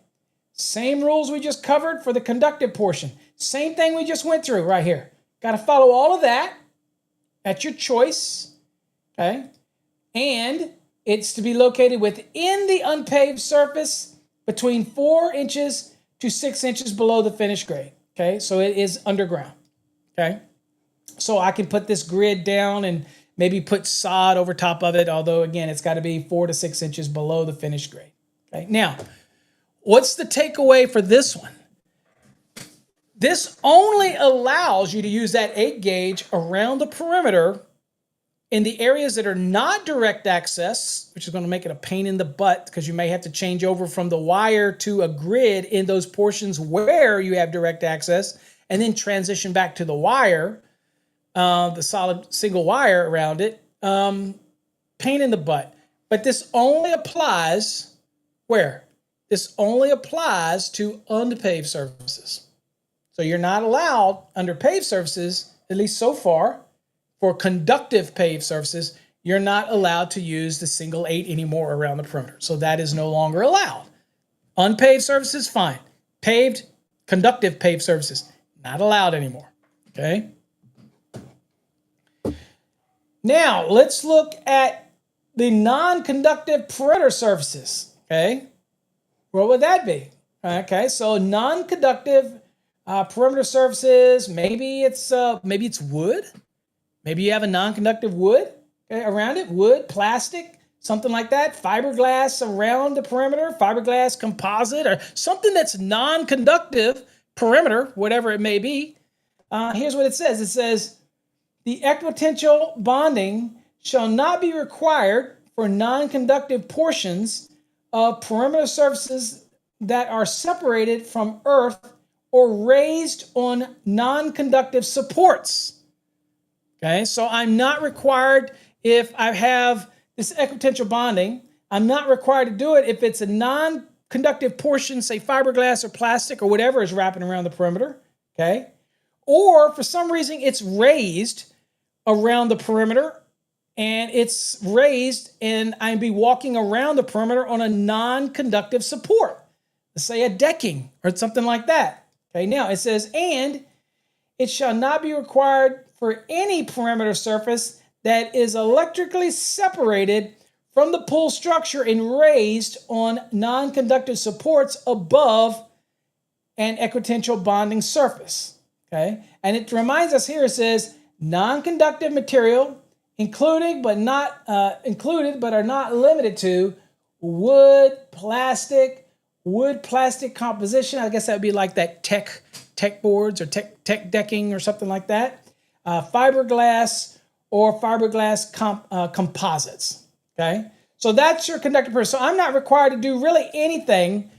Same rules we just covered for the conductive portion. Same thing we just went through right here. Got to follow all of that at your choice, okay? And it's to be located within the unpaved surface between 4 inches to 6 inches below the finished grade, okay? So it is underground, okay? So I can put this grid down and maybe put sod over top of it, although, again, it's got to be 4 to 6 inches below the finished grade, okay? Now, what's the takeaway for this one? This only allows you to use that 8 gauge around the perimeter in the areas that are not direct access, which is going to make it a pain in the butt because you may have to change over from the wire to a grid in those portions where you have direct access and then transition back to the wire, the solid single wire around it. Pain in the butt. But this only applies where? This only applies to unpaved surfaces. So you're not allowed under paved surfaces, at least so far, for conductive paved surfaces, you're not allowed to use the single 8 anymore around the perimeter. So that is no longer allowed. Unpaved surfaces, fine. Paved, conductive paved surfaces, not allowed anymore. Okay? Now, let's look at the non-conductive perimeter surfaces. Okay? What would that be? Okay, so non-conductive perimeter surfaces, maybe it's wood. Maybe you have a non-conductive wood, okay, around it, wood, plastic, something like that, fiberglass around the perimeter, fiberglass composite, or something that's non-conductive perimeter, whatever it may be. Here's what it says. It says, the equipotential bonding shall not be required for non-conductive portions of perimeter surfaces that are separated from earth or raised on non-conductive supports. Okay, so I'm not required if I have this equipotential bonding, I'm not required to do it if it's a non-conductive portion, say fiberglass or plastic or whatever is wrapping around the perimeter, okay? Or for some reason it's raised around the perimeter and it's raised and I'd be walking around the perimeter on a non-conductive support, let's say a decking or something like that. Okay, now it says, and it shall not be required for any perimeter surface that is electrically separated from the pool structure and raised on non-conductive supports above an equipotential bonding surface. Okay, and it reminds us here, it says non-conductive material included but are not limited to wood, plastic composition. I guess that would be like that tech boards or tech decking or something like that. Fiberglass or fiberglass composites, okay? So that's your conductive perimeter. So I'm not required to do really anything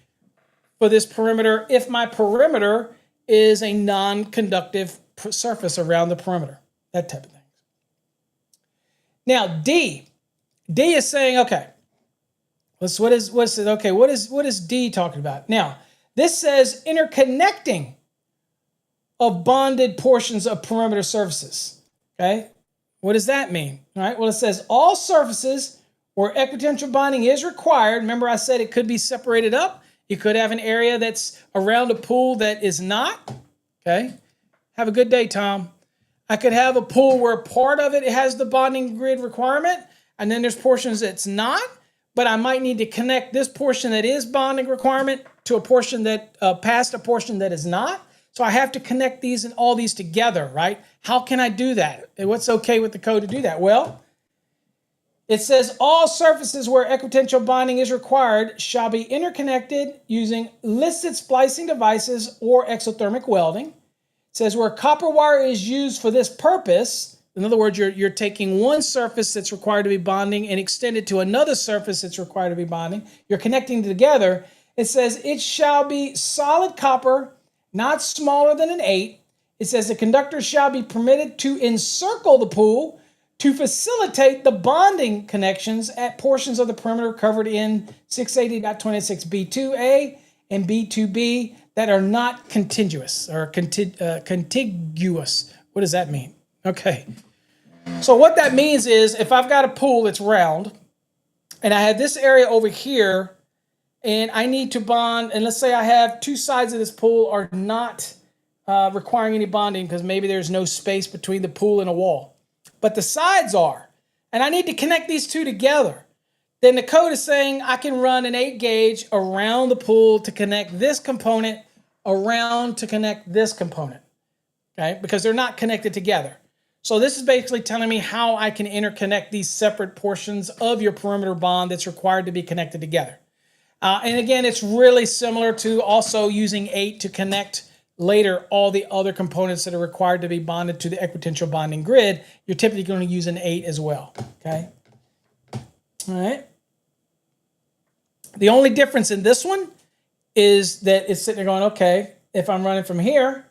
for this perimeter if my perimeter is a non-conductive surface around the perimeter, that type of thing. Now, D is saying, okay, what is D talking about? Now, this says interconnecting of bonded portions of perimeter surfaces, okay? What does that mean? All right, well, it says all surfaces where equipotential bonding is required. Remember I said it could be separated up. You could have an area that's around a pool that is not, okay? Have a good day, Tom. I could have a pool where part of it has the bonding grid requirement, and then there's portions that's not, but I might need to connect this portion that is bonding requirement to a portion that, past a portion that is not. So I have to connect these and all these together, right? How can I do that? And what's okay with the code to do that? Well, it says all surfaces where equipotential bonding is required shall be interconnected using listed splicing devices or exothermic welding. It says where copper wire is used for this purpose, in other words, you're taking one surface that's required to be bonding and extend it to another surface that's required to be bonding. You're connecting together. It says it shall be solid copper, not smaller than an 8. It says the conductor shall be permitted to encircle the pool to facilitate the bonding connections at portions of the perimeter covered in 680.26b2a and b2b that are not contiguous or contiguous. What does that mean? Okay. So what that means is if I've got a pool that's round and I have this area over here and I need to bond, and let's say I have two sides of this pool are not requiring any bonding because maybe there's no space between the pool and a wall, but the sides are, and I need to connect these two together, then the code is saying I can run an 8 gauge around the pool to connect this component around to connect this component, okay? Because they're not connected together. So this is basically telling me how I can interconnect these separate portions of your perimeter bond that's required to be connected together. And again, it's really similar to also using 8 to connect later all the other components that are required to be bonded to the equipotential bonding grid. You're typically going to use an 8 as well, okay? All right. The only difference in this one is that it's sitting there going, okay, if I'm running from here,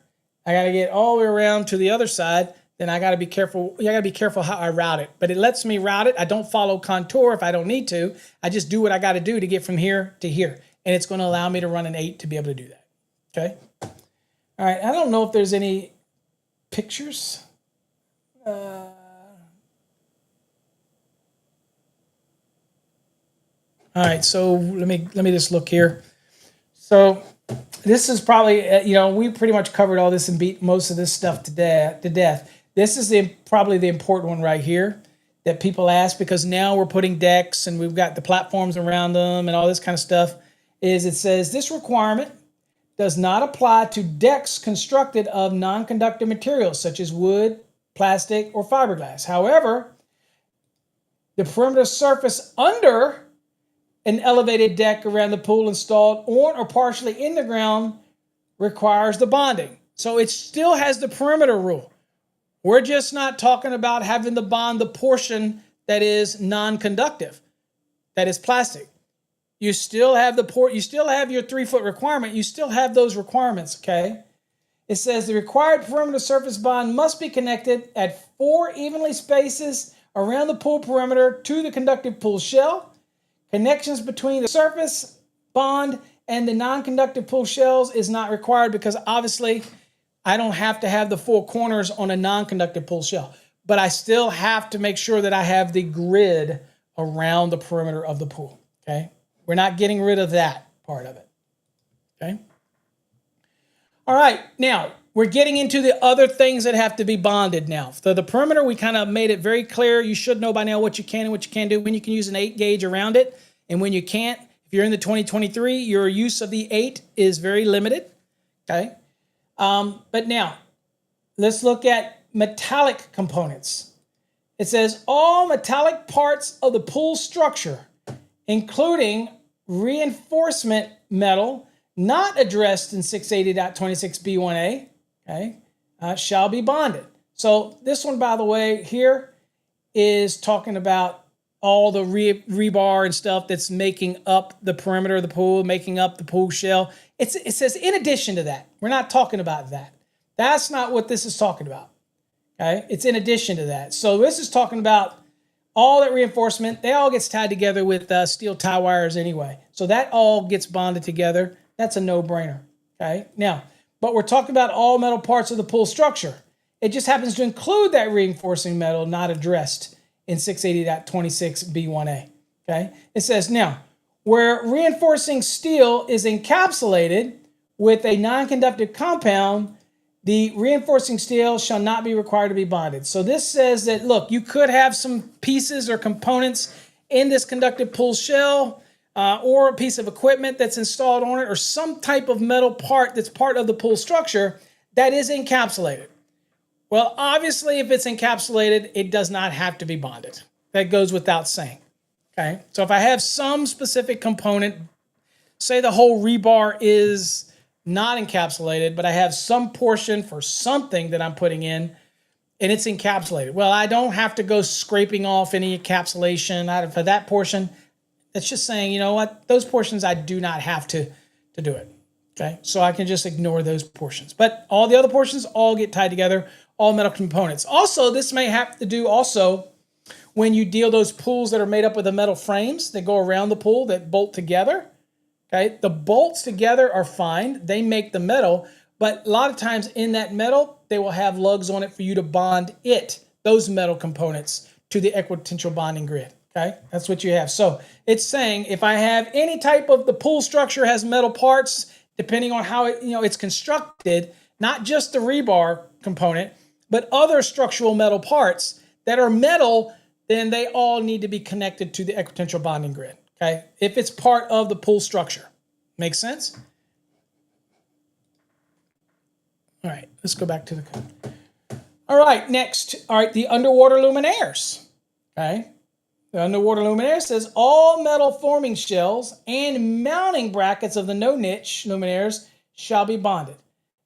I got to get all the way around to the other side, then I got to be careful. You got to be careful how I route it. But it lets me route it. I don't follow contour if I don't need to. I just do what I got to do to get from here to here. And it's going to allow me to run an 8 to be able to do that. Okay? All right. I don't know if there's any pictures. All right. So let me just look here. So this is probably, we pretty much covered all this and beat most of this stuff to death. This is probably the important one right here that people ask, because now we're putting decks and we've got the platforms around them and all this kind of stuff. Is it says this requirement does not apply to decks constructed of non-conductive materials such as wood, plastic, or fiberglass. However, the perimeter surface under an elevated deck around the pool installed on or partially in the ground requires the bonding. So it still has the perimeter rule. We're just not talking about having to bond the portion that is non-conductive, that is plastic. You still have you still have your 3-foot requirement. You still have those requirements, okay? It says the required perimeter surface bond must be connected at 4 evenly spaces around the pool perimeter to the conductive pool shell. Connections between the surface bond and the non-conductive pool shells is not required because obviously I don't have to have the 4 corners on a non-conductive pool shell, but I still have to make sure that I have the grid around the perimeter of the pool, okay? We're not getting rid of that part of it, okay? All right, now we're getting into the other things that have to be bonded now. So the perimeter, we kind of made it very clear. You should know by now what you can and what you can't do, when you can use an 8 gauge around it, and when you can't. If you're in the 2023, your use of the 8 is very limited, okay? But now, let's look at metallic components. It says all metallic parts of the pool structure, including reinforcement metal not addressed in 680.26b1a, okay, shall be bonded. So this one, by the way, here is talking about all the rebar and stuff that's making up the perimeter of the pool, making up the pool shell. It says in addition to that. We're not talking about that. That's not what this is talking about. Okay, it's in addition to that. So this is talking about all that reinforcement. They all gets tied together with steel tie wires anyway. So that all gets bonded together. That's a no-brainer. Okay, now, but we're talking about all metal parts of the pool structure. It just happens to include that reinforcing metal not addressed in 680.26b1a. Okay, it says now, where reinforcing steel is encapsulated with a non-conductive compound, The reinforcing steel shall not be required to be bonded. So this says that, look, you could have some pieces or components in this conductive pull shell or a piece of equipment that's installed on it or some type of metal part that's part of the pull structure that is encapsulated. Well, obviously, if it's encapsulated, it does not have to be bonded. That goes without saying. Okay, so if I have some specific component, say the whole rebar is not encapsulated, but I have some portion for something that I'm putting in and it's encapsulated. Well, I don't have to go scraping off any encapsulation out of for that portion. It's just saying, you know what, those portions I do not have to do it. Okay, so I can just ignore those portions. But all the other portions all get tied together, all metal components. Also, this may have to do also when you deal those pulls that are made up of the metal frames that go around the pull that bolt together. Okay, the bolts together are fine. They make the metal, but a lot of times in that metal, they will have lugs on it for you to bond those metal components to the equipotential bonding grid. Okay, that's what you have. So it's saying if I have any type of the pull structure has metal parts, depending on how it's constructed, not just the rebar component, but other structural metal parts that are metal, then they all need to be connected to the equipotential bonding grid. Okay, if it's part of the pull structure. Makes sense? All right, let's go back to the code. All right, next. All right, the underwater luminaires. Okay, the underwater luminaire says all metal forming shells and mounting brackets of the no-niche luminaires shall be bonded.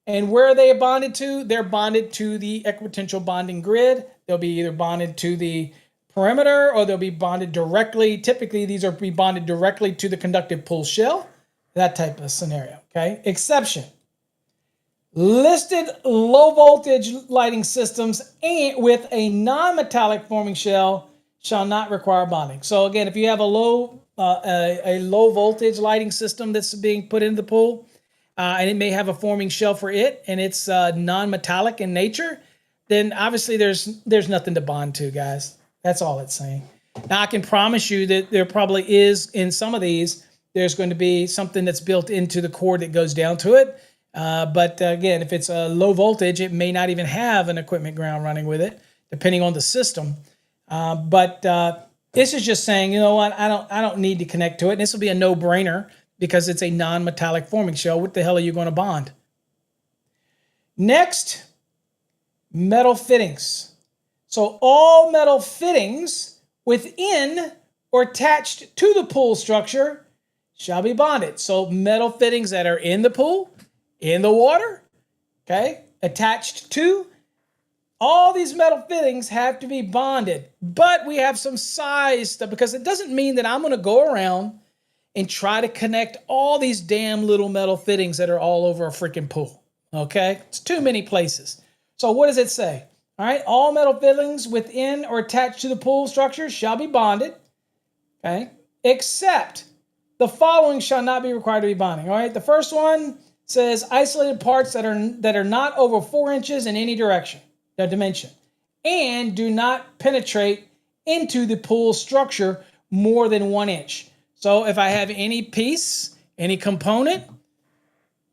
And where are they bonded to? They're bonded to the equipotential bonding grid. They'll be either bonded to the perimeter or they'll be bonded directly. Typically, these are be bonded directly to the conductive pull shell, that type of scenario, okay? Exception. Listed low voltage lighting systems and with a non-metallic forming shell shall not require bonding. So again, if you have a low voltage lighting system that's being put into the pool, and it may have a forming shell for it, and it's non-metallic in nature, then obviously there's nothing to bond to, guys. That's all it's saying. Now, I can promise you that there probably is, in some of these, there's going to be something that's built into the cord that goes down to it. But again, if it's a low voltage, it may not even have an equipment ground running with it, depending on the system. But this is just saying, you know what, I don't need to connect to it. And this will be a no-brainer because it's a non-metallic forming shell. What the hell are you going to bond? Next, metal fittings. So all metal fittings within or attached to the pool structure shall be bonded. So metal fittings that are in the pool, in the water, okay, attached to, all these metal fittings have to be bonded. But we have some size stuff because it doesn't mean that I'm going to go around and try to connect all these damn little metal fittings that are all over a freaking pool, okay? It's too many places. So what does it say? All right, all metal fittings within or attached to the pool structure shall be bonded, okay, except the following shall not be required to be bonding. All right, the first one says isolated parts that are not over 4 inches in any direction, the dimension, and do not penetrate into the pool structure more than 1 inch. So if I have any piece, any component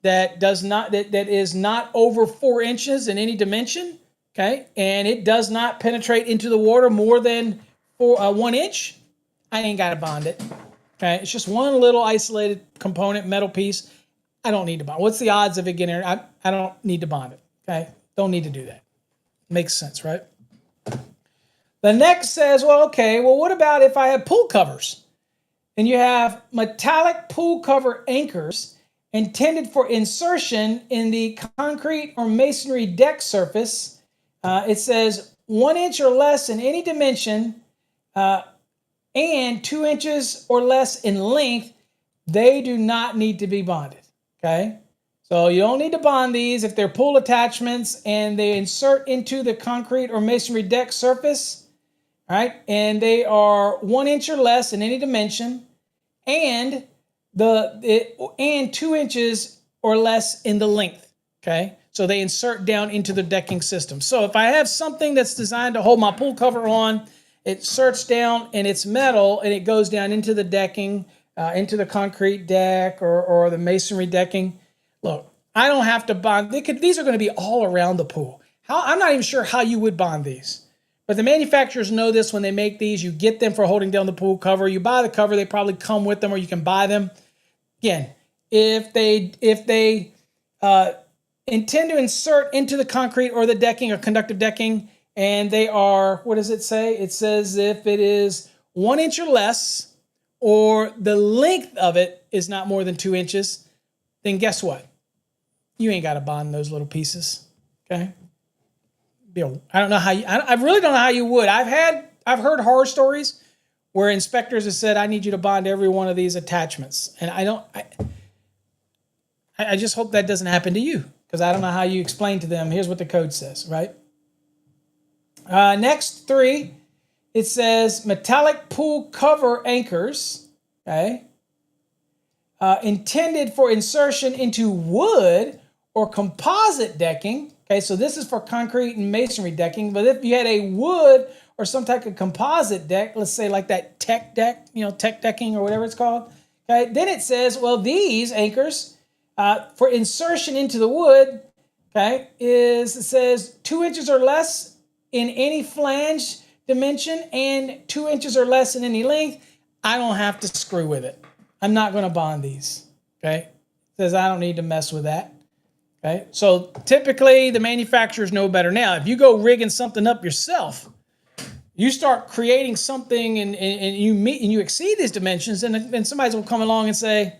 that is not over 4 inches in any dimension, okay, and it does not penetrate into the water more than 1 inch, I ain't got to bond it. Okay, it's just one little isolated component, metal piece. I don't need to bond. What's the odds of it getting? I don't need to bond it. Okay, don't need to do that. Makes sense, right? The next says, well, what about if I have pool covers? And you have metallic pool cover anchors intended for insertion in the concrete or masonry deck surface. It says 1 inch or less in any dimension and 2 inches or less in length, they do not need to be bonded, okay? So you don't need to bond these if they're pool attachments and they insert into the concrete or masonry deck surface, all right? And they are 1 inch or less in any dimension and 2 inches or less in the length, okay? So they insert down into the decking system. So if I have something that's designed to hold my pool cover on, it inserts down and it's metal and it goes down into the decking, into the concrete deck or the masonry decking. Look, I don't have to bond. These are going to be all around the pool. I'm not even sure how you would bond these. But the manufacturers know this when they make these. You get them for holding down the pool cover. You buy the cover, they probably come with them, or you can buy them. Again, if they intend to insert into the concrete or the decking or conductive decking, and they are, what does it say? It says if it is 1 inch or less, or the length of it is not more than 2 inches, then guess what? You ain't got to bond those little pieces. Okay. I don't know how I really don't know how you would. I've heard horror stories where inspectors have said, I need you to bond every one of these attachments. And I just hope that doesn't happen to you, because I don't know how you explain to them, here's what the code says, right? Next 3, it says metallic pool cover anchors, okay, intended for insertion into wood or composite decking. Okay, so this is for concrete and masonry decking, but if you had a wood or some type of composite deck, let's say like that tech deck, tech decking or whatever it's called, okay, then it says, well, these anchors for insertion into the wood, okay, it says 2 inches or less in any flange dimension and 2 inches or less in any length. I don't have to screw with it. I'm not going to bond these, okay? It says I don't need to mess with that. Okay, so typically the manufacturers know better. Now, if you go rigging something up yourself, you start creating something and you exceed these dimensions, and then somebody will come along and say,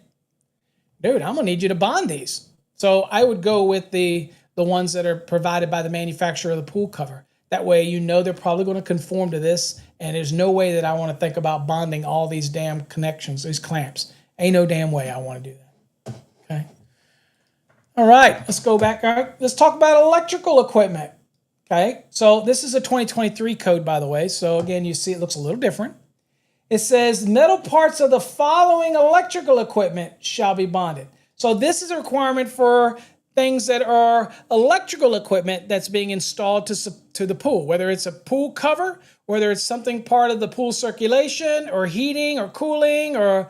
dude, I'm gonna need you to bond these. So I would go with the ones that are provided by the manufacturer of the pool cover. That way they're probably going to conform to this, and there's no way that I want to think about bonding all these damn connections, these clamps. Ain't no damn way I want to do that. Okay. All right, let's go back. All right, let's talk about electrical equipment. Okay, so this is a 2023 code, by the way. So again, you see it looks a little different. It says metal parts of the following electrical equipment shall be bonded. So this is a requirement for things that are electrical equipment that's being installed to the pool, whether it's a pool cover, whether it's something part of the pool circulation or heating or cooling or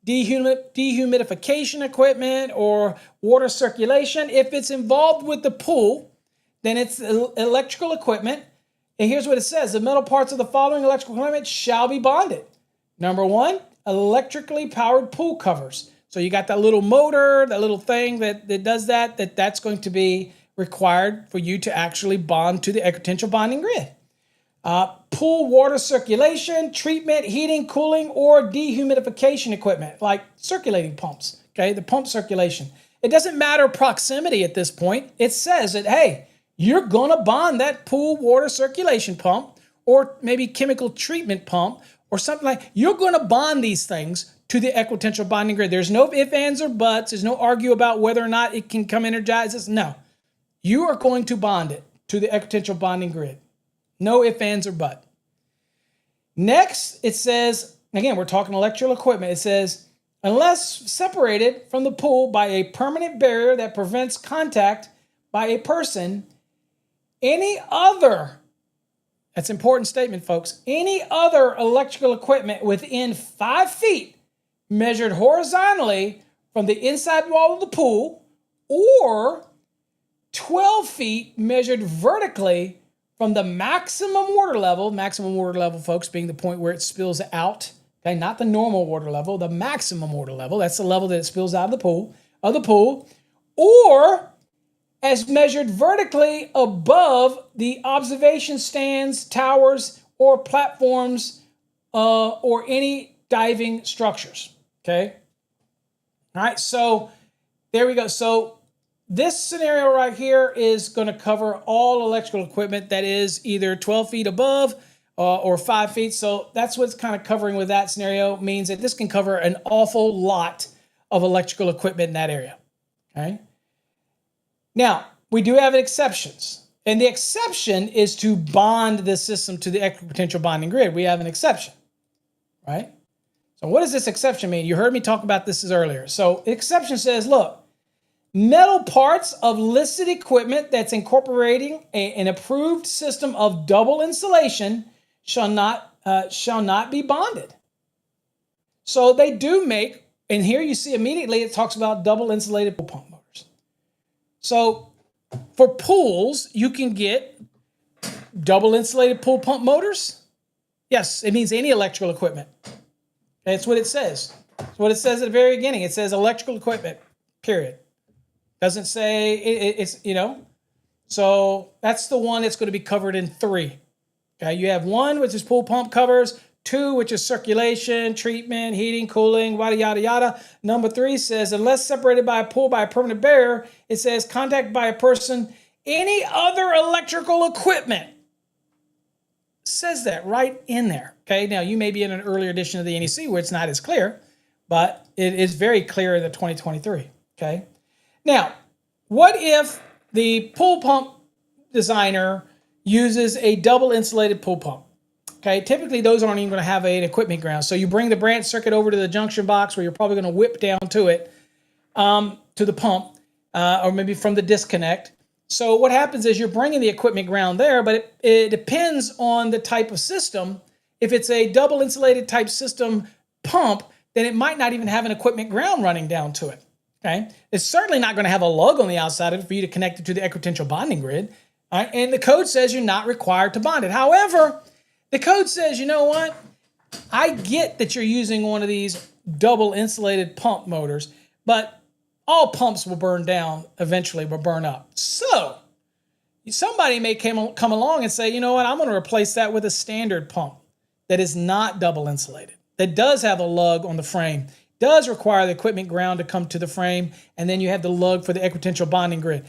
dehumidification equipment or water circulation. If it's involved with the pool, then it's electrical equipment. And here's what it says. The metal parts of the following electrical equipment shall be bonded. Number 1, electrically powered pool covers. So you got that little motor, that little thing that does that's going to be required for you to actually bond to the equipotential bonding grid. Pool water circulation, treatment, heating, cooling, or dehumidification equipment, like circulating pumps, okay, the pump circulation. It doesn't matter proximity at this point. It says that, hey, you're going to bond that pool water circulation pump or maybe chemical treatment pump or something like, you're going to bond these things to the equipotential bonding grid. There's no ifs, ands, or buts. There's no argue about whether or not it can come energized. No, you are going to bond it to the equipotential bonding grid. No ifs, ands, or buts. Next, it says, again, we're talking electrical equipment. It says, unless separated from the pool by a permanent barrier that prevents contact by a person, any other, that's an important statement, folks, any other electrical equipment within 5 feet measured horizontally from the inside wall of the pool or 12 feet measured vertically from the maximum water level, folks, being the point where it spills out, okay, not the normal water level, the maximum water level, that's the level that it spills out of the pool, or as measured vertically above the observation stands, towers, or platforms, or any diving structures, okay? All right, so there we go. So this scenario right here is going to cover all electrical equipment that is either 12 feet above or 5 feet. So that's what's kind of covering with that scenario. Means that this can cover an awful lot of electrical equipment in that area. Okay. Now, we do have exceptions. And the exception is to bond the system to the equipotential bonding grid. We have an exception, right? So what does this exception mean? You heard me talk about this earlier. So the exception says, look, metal parts of listed equipment that's incorporating an approved system of double insulation shall not be bonded. So they do make, and here you see immediately it talks about double insulated pool pump motors. So for pools, you can get double insulated pool pump motors. Yes, it means any electrical equipment. That's what it says. That's what it says at the very beginning. It says electrical equipment, period. Doesn't say it's, So that's the one that's going to be covered in 3. Okay, you have 1, which is pool pump covers. 2, which is circulation, treatment, heating, cooling, yada, yada, yada. Number 3 says, unless separated by a pool by a permanent barrier, it says contact by a person, any other electrical equipment. Says that right in there. Okay, now you may be in an earlier edition of the NEC where it's not as clear, but it is very clear in the 2023. Okay, now what if the pool pump designer uses a double insulated pool pump? Okay, typically those aren't even going to have an equipment ground. So you bring the branch circuit over to the junction box where you're probably going to whip down to it, to the pump, or maybe from the disconnect. So what happens is you're bringing the equipment ground there, but it depends on the type of system. If it's a double insulated type system pump, then it might not even have an equipment ground running down to it. Okay, it's certainly not going to have a lug on the outside of it for you to connect it to the equipotential bonding grid. All right, and the code says you're not required to bond it. However, the code says, you know what? I get that you're using one of these double insulated pump motors, but all pumps will burn down, eventually will burn up. So somebody may come along and say, you know what? I'm going to replace that with a standard pump that is not double insulated, that does have a lug on the frame, does require the equipment ground to come to the frame, and then you have the lug for the equipotential bonding grid.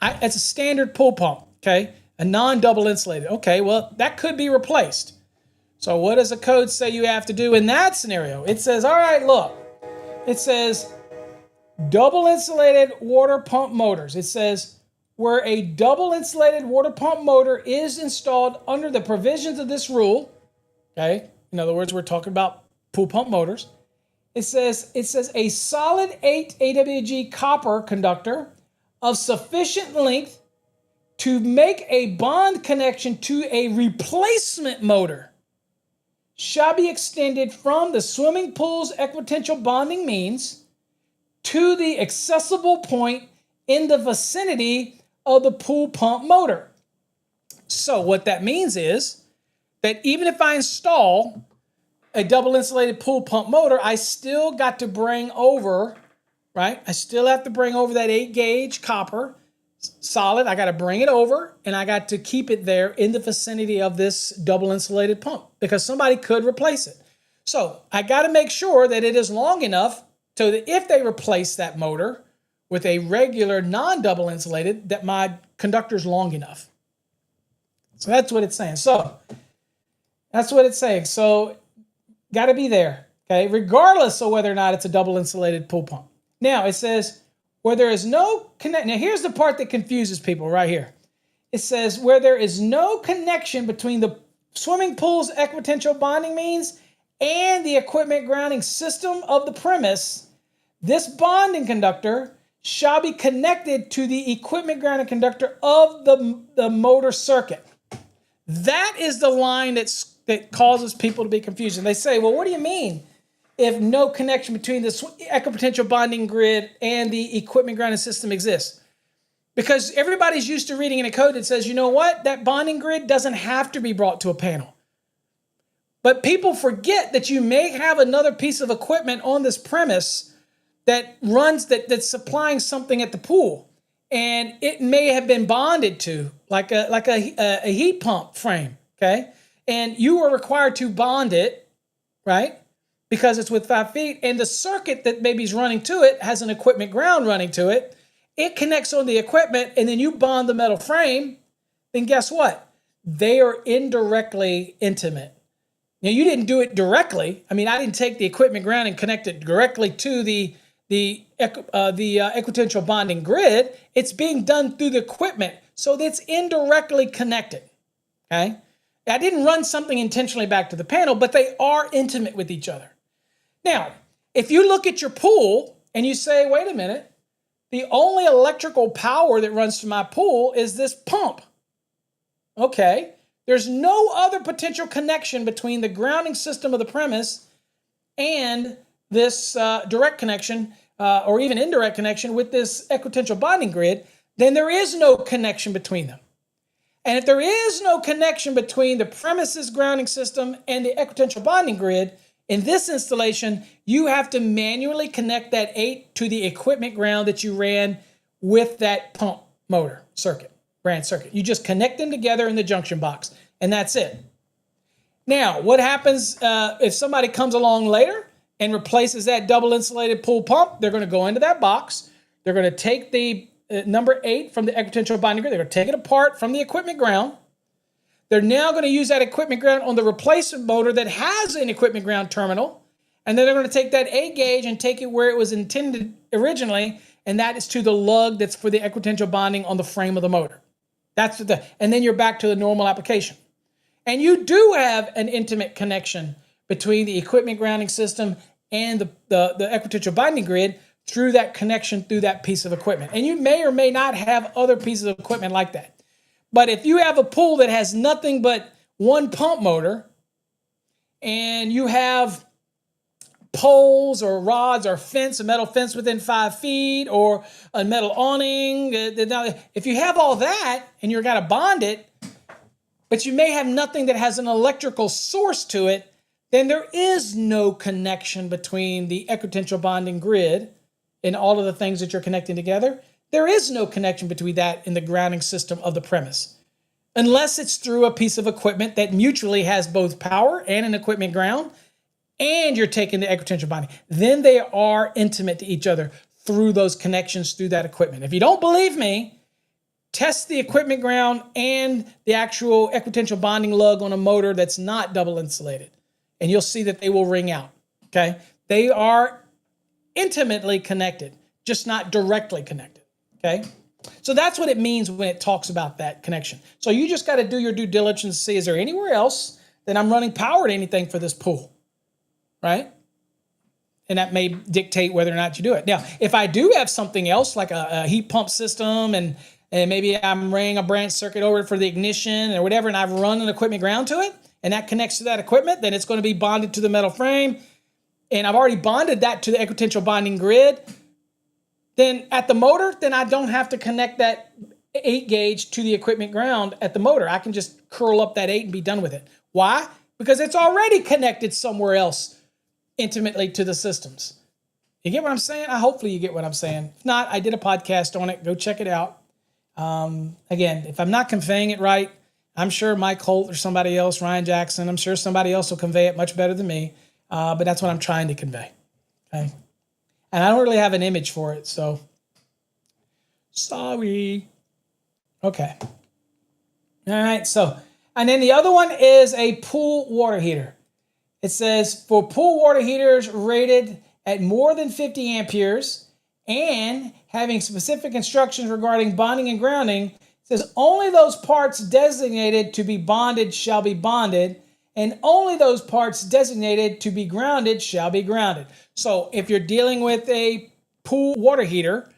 It's a standard pool pump, okay? A non-double insulated. Okay, well, that could be replaced. So what does the code say you have to do in that scenario? It says, all right, look. It says double insulated water pump motors. It says where a double insulated water pump motor is installed under the provisions of this rule, okay? In other words, we're talking about pool pump motors. It says a solid 8 AWG copper conductor of sufficient length to make a bond connection to a replacement motor shall be extended from the swimming pool's equipotential bonding means to the accessible point in the vicinity of the pool pump motor. So what that means is that even if I install a double insulated pool pump motor, I still got to bring over, right? I still have to bring over that 8 gauge copper solid. I got to bring it over and I got to keep it there in the vicinity of this double insulated pump because somebody could replace it. So I got to make sure that it is long enough so that if they replace that motor with a regular non-double insulated, that my conductor is long enough. So that's what it's saying. So that's what it's saying. So got to be there, okay, regardless of whether or not it's a double insulated pool pump. Now it says where there is no connection. Now here's the part that confuses people right here. It says where there is no connection between the swimming pool's equipotential bonding means and the equipment grounding system of the premise, this bonding conductor shall be connected to the equipment grounding conductor of the motor circuit. That is the line that causes people to be confused. And they say, well, what do you mean if no connection between the equipotential bonding grid and the equipment grounding system exists? Because everybody's used to reading in a code that says, you know what, that bonding grid doesn't have to be brought to a panel. But people forget that you may have another piece of equipment on this premise that runs, that's supplying something at the pool. And it may have been bonded to, like a heat pump frame, okay? And you are required to bond it, right? Because it's with 5 feet, and the circuit that maybe is running to it has an equipment ground running to it. It connects on the equipment, and then you bond the metal frame, then guess what? They are indirectly intimate. Now, you didn't do it directly. I mean, I didn't take the equipment ground and connect it directly to the equipotential bonding grid. It's being done through the equipment, so that's indirectly connected, okay? I didn't run something intentionally back to the panel, but they are intimate with each other. Now, if you look at your pool and you say, wait a minute, the only electrical power that runs to my pool is this pump. Okay, there's no other potential connection between the grounding system of the premise and this direct connection or even indirect connection with this equipotential bonding grid. then there is no connection between them. And if there is no connection between the premises grounding system and the equipotential bonding grid, in this installation, you have to manually connect that 8 to the equipment ground that you ran with that pump motor circuit, brand circuit. You just connect them together in the junction box, and that's it. Now, what happens if somebody comes along later and replaces that double insulated pool pump? They're going to go into that box. They're going to take the number 8 from the equipotential bonding grid. They're going to take it apart from the equipment ground. They're now going to use that equipment ground on the replacement motor that has an equipment ground terminal. And then they're going to take that 8 gauge and take it where it was intended originally, and that is to the lug that's for the equipotential bonding on the frame of the motor. And then you're back to the normal application. And you do have an intimate connection between the equipment grounding system and the equipotential bonding grid through that connection through that piece of equipment. And you may or may not have other pieces of equipment like that. But if you have a pool that has nothing but one pump motor, and you have poles or rods or fence, a metal fence within 5 feet, or a metal awning, if you have all that and you're got to bond it, but you may have nothing that has an electrical source to it, then there is no connection between the equipotential bonding grid and all of the things that you're connecting together. There is no connection between that and the grounding system of the premise, unless it's through a piece of equipment that mutually has both power and an equipment ground, and you're taking the equipotential bonding. Then they are intimate to each other through those connections through that equipment. If you don't believe me, test the equipment ground and the actual equipotential bonding lug on a motor that's not double insulated, and you'll see that they will ring out, okay? They are intimately connected, just not directly connected, okay? So that's what it means when it talks about that connection. So you just got to do your due diligence to see, is there anywhere else that I'm running power to anything for this pool, right? And that may dictate whether or not you do it. Now, if I do have something else like a heat pump system, and maybe I'm running a branch circuit over for the ignition or whatever, and I've run an equipment ground to it, and that connects to that equipment, then it's going to be bonded to the metal frame, and I've already bonded that to the equipotential bonding grid. Then at the motor, then I don't have to connect that 8 gauge to the equipment ground at the motor. I can just curl up that 8 and be done with it. Why? Because it's already connected somewhere else intimately to the systems. You get what I'm saying? Hopefully you get what I'm saying. If not, I did a podcast on it. Go check it out. Again, if I'm not conveying it right, I'm sure Mike Holt or somebody else, Ryan Jackson, I'm sure somebody else will convey it much better than me. But that's what I'm trying to convey. Okay. And I don't really have an image for it, so sorry. Okay. All right, so, and then the other one is a pool water heater. It says, for pool water heaters rated at more than 50 amperes and having specific instructions regarding bonding and grounding, it says only those parts designated to be bonded shall be bonded, and only those parts designated to be grounded shall be grounded. So if you're dealing with a pool water heater,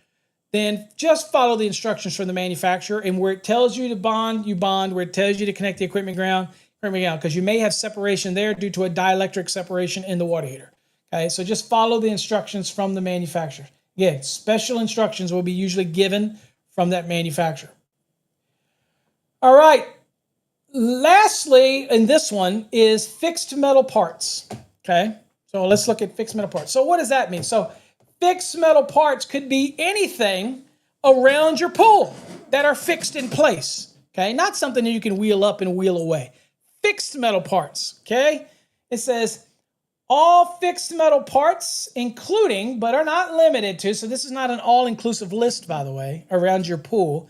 then just follow the instructions from the manufacturer, and where it tells you to bond, you bond. Where it tells you to connect the equipment ground, because you may have separation there due to a dielectric separation in the water heater. Okay, so just follow the instructions from the manufacturer. Again, special instructions will be usually given from that manufacturer. All right. Lastly, in this one is fixed metal parts. Okay, so let's look at fixed metal parts. So what does that mean? So fixed metal parts could be anything around your pool that are fixed in place. Okay, not something that you can wheel up and wheel away. Fixed metal parts. Okay, it says all fixed metal parts, including but are not limited to. So this is not an all-inclusive list, by the way, around your pool.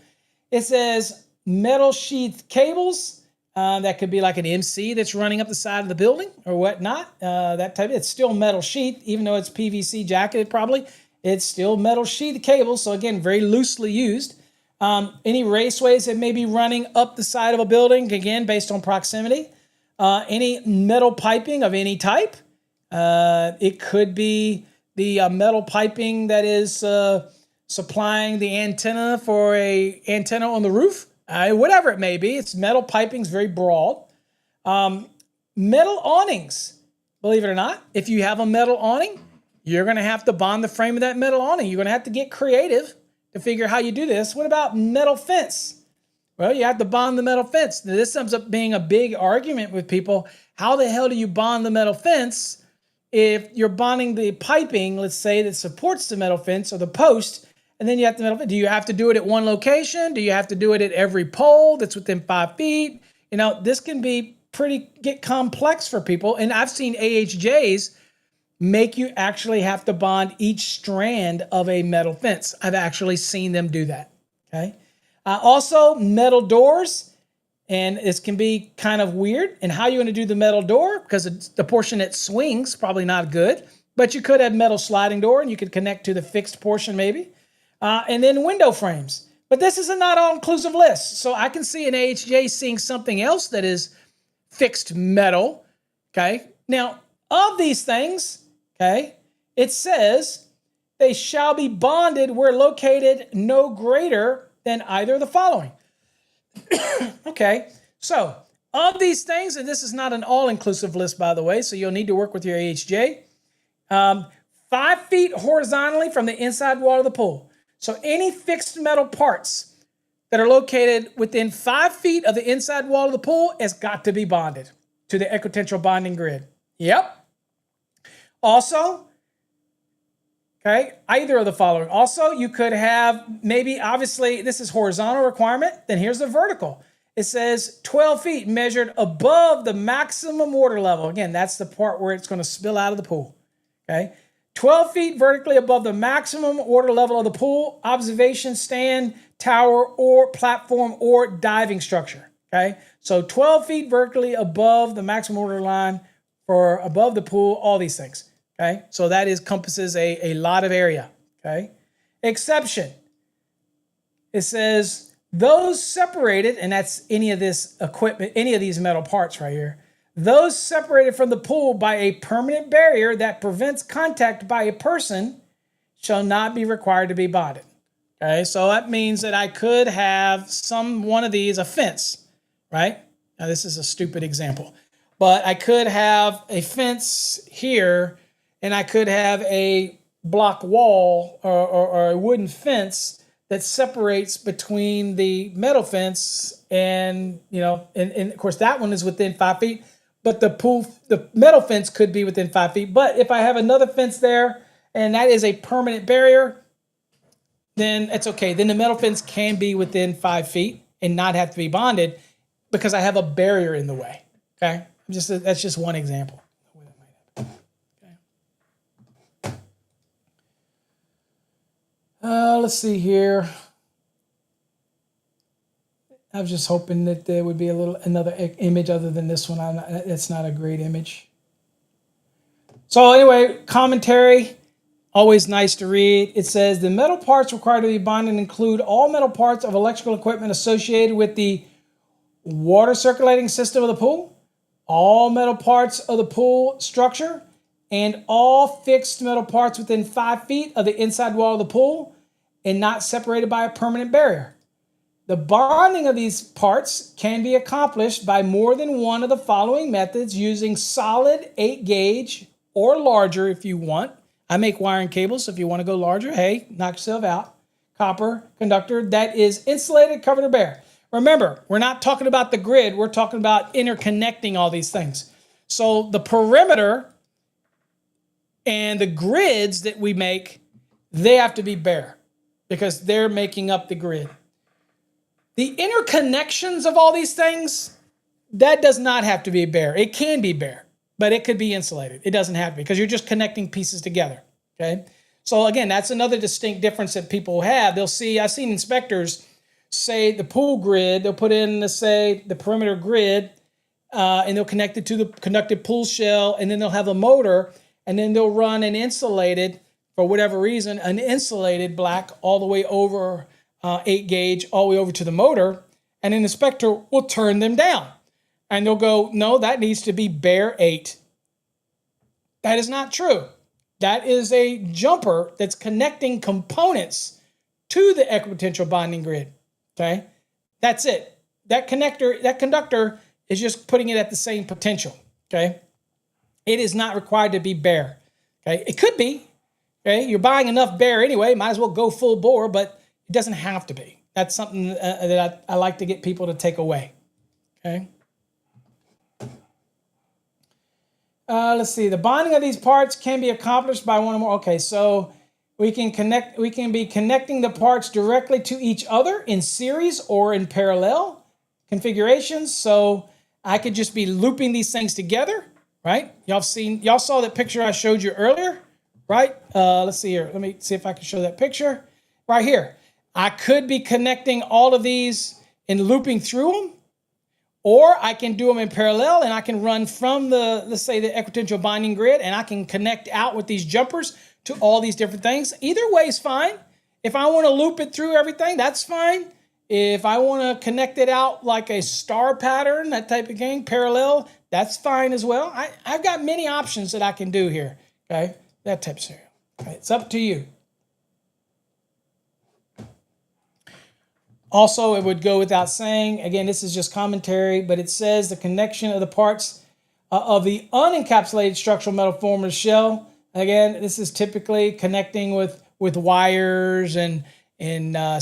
It says metal sheath cables. That could be like an MC that's running up the side of the building or whatnot. That type. It's still metal sheath, even though it's PVC jacketed probably. It's still metal sheath cables. So again, very loosely used. Any raceways that may be running up the side of a building, again, based on proximity. Any metal piping of any type. It could be the metal piping that is supplying the antenna for a antenna on the roof. Whatever it may be, it's metal piping is very broad. Metal awnings, believe it or not. If you have a metal awning, you're going to have to bond the frame of that metal awning. You're going to have to get creative, to figure how you do this. What about metal fence? Well, you have to bond the metal fence. Now, this ends up being a big argument with people. How the hell do you bond the metal fence if you're bonding the piping, let's say, that supports the metal fence or the post, and then you have the metal fence? Do you have to do it at one location? Do you have to do it at every pole that's within 5 feet? This can be get complex for people. And I've seen AHJs make you actually have to bond each strand of a metal fence. I've actually seen them do that, okay? Also, metal doors, and this can be kind of weird. And how you're going to do the metal door, because it's the portion that swings, probably not good, but you could have metal sliding door, and you could connect to the fixed portion maybe. And then window frames. But this is a not all-inclusive list. So I can see an AHJ seeing something else that is fixed metal, okay? Now, of these things, okay, it says they shall be bonded where located no greater than either of the following. Okay, so of these things, and this is not an all-inclusive list, by the way, so you'll need to work with your AHJ, 5 feet horizontally from the inside wall of the pool. So any fixed metal parts that are located within 5 feet of the inside wall of the pool has got to be bonded to the equipotential bonding grid. Yep. Also, okay, either of the following. Also, you could have maybe, obviously, this is horizontal requirement. Then here's the vertical. It says 12 feet measured above the maximum water level. Again, that's the part where it's going to spill out of the pool. Okay, 12 feet vertically above the maximum water level of the pool, observation stand, tower, or platform, or diving structure. Okay, so 12 feet vertically above the maximum water line for above the pool, all these things. Okay, so that encompasses a lot of area. Okay, exception. It says those separated, and that's any of this equipment, any of these metal parts right here, those separated from the pool by a permanent barrier that prevents contact by a person shall not be required to be bonded. Okay, so that means that I could have one of these, a fence, right? Now this is a stupid example, but I could have a fence here, and I could have a block wall or a wooden fence that separates between the metal fence and of course that one is within 5 feet, but the metal fence could be within 5 feet. But if I have another fence there and that is a permanent barrier, then it's okay. Then the metal fence can be within 5 feet and not have to be bonded because I have a barrier in the way. Okay, that's just one example. Let's see here. I was just hoping that there would be another image other than this one. It's not a great image. So anyway, commentary, always nice to read. It says the metal parts required to be bonded include all metal parts of electrical equipment associated with the water circulating system of the pool, all metal parts of the pool structure, and all fixed metal parts within 5 feet of the inside wall of the pool and not separated by a permanent barrier. The bonding of these parts can be accomplished by more than one of the following methods using solid 8-gauge or larger if you want. I make wiring cables, so if you want to go larger, hey, knock yourself out. Copper conductor that is insulated, covered, or bare. Remember, we're not talking about the grid. We're talking about interconnecting all these things. So the perimeter and the grids that we make, they have to be bare because they're making up the grid. The interconnections of all these things, that does not have to be bare. It can be bare, but it could be insulated. It doesn't have to be because you're just connecting pieces together, okay? So again, that's another distinct difference that people have. They'll see, I've seen inspectors say the pool grid, they'll put in, let's say, the perimeter grid, and they'll connect it to the conductive pool shell, and then they'll have a motor, and then they'll run an insulated, for whatever reason, an insulated black all the way over 8-gauge, all the way over to the motor, and an inspector will turn them down. And they'll go, no, that needs to be bare 8. That is not true. That is a jumper that's connecting components to the equipotential bonding grid. Okay, that's it. That conductor is just putting it at the same potential. Okay, it is not required to be bare. Okay, it could be. Okay, you're buying enough bare anyway. Might as well go full bore. But It doesn't have to be. That's something that I like to get people to take away. Okay. Let's see. The bonding of these parts can be accomplished by one or more. Okay, so we can be connecting the parts directly to each other in series or in parallel configurations. So I could just be looping these things together, right? Y'all saw that picture I showed you earlier, right? Let's see here. Let me see if I can show that picture right here. I could be connecting all of these and looping through them, or I can do them in parallel and I can run from let's say the equipotential binding grid, and I can connect out with these jumpers to all these different things. Either way is fine. If I want to loop it through everything, that's fine. If I want to connect it out like a star pattern, that type of thing, parallel, that's fine as well. I've got many options that I can do here, okay? That type of scenario. Okay, it's up to you. Also, it would go without saying, again, this is just commentary, but it says the connection of the parts of the unencapsulated structural metal form of the shell. Again, this is typically connecting with wires and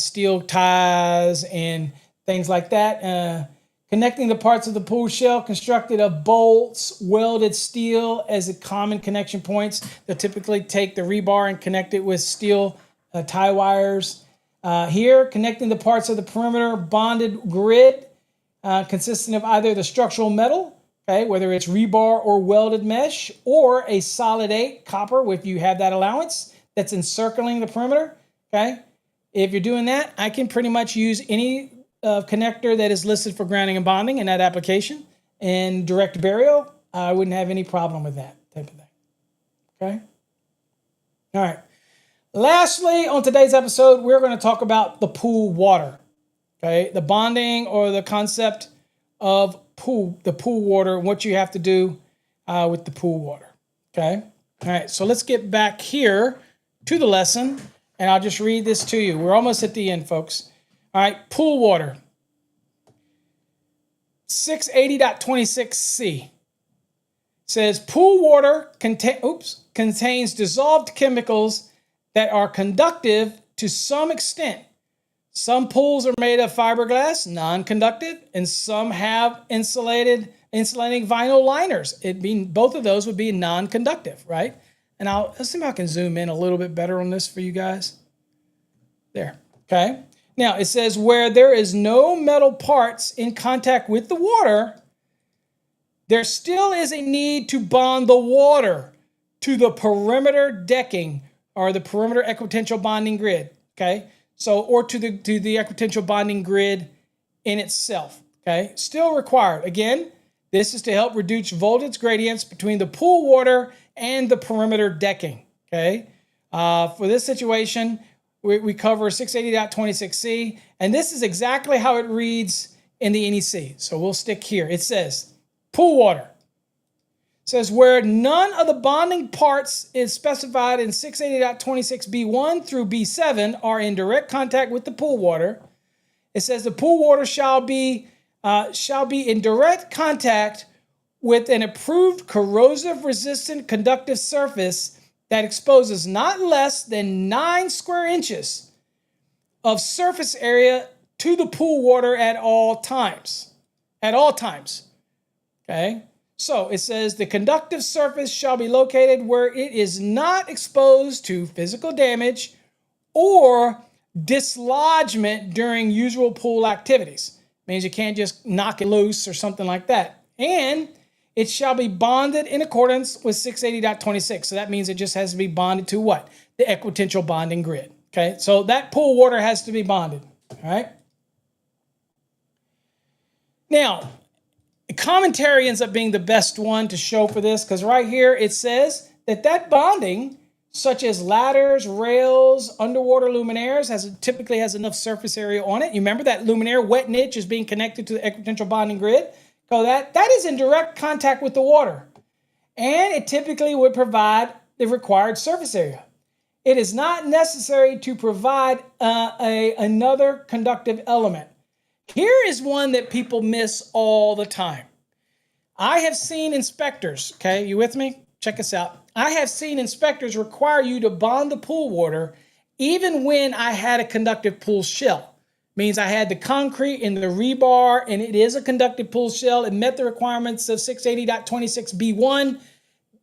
steel ties and things like that. Connecting the parts of the pool shell constructed of bolts, welded steel as the common connection points. They'll typically take the rebar and connect it with steel tie wires. Here, connecting the parts of the perimeter bonded grid consisting of either the structural metal, okay, whether it's rebar or welded mesh, or a solid 8 copper, if you have that allowance, that's encircling the perimeter, okay? If you're doing that, I can pretty much use any connector that is listed for grounding and bonding in that application. And direct burial, I wouldn't have any problem with that type of thing, okay? All right. Lastly, on today's episode, we're going to talk about the pool water, okay? The bonding or the concept of the pool water, what you have to do with the pool water, okay? All right, so let's get back here to the lesson, and I'll just read this to you. We're almost at the end, folks. All right, pool water. 680.26c says pool water contains dissolved chemicals that are conductive to some extent. Some pools are made of fiberglass, non-conductive, and some have insulating vinyl liners. Both of those would be non-conductive, right? And let's see if I can zoom in a little bit better on this for you guys. There, okay? Now, it says where there is no metal parts in contact with the water, there still is a need to bond the water to the perimeter decking or the perimeter equipotential bonding grid, okay? So, or to the equipotential bonding grid in itself, okay? Still required. Again, this is to help reduce voltage gradients between the pool water and the perimeter decking, okay? For this situation, we cover 680.26c, and this is exactly how it reads in the NEC. So we'll stick here. It says, pool water. It says where none of the bonding parts is specified in 680.26b1 through b7 are in direct contact with the pool water. It says the pool water shall be in direct contact with an approved corrosive resistant conductive surface that exposes not less than 9 square inches of surface area to the pool water at all times. At all times. Okay? So it says the conductive surface shall be located where it is not exposed to physical damage or dislodgement during usual pool activities. Means you can't just knock it loose or something like that. And it shall be bonded in accordance with 680.26. So that means it just has to be bonded to what? The equipotential bonding grid. Okay, so that pool water has to be bonded. All right. Now, the commentary ends up being the best one to show for this, because right here it says that bonding, such as ladders, rails, underwater luminaires, typically has enough surface area on it. You remember that luminaire wet niche is being connected to the equipotential bonding grid. So that is in direct contact with the water, and it typically would provide the required surface area. It is not necessary to provide another conductive element. Here is one that people miss all the time. I have seen inspectors, okay, you with me? Check this out. I have seen inspectors require you to bond the pool water even when I had a conductive pool shell. Means I had the concrete and the rebar, and it is a conductive pool shell. It met the requirements of 680.26b1.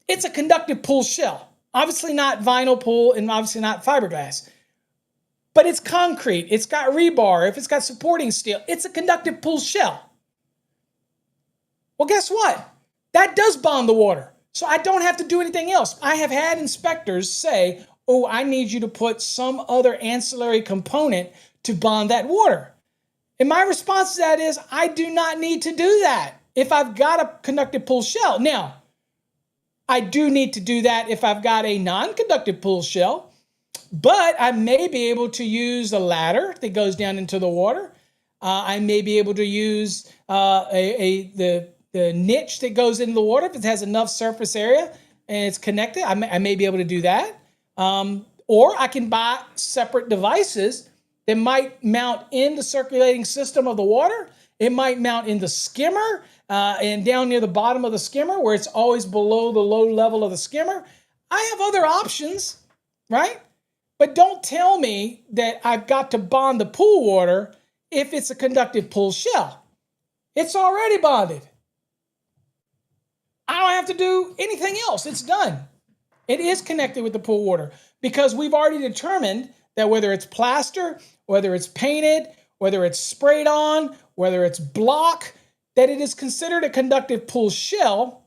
It's a conductive pool shell. Obviously not vinyl pool and obviously not fiberglass. But it's concrete. It's got rebar. If it's got supporting steel, it's a conductive pool shell. Well, guess what? That does bond the water. So I don't have to do anything else. I have had inspectors say, oh, I need you to put some other ancillary component to bond that water. And my response to that is, I do not need to do that if I've got a conductive pool shell. Now, I do need to do that if I've got a non-conductive pool shell, but I may be able to use a ladder that goes down into the water. I may be able to use the niche that goes into the water if it has enough surface area and it's connected. I may be able to do that. Or I can buy separate devices that might mount in the circulating system of the water. It might mount in the skimmer and down near the bottom of the skimmer where it's always below the low level of the skimmer. I have other options, right? But don't tell me that I've got to bond the pool water if it's a conductive pool shell. It's already bonded. I don't have to do anything else. It's done. It is connected with the pool water because we've already determined that whether it's plaster, whether it's painted, whether it's sprayed on, whether it's block, that it is considered a conductive pool shell.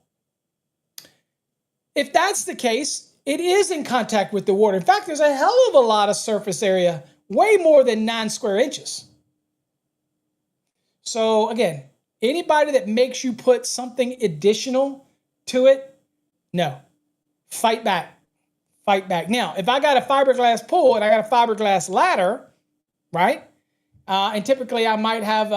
If that's the case, it is in contact with the water. In fact, there's a hell of a lot of surface area, way more than 9 square inches. So again, anybody that makes you put something additional to it, no, fight back. Fight back. Now, if I got a fiberglass pool and I got a fiberglass ladder, right? And typically I might have,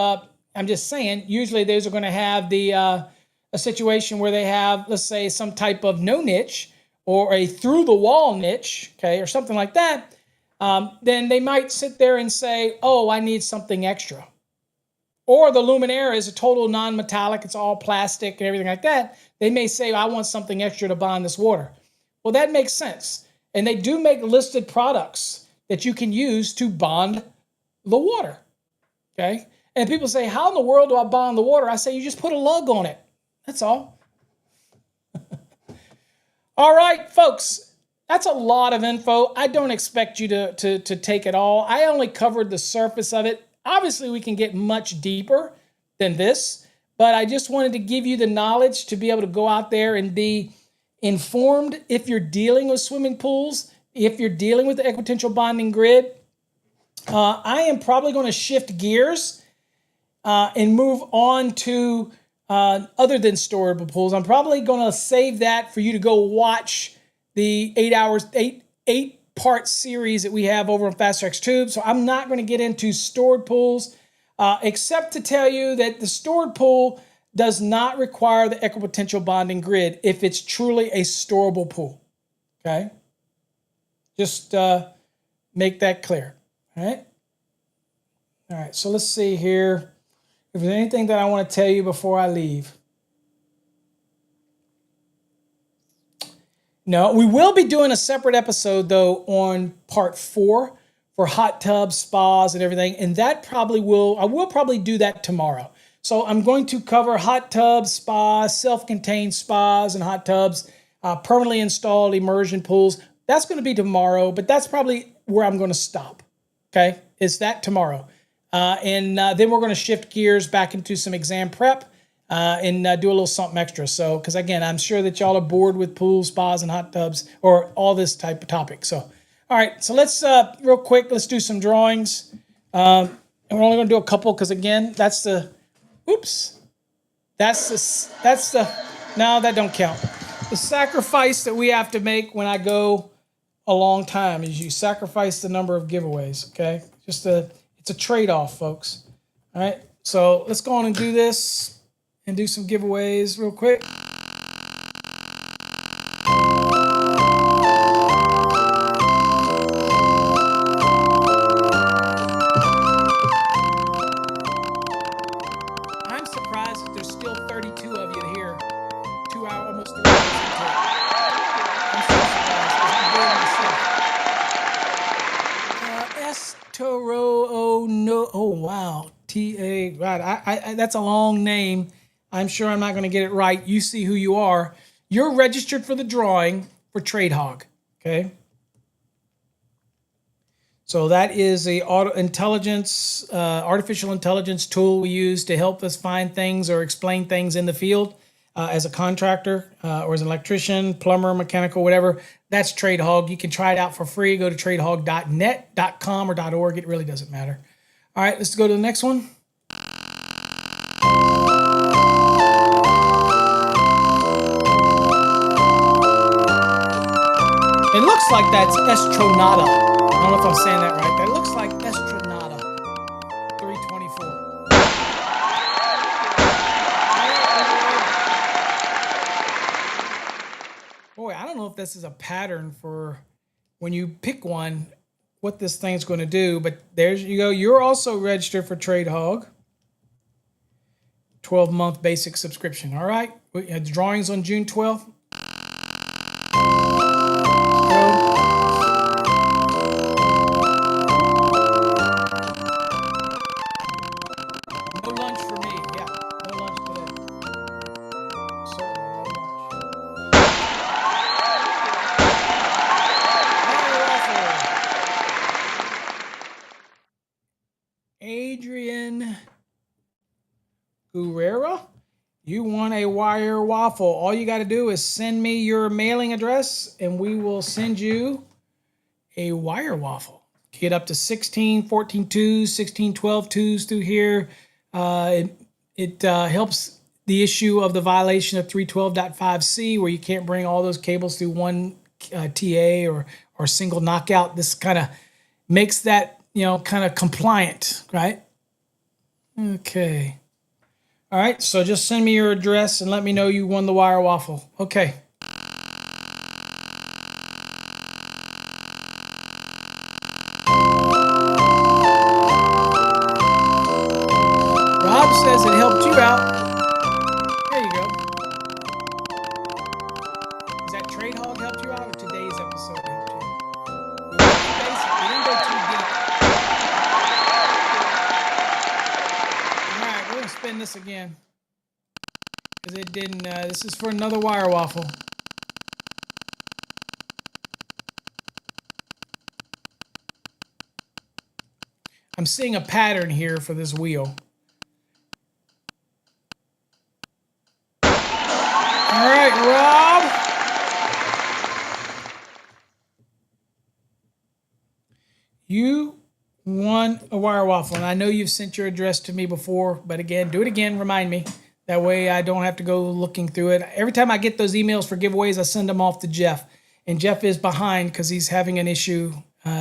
I'm just saying, usually those are going to have a situation where they have, let's say, some type of no niche or a through the wall niche, okay, or something like that. Then they might sit there and say, oh, I need something extra. Or the luminaire is a total non-metallic, it's all plastic and everything like that. They may say, I want something extra to bond this water. Well, that makes sense. And they do make listed products that you can use to bond the water, okay? And people say, how in the world do I bond the water? I say, you just put a lug on it. That's all. All right, folks, that's a lot of info. I don't expect you to take it all. I only covered the surface of it. Obviously, we can get much deeper than this, but I just wanted to give you the knowledge to be able to go out there and be informed if you're dealing with swimming pools, if you're dealing with the equipotential bonding grid. I am probably going to shift gears and move on to other than storable pools. I'm probably going to save that for you to go watch the 8-part series that we have over on Fast Tracks Tube. So I'm not going to get into stored pools, except to tell you that the stored pool does not require the equipotential bonding grid if it's truly a storable pool. Okay? Just make that clear. All right? All right, so let's see here. If there's anything that I want to tell you before I leave. No, we will be doing a separate episode, though, on part 4 for hot tubs, spas, and everything. And that I will probably do that tomorrow. So I'm going to cover hot tubs, spas, self-contained spas and hot tubs, permanently installed immersion pools. That's going to be tomorrow, but that's probably where I'm going to stop. Okay, it's that tomorrow. And then we're going to shift gears back into some exam prep and do a little something extra. So, because again, I'm sure that y'all are bored with pools, spas, and hot tubs, or all this type of topic. So, all right, so let's real quick, let's do some drawings. And we're only going to do a couple because again, that's the, oops, that's the, no, that don't count. The sacrifice that we have to make when I go a long time is you sacrifice the number of giveaways. Okay, it's a trade-off, folks. All right, so let's go on and do this and do some giveaways real quick. I'm surprised that there's still 32 of you here, 2 hours, almost 3 hours into it. I'm so surprised because I'm doing myself. God, that's a long name. I'm sure I'm not going to get it right. You see who you are. You're registered for the drawing for Trade Hog. Okay. So that is a artificial intelligence tool we use to help us find things or explain things in the field as a contractor or as an electrician, plumber, mechanical, whatever. That's Trade Hog. You can try it out for free. Go to tradehog.net, .com, or .org. It really doesn't matter. All right, let's go to the next one. It looks like that's Estronada. I don't know if I'm saying that right. That looks like Estronada 324. Boy, I don't know if this is a pattern for when you pick one, what this thing's going to do, but there you go. You're also registered for Trade Hog. 12-month basic subscription. All right. We had drawings on June 12th. No lunch for me. Yeah, no lunch today. Certainly no lunch. Adrian Guerrera, you want a wire waffle. All you got to do is send me your mailing address and we will send you a wire waffle. Get up to 16, 14 twos, 16, 12 twos through here. It helps the issue of the violation of 312.5C where you can't bring all those cables through one TA or single knockout. This kind of makes that, kind of compliant, right? Okay. All right, so just send me your address and let me know you won the wire waffle. Okay. Rob says it helped you out. There you go. Is that Trade Hog helped you out or today's episode helped you? We didn't go too deep. All right, we're going to spin this again. Because it didn't, this is for another wire waffle. I'm seeing a pattern here for this wheel. All right, Rob. You won a wire waffle. And I know you've sent your address to me before, but again, do it again. Remind me. That way I don't have to go looking through it. Every time I get those emails for giveaways, I send them off to Jeff. And Jeff is behind because he's having an issue.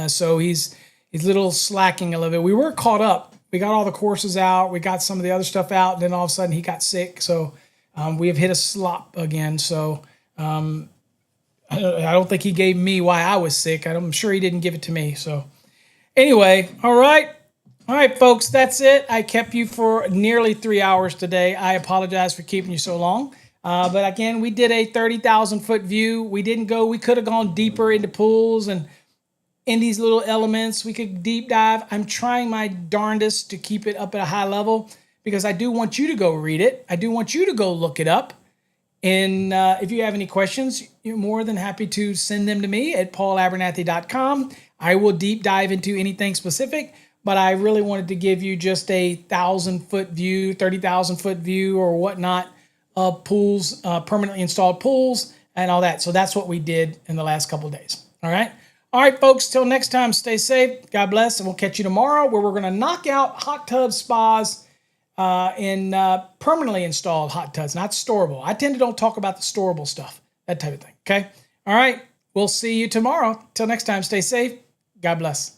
So he's a little slacking a little bit. We were caught up. We got all the courses out. We got some of the other stuff out. And then all of a sudden he got sick. So we have hit a slop again. So I don't think he gave me why I was sick. I'm sure he didn't give it to me. So anyway, all right. All right, folks, that's it. I kept you for nearly 3 hours today. I apologize for keeping you so long. But again, we did a 30,000-foot view. We could have gone deeper into pools and in these little elements. We could deep dive. I'm trying my darndest to keep it up at a high level because I do want you to go read it. I do want you to go look it up. And if you have any questions, you're more than happy to send them to me at paulabernathy.com. I will deep dive into anything specific. But I really wanted to give you just a 1,000-foot view, 30,000-foot view or whatnot of pools, permanently installed pools and all that. So that's what we did in the last couple of days. All right. All right, folks, till next time, stay safe. God bless. And we'll catch you tomorrow where we're going to knock out hot tub spas in permanently installed hot tubs, not storable. I tend to don't talk about the storable stuff, that type of thing. Okay. All right. We'll see you tomorrow. Till next time, stay safe. God bless.